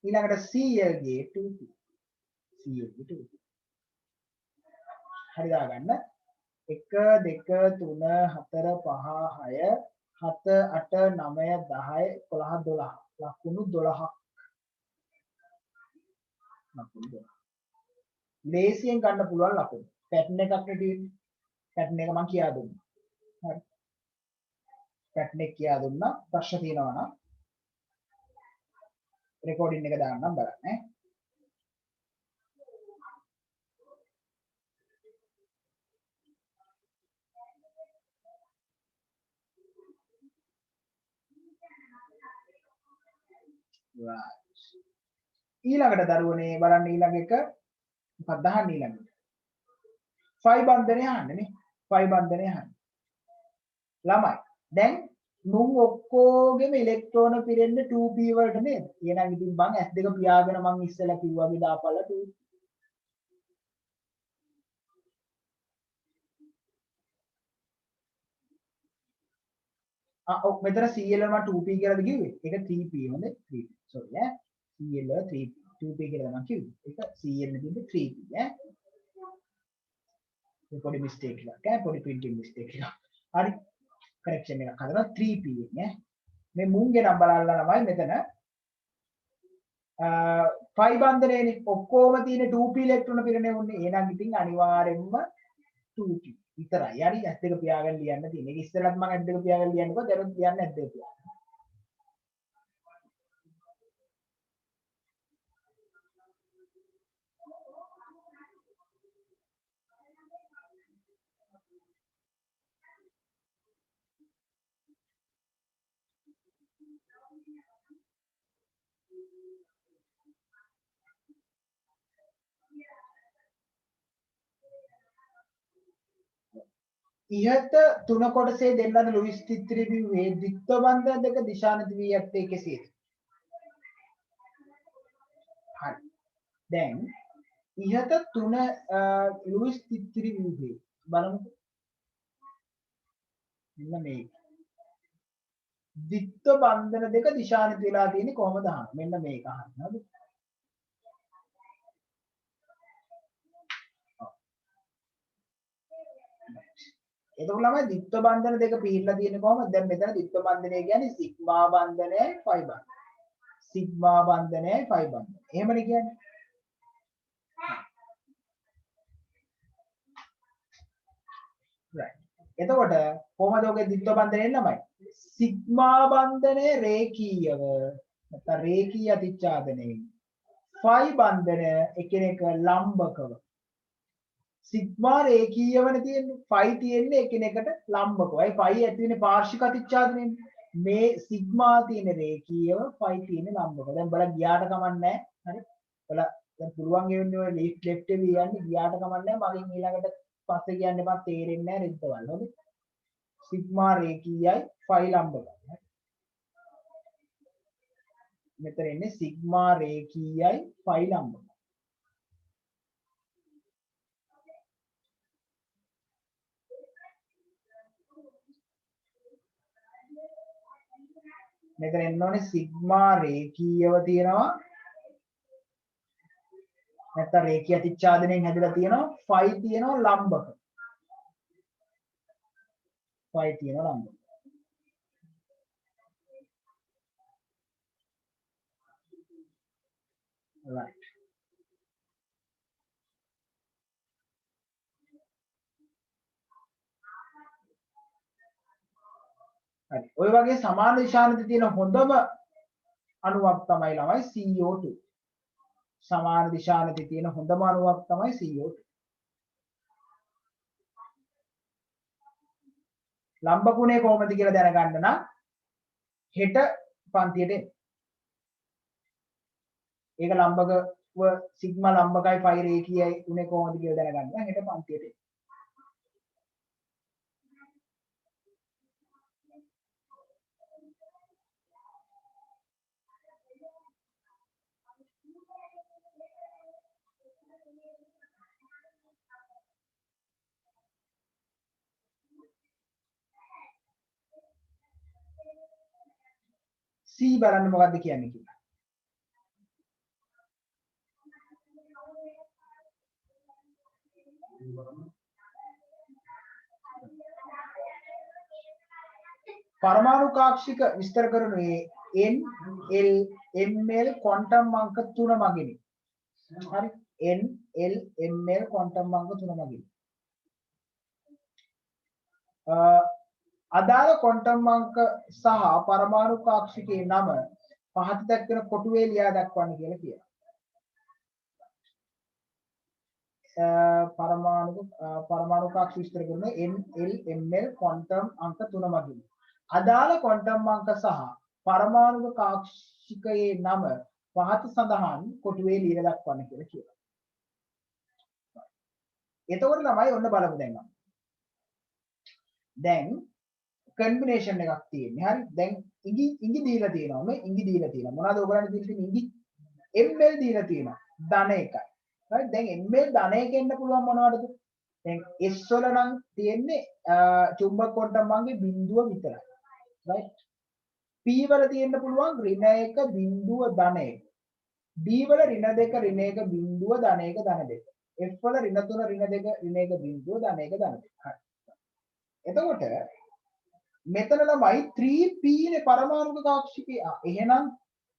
ඊළඟට Cl ගේ 2p. හරි දාගන්න. 1 2 3 4 5 6 7 8 9 10 11 12 ලකුණු 12ක්. ලේසියෙන් ගන්න පුළුවන් ලකුණු. පැටර්න් එකක් නෙවෙයි. පැටර්න් එක මම කියා දුන්නා. හරි. පැටර්න් එක කියා දුන්නා. ප්‍රශ්න තියෙනවා නම් රෙකෝඩින් එක දාන්නම් බලන්න ඈ. right. ඊළඟට දරුවනේ බලන්න ඊළඟ එක මොකක්ද අහන්නේ ඊළඟට 5 බන්ධනය අහන්නේ නේ 5 බන්ධනය අහන්නේ ළමයි දැන් නුන් ඔක්කොගෙම ඉලෙක්ට්‍රෝන පිරෙන්නේ 2p වලට නේද එහෙනම් ඉතින් මං S2 පියාගෙන මං ඉස්සෙල්ලා කිව්වාගේ දාපල්ලා 2 ඔව් මෙතන Cl මම 2p කියලාද කිව්වේ ඒක 3p හොඳේ 3p sorry ඈ Cl 3p 2p කියලා මම කිව්වේ ඒක Cl නෙදී 3p ඈ මේ පොඩි මිස්ටේක් එකක් ඈ පොඩි printing මිස්ටේක් එකක් හරි correction එකක් හදලා 3p ඈ මේ මුංගේ නම් බලන්න ළමයි මෙතන 5 බන්ධනයනේ ඔක්කොම තියෙන 2p ඉලෙක්ට්‍රෝන පිරෙන්නේ උන්නේ එහෙනම් ඉතින් අනිවාර්යෙන්ම 2p විතරයි. හරි S2 පියාගෙන ලියන්න තියෙන. ඒක ඉස්සෙල්ලත් මම S2 පියාගෙන ලියන්නකෝ දැන් ලියන්න S2 පියාගෙන. ඉහත තුන කොටසේ දෙන්නද ලුයිස් චිත්‍රයේ ද්විත්ව බන්ධන දෙක දිශානති වී ඇත්තේ කෙසේද? හරි. දැන් ඉහත තුන ලුයිස් චිත්‍රයේ බලමු. මෙන්න මේ ද්විත්ව බන්ධන දෙක දිශානති වෙලා තියෙන්නේ කොහොමද අහන්නේ? මෙන්න මේක අහන්න. හරිද? එතකොට ළමයි ද්විත්ව බන්ධන දෙක පිළිලා තියෙන්නේ කොහොමද? දැන් මෙතන ද්විත්ව බන්ධනය කියන්නේ සිග්මා බන්ධනයයි ෆයි බන්ධනය. සිග්මා බන්ධනයයි ෆයි බන්ධනය. එහෙමනේ කියන්නේ. right. එතකොට කොහොමද ඔගේ ද්විත්ව බන්ධනය ළමයි? සිග්මා බන්ධනය රේඛීයව නැත්නම් රේඛීය අතිච්ඡාදනයේ ෆයි බන්ධනය එකිනෙක ලම්බකව සිග්මා රේඛීයවනේ තියෙන්නේ ෆයි තියෙන්නේ එකිනෙකට ලම්බකවයි ෆයි ඇති වෙන්නේ පාර්ශ්වික අතිච්ඡාදනයෙන් මේ සිග්මා තියෙන රේඛීයව ෆයි තියෙන්නේ ලම්බකව දැන් බලන්න ගියාට කමන්නේ හරි බලන්න දැන් පුළුවන් එන්නේ ඔය ලෙෆ්ට් එක යන්නේ ගියාට කමන්නේ මගෙන් ඊළඟට පස්සේ කියන්න එපා තේරෙන්නේ නැහැ රෙද්දවල් හොඳයි සිග්මා රේඛීයයි ෆයි ලම්බකවයි මෙතන ඉන්නේ සිග්මා රේඛීයයි ෆයි ලම්බකවයි මෙතන එන්න ඕනේ සිග්මා රේඛීයව තියෙනවා නැත්නම් රේඛීය අතිච්ඡාදනයෙන් හැදලා තියෙනවා ෆයි තියෙනවා ලම්බක ෆයි තියෙනවා ලම්බක right හරි ඔය වගේ සමාන දිශානති තියෙන හොඳම අණුවක් තමයි ළමයි CO2 සමාන දිශානති තියෙන හොඳම අණුවක් තමයි CO2 ලම්බකුණේ කොහොමද කියලා දැනගන්න නම් හෙට පන්තියට එන්න ඒක ලම්බකව සිග්මා ලම්බකයි ෆයි රේඛීයයි උනේ කොහොමද කියලා දැනගන්න නම් හෙට පන්තියට එන්න C බලන්න මොකද්ද කියන්නේ කියලා. පරමාණු කාක්ෂික විස්තර කරන්නේ N L ML ක්වොන්ටම් අංක 3 මගිනි. හරි N L ML ක්වොන්ටම් අංක 3 මගිනි. අදාළ ක්වොන්ටම් අංක සහ පරමාණු කාක්ෂිකයේ නම පහත දක්වන කොටුවේ ලියා දක්වන්න කියලා කියනවා. පරමාණු කාක්ෂි විස්තර කරන N L ML ක්වොන්ටම් අංක 3 මගින් අදාළ ක්වොන්ටම් අංක සහ පරමාණු කාක්ෂි පාක්ෂිකයේ නම පහත සඳහන් කොටුවේ ලියලා දක්වන්න කියලා කියනවා. එතකොට තමයි ඔන්න බලමු දැන් කම්බිනේෂන් එකක් තියෙන්නේ. හරි. දැන් ඉඟි දීලා තියෙනවා. මේ ඉඟි දීලා තියෙනවා. මොනවද ඔයගලන්ට දීලා තියෙන්නේ ඉඟි? ml දීලා තියෙනවා. ධන එකයි. හරි. දැන් ml ධන එක එන්න පුළුවන් මොනවටද? දැන් S වල නම් තියෙන්නේ චුම්බක ක්වොන්ටම් මාගේ බිඳුව විතරයි. right? P වල තියෙන්න පුළුවන් ඍණ 1 බිඳුව ධන 1. D වල ඍණ 2 ඍණ 1 බිඳුව ධන 1 ධන 2. F වල ඍණ 3 ඍණ 2 ඍණ 1 බිඳුව ධන 1 ධන 2. හරි. එතකොට මෙතන ළමයි 3p නේ පරමාණුක කාක්ෂිකය. එහෙනම්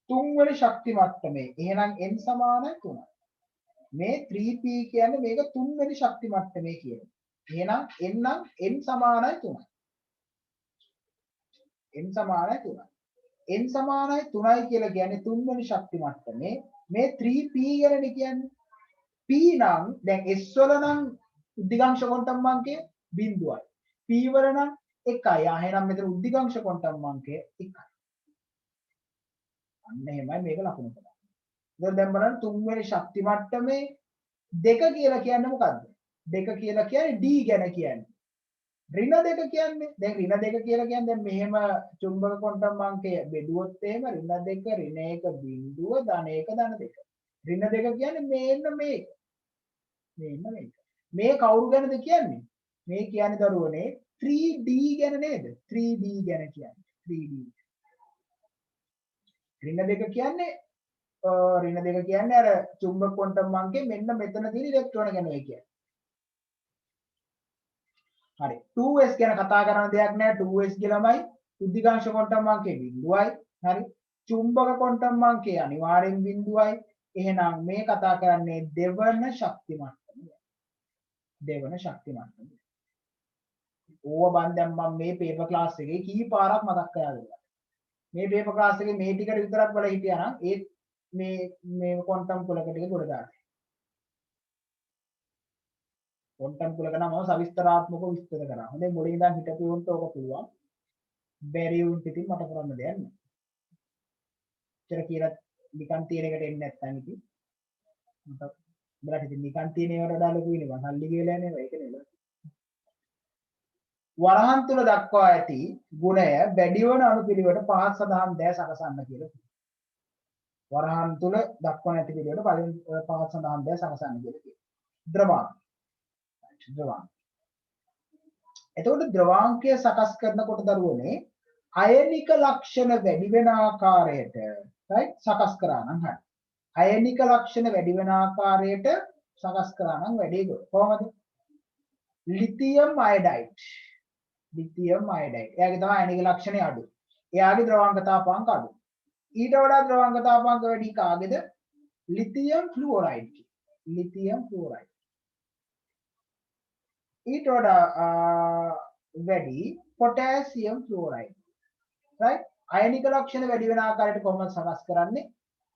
තුන්වෙනි ශක්ති මට්ටමේ. එහෙනම් n සමානයි 3යි. මේ 3p කියන්නේ මේක තුන්වෙනි ශක්ති මට්ටමේ කියන්නේ. එහෙනම් n නම් n සමානයි 3යි. n සමානයි 3යි. n සමානයි 3යි කියලා කියන්නේ තුන්වෙනි ශක්ති මට්ටමේ මේ 3p ගැනනේ කියන්නේ. p නම් දැන් s වල නම් උද්දිගාංශ ක්වොන්ටම් මාංකය 0යි. p වල නම් 1යි. එහෙනම් මෙතන උද්දිගාංශ ක්වොන්ටම් මාංකය 1යි. අන්න එහෙමයි මේක ලකුණු කරන්නේ. දැන් බලන්න තුන්වෙනි ශක්ති මට්ටමේ 2 කියලා කියන්නේ මොකද්ද? 2 කියලා කියන්නේ D ගැන කියන්නේ. ඍණ 2 කියන්නේ දැන් ඍණ 2 කියලා කියන්නේ දැන් මෙහෙම චුම්බක ක්වොන්ටම් අංකය බෙදුවොත් එහෙම ඍණ 2 ඍණ 1 බිඳුව ධන 1 ධන 2. ඍණ 2 කියන්නේ මේන්න මේක. මේ කවුරු ගැනද කියන්නේ? මේ කියන්නේ දරුවනේ 3D ගැන නේද? 3D ගැන කියන්නේ 3D. ඍණ 2 කියන්නේ ඍණ 2 කියන්නේ අර චුම්බක ක්වොන්ටම් අංකේ මෙන්න මෙතන තියෙන ඉලෙක්ට්‍රෝන ගැන කියන්නේ. හරි 2s ගැන කතා කරන දෙයක් නෑ 2s කියලාමයි උද්දිකාංශ ක්වොන්ටම් අංකයේ බිඳුවයි. හරි චුම්බක ක්වොන්ටම් අංකයේ අනිවාර්යෙන් බිඳුවයි. එහෙනම් මේ කතා කරන්නේ දෙවන ශක්ති මට්ටම. දෙවන ශක්ති මට්ටම. ඕව බන් දැන් මම මේ පේපර් ක්ලාස් එකේ කී පාරක් මතක් කරලා මේ පේපර් ක්ලාස් එකේ මේ ටිකට විතරක් බලලා හිටියා නම් ඒ මේ ක්වොන්ටම් කුලක ටික ගොඩ දාන්න. ක්වොන්ටම් කුලක නම් සවිස්තරාත්මකව විස්තර කරා. හොඳයි මුලින් ඉඳන් හිටපු උන්ට ඕක පුළුවන්. බැරි උන්ට ඉතින් මට කරන්න දෙයක් නෑ. ඉතර කියලා නිකන් තියෙන එකට එන්නේ නැත්නම් ඉතින් මට උඹලට ඉතින් නිකන් තියෙන ඒවට වඩා ලොකු වෙනවා. සල්ලි කියලා නේද? ඒක නේද? වරහන් තුල දක්වා ඇති ගුණය වැඩි වන අණුපිළිවෙලට පහත් සඳහන් දෑ සකසන්න කියලා කියනවා. වරහන් තුල දක්වන ඇති පිළිවෙලට පහත් සඳහන් දෑ සකසන්න කියලා කියනවා. ද්‍රවාංක. ද්‍රවාංක. එතකොට ද්‍රවාංකය සකස් කරනකොට දරුවනේ අයනික ලක්ෂණ වැඩි වෙන ආකාරයට right සකස් කරා නම් හරි. අයනික ලක්ෂණ වැඩි වෙන ආකාරයට සකස් කරා නම් වැඩි කොහොමද? Lithium iodide. Lithium iodide. එයාගේ තමයි අයනික ලක්ෂණය අඩු. එයාගේ ද්‍රවාංගතාපාංක අඩු. ඊට වඩා ද්‍රවාංගතාපාංක වැඩි කාගේද? ලිතියම් ෆ්ලුෝරයිඩ්. ලිතියම් ෆ්ලුෝරයිඩ්. ඊට වඩා වැඩි පොටෑසියම් ෆ්ලුෝරයිඩ්. right අයනික ලක්ෂණ වැඩි වෙන ආකාරයට කොහොමද සකස් කරන්නේ?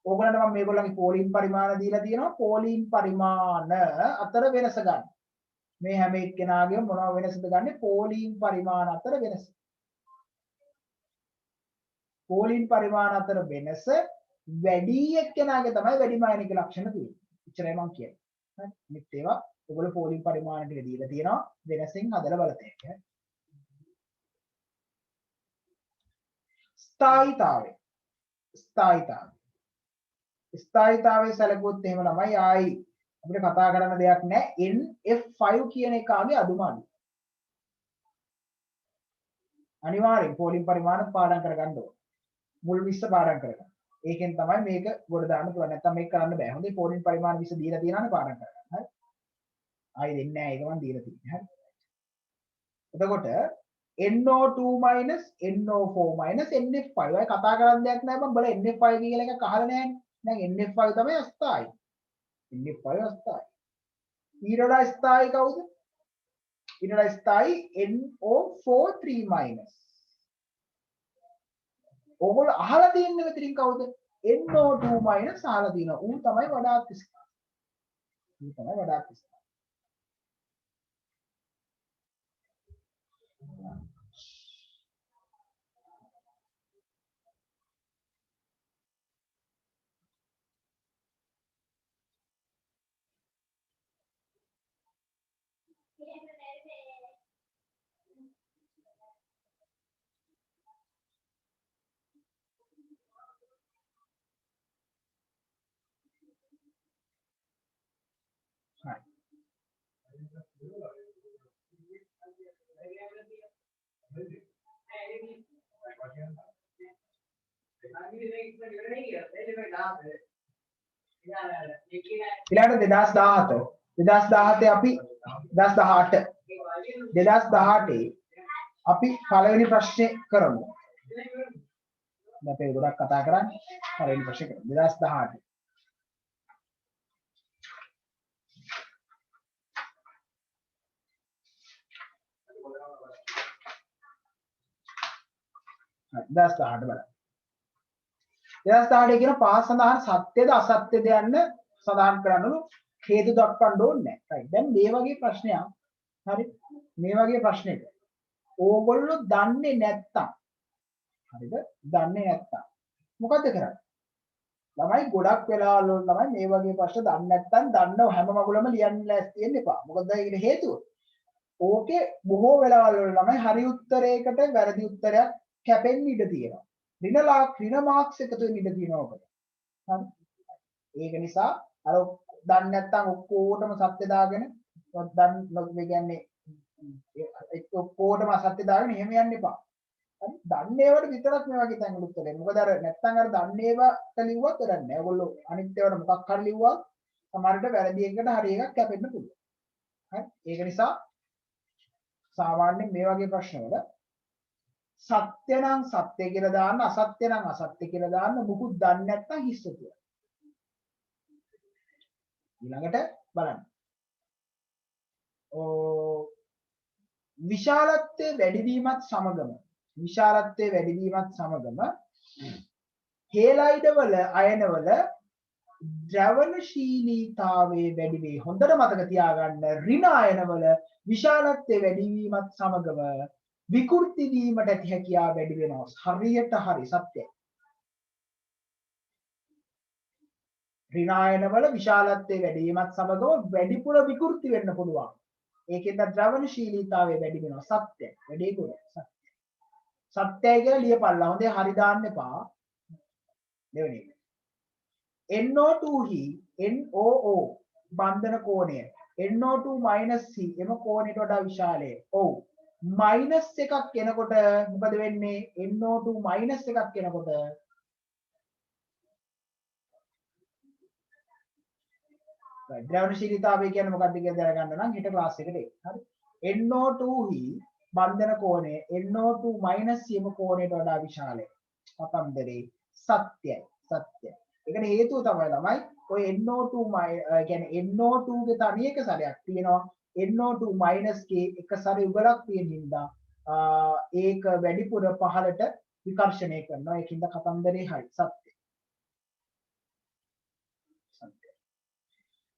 ඕගොල්ලන්ට මම මේගොල්ලන්ගේ පෝලින් පරිමාණ දීලා තියෙනවා. පෝලින් පරිමාණ අතර වෙනස ගන්න. මේ හැම එක්කෙනාගේම මොනව වෙනසද ගන්නෙ? පෝලින් පරිමාණ අතර වෙනස. පෝලින් පරිමාණ අතර වෙනස වැඩි එක්කෙනාගේ තමයි වැඩිම අයනික ලක්ෂණ තියෙන්නේ. එච්චරයි මම කියන්නේ. හරි. මෙත් ඒවා ඔයගොල්ලෝ පෝලින් පරිමාණ ටික දීලා තියෙනවා. වෙනසින් හදලා බලතේ. ස්ථායීතාවය. ස්ථායීතාවය. ස්ථායීතාවයේ සැලකුවොත් එහෙම ළමයි ආයි අපිට කතා කරන්න දෙයක් නැහැ. NF5 කියන එකාගේ අඩුම අඩු. අනිවාර්යෙන් පෝලින් පරිමාණ පාඩම් කරගන්න ඕන. මුල් 20 පාඩම් කරගන්න. ඒකෙන් තමයි මේක ගොඩ දාන්න පුළුවන්. නැත්නම් මේක කරන්න බෑ. හොඳයි පෝලින් පරිමාණ 20 දීලා තියෙනවානේ පාඩම් කරගන්න. හරි. ආයි දෙන්නේ නැහැ. ඒක මම දීලා තියෙන්නේ. හරි. එතකොට NO2 NO4 NF5 අය කතා කරන්න දෙයක් නැහැ. මම බල NF5 කියලා එකක් අහලා නැහැ. දැන් NF5 තමයි අස්ථායි. NF5 අස්ථායි. ඊළඟ ස්ථායි කවුද? ඊළඟ ස්ථායි NO43-. ඕගොල්ලෝ අහලා තියෙන්නේ මෙතනින් කවුද? NO2- අහලා තියෙනවා. ඌ තමයි වඩාත් ස්ථායි. ඌ තමයි වඩාත් ස්ථායි. හරි. ඊළඟට 2017 2017 අපි 2018 2018 අපි පළවෙනි ප්‍රශ්නේ කරමු. දැන් අපි ගොඩක් කතා කරන්නේ පළවෙනි ප්‍රශ්නේ කරමු 2018. හරි 2018 බලන්න. 2018 කියන පහ සඳහන් සත්‍යද අසත්‍යද යන්න සඳහන් කරන්නලු හේතු දක්වන්න ඕනේ නැහැ. right. දැන් මේ වගේ ප්‍රශ්නයක් හරි මේ වගේ ප්‍රශ්නෙක ඕගොල්ලෝ දන්නේ නැත්තම් හරිද? දන්නේ නැත්තම් මොකද්ද කරන්නේ? ළමයි ගොඩක් වෙලාවල ළමයි මේ වගේ ප්‍රශ්න දන්නේ නැත්තම් දන්නව හැම මගුලම ලියන්න ලෑස්ති වෙන්න එපා. මොකද ඒකට හේතුව ඕකේ බොහෝ වෙලාවල ළමයි හරි උත්තරයකට වැරදි උත්තරයක් කැපෙන්න ඉඩ තියෙනවා. ඍණ මාක්ස් එකතු වෙන්න ඉඩ තියෙනවා ඔකට. හරි. ඒක නිසා අර දන්නේ නැත්තම් ඔක්කොටම සත්‍ය දාගෙන මේ කියන්නේ ඔක්කොටම අසත්‍ය දාගෙන එහෙම යන්න එපා. හරි. දන්නේ ඒවට විතරක් මේ වගේ තැන්වල උත්තර දෙන්න. මොකද අර නැත්තම් අර දන්නේ ඒවා ලිව්වත් වැඩක් නැහැ. ඔයගොල්ලෝ අනිත් ඒවාට මොකක් හරි ලිව්වා සමහරට වැරදි එකකට හරි එකක් කැපෙන්න පුළුවන්. හරි. ඒක නිසා සාමාන්‍යයෙන් මේ වගේ ප්‍රශ්නවල සත්‍ය නම් සත්‍ය කියලා දාන්න අසත්‍ය නම් අසත්‍ය කියලා දාන්න මුකුත් දන්නේ නැත්නම් හිස්ස කියලා. ඊළඟට බලන්න. විශාලත්වයේ වැඩිවීමත් සමගම හේලයිඩවල අයනවල ද්‍රවණශීලීතාවයේ වැඩි වේ. හොඳට මතක තියාගන්න ඍණ අයනවල විශාලත්වයේ වැඩිවීමත් සමගම විකෘති වීමට ඇති හැකියාව වැඩි වෙනවා. හරියට හරි සත්‍යයි. ඍණ අයනවල විශාලත්වයේ වැඩි වීමත් සමගම වැඩිපුර විකෘති වෙන්න පුළුවන්. ඒකෙන්ද ද්‍රවණශීලීතාවය වැඩි වෙනවා. සත්‍යයි. වැඩි ගොඩ සත්‍යයි. සත්‍යයි කියලා ලියපල්ලා. හොඳේ හරි දාන්න එපා. දෙවෙනි එක. NO2 හි NOO බන්ධන කෝණය NO2 - C එම කෝණයට වඩා විශාලයි. ඔව්. මයිනස් එකක් එනකොට මොකද වෙන්නේ? NO2 මයිනස් එකක් එනකොට ද්‍රවණශීලීතාවය කියන්නේ මොකක්ද කියලා දැනගන්න නම් හෙට ක්ලාස් එකට එන්න. හරි. NO2 හි බන්ධන කෝණය NO2 - C එම කෝණයට වඩා විශාලයි. කතන්දරේ සත්‍යයි. සත්‍යයි. ඒකට හේතුව තමයි ළමයි ඔය NO2 කියන්නේ NO2 ගේ තනි එක සැරයක් තියෙනවා. NO2 - K එක සැරේ උගලක් තියෙන හින්දා ඒක වැඩිපුර පහළට විකර්ෂණය කරනවා. ඒකින්ද කතන්දරේ හරි සත්‍යයි. සත්‍යයි.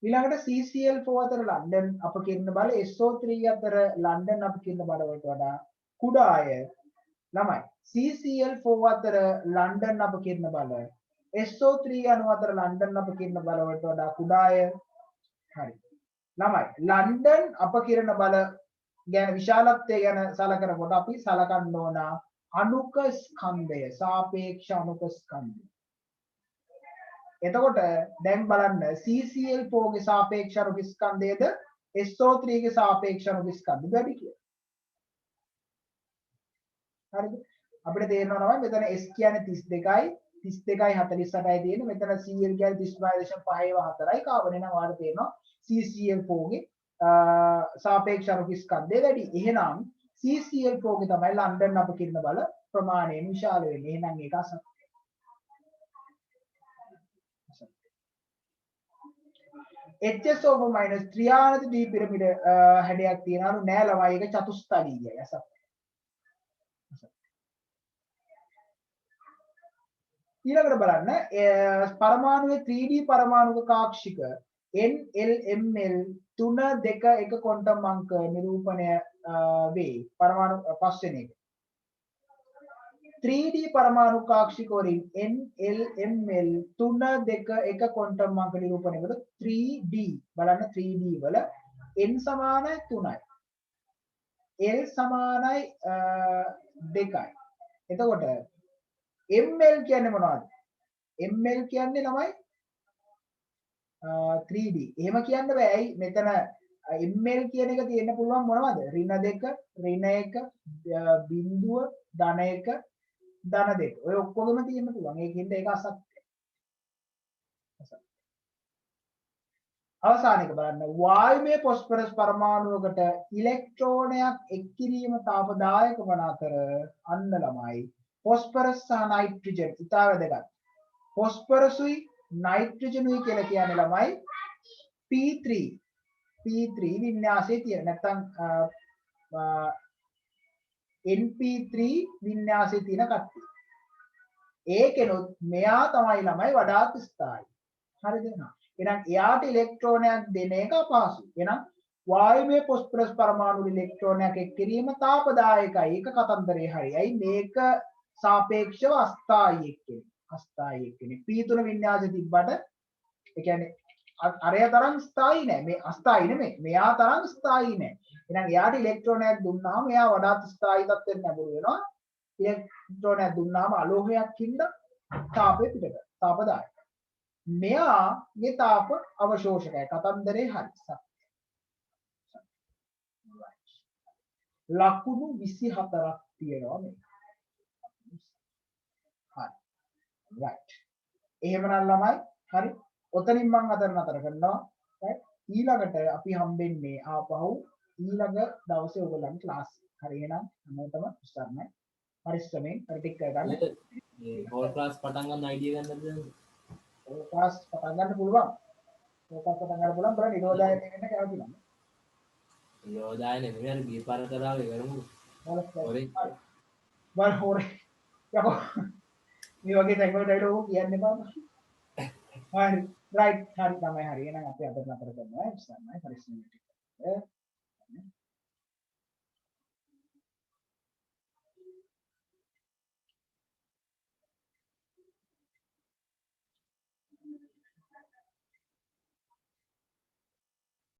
ඊළඟට CCl4 අතර ලන්ඩන් අපකිරණ බල SO3 අතර ලන්ඩන් අපකිරණ බල වලට වඩා කුඩාය. ළමයි CCl4 අතර ලන්ඩන් අපකිරණ බල SO3 අණු අතර ලන්ඩන් අපකිරණ බල වලට වඩා කුඩාය. හරි. ළමයි ලන්ඩන් අපකිරණ බල ගැන විශාලත්වය ගැන සලකනකොට අපි සලකන්න ඕන අණුක ස්කන්ධය සාපේක්ෂ අණුක ස්කන්ධය. එතකොට දැන් බලන්න CCl4 ගේ සාපේක්ෂ අණුක ස්කන්ධයද SO3 ගේ සාපේක්ෂ අණුක ස්කන්ධය වැඩි කියලා. හරිද? අපිට තේරෙනවා නම් මෙතන S කියන්නේ 32යි 32.48යි තියෙන. මෙතන Cl කියන්නේ 35.5 කාබනේ නම් ඔයාලට තේරෙනවා CCl4 ගේ සාපේක්ෂ අණුක ස්කන්ධය වැඩි. එහෙනම් CCl4 ගේ තමයි ලන්ඩන් අපකිරණ බල ප්‍රමාණයෙන් විශාල වෙන්නේ. එහෙනම් ඒක අසත්‍යයි. HSO- ත්‍රිආනති දී පිරමිඩ හැඩයක් තියෙනවලු නෑ ළමයි. ඒක චතුස්තලීයයි. අසත්‍යයි. ඊළඟට බලන්න පරමාණුවේ 3D පරමාණුක කාක්ෂික NLML 3 2 1 ක්වොන්ටම් අංක නිරූපණය වේ. පරමාණු පස්වෙනි එක 3D පරමාණු කාක්ෂික වලින් NLML 3 2 1 ක්වොන්ටම් අංක නිරූපණය වල 3D බලන්න 3D වල n සමානයි 3යි L සමානයි 2යි. එතකොට ML කියන්නේ මොනවද? ML කියන්නේ ළමයි 3D එහෙම කියන්න බෑ ඇයි මෙතන ml කියන එක තියෙන්න පුළුවන් මොනවද ඍණ 2 ඍණ 1 බිංදුව ධන 1 ධන 2 ඔය ඔක්කොගෙම තියෙන්න පුළුවන් ඒකින්ද ඒක අසත්‍යයි අවසාන එක බලන්න වායුමය ෆොස්ෆරස් පරමාණුවකට ඉලෙක්ට්‍රෝනයක් එක් කිරීම තාපදායක වන අතර අන්න ළමයි ෆොස්ෆරස් සහ නයිට්‍රජන් ඉතා වැදගත් ෆොස්ෆරසුයි නයිට්‍රජනුයි කියලා කියන්නේ ළමයි P3 වින්‍යාසයේ තියෙන නැත්නම් NP3 වින්‍යාසයේ තියෙන කට්ටිය. ඒකෙනොත් මෙයා තමයි ළමයි වඩාත් ස්ථායි. හරිද නේද? එහෙනම් එයාට ඉලෙක්ට්‍රෝනයක් දෙන එක අපහසුයි. එහෙනම් වායුමය ෆොස්ෆරස් පරමාණු ඉලෙක්ට්‍රෝනයක් එක් කිරීම තාපදායකයි. ඒක කතන්දරේ හරියයි. මේක සාපේක්ෂව අස්ථායි එක්කෙනෙක්. අස්ථායි එක්කෙනෙක්. P3 වින්‍යාසයේ තිබ්බට ඒ කියන්නේ අරය තරම් ස්ථායි නෑ මේ අස්ථායි නෙමෙයි මෙයා තරම් ස්ථායි නෑ එහෙනම් එයාට ඉලෙක්ට්‍රෝනයක් දුන්නාම එයා වඩාත් ස්ථායි තත්ත්වෙට නැඹුරු වෙනවා ඉලෙක්ට්‍රෝනයක් දුන්නාම අලෝහයක් හින්දා තාපය පිටට තාපදායක මෙයාගේ තාප අවශෝෂකයි කතන්දරේ හරි ලකුණු 24ක් තියෙනවා මේ හරි right එහෙමනම් ළමයි හරි ඔතනින් මම අතර නතර කරනවා right ඊළඟට අපි හම්බෙන්නේ ආපහු ඊළඟ දවසේ ඔයගොල්ලන්ගේ ක්ලාස් හරි එහෙනම් හැමෝටම උස්සන්නයි පරිස්සමෙන් ටික කරගන්න මේ ඕල් ක්ලාස් පටන් ගන්න අයිඩියා ගන්නද ඕල් ක්ලාස් පටන් ගන්න පුළුවන් ඕල් ක්ලාස් පටන් ගන්න පුළුවන් බලන්න නිරෝධායනය වෙන්න කැමති නම් නිරෝධායනය නෙමෙයි අර ගිය පාර කරා ඒ කරමු බල හොරේ යකෝ මේ වගේ තැන්වලට ඇවිල්ලා ඕක කියන්න එපා හරි රයිට් හරි තමයි හරි එහෙනම් අපි අද නතර කරනවා ඉස්සන්නයි පරිස්සමෙන්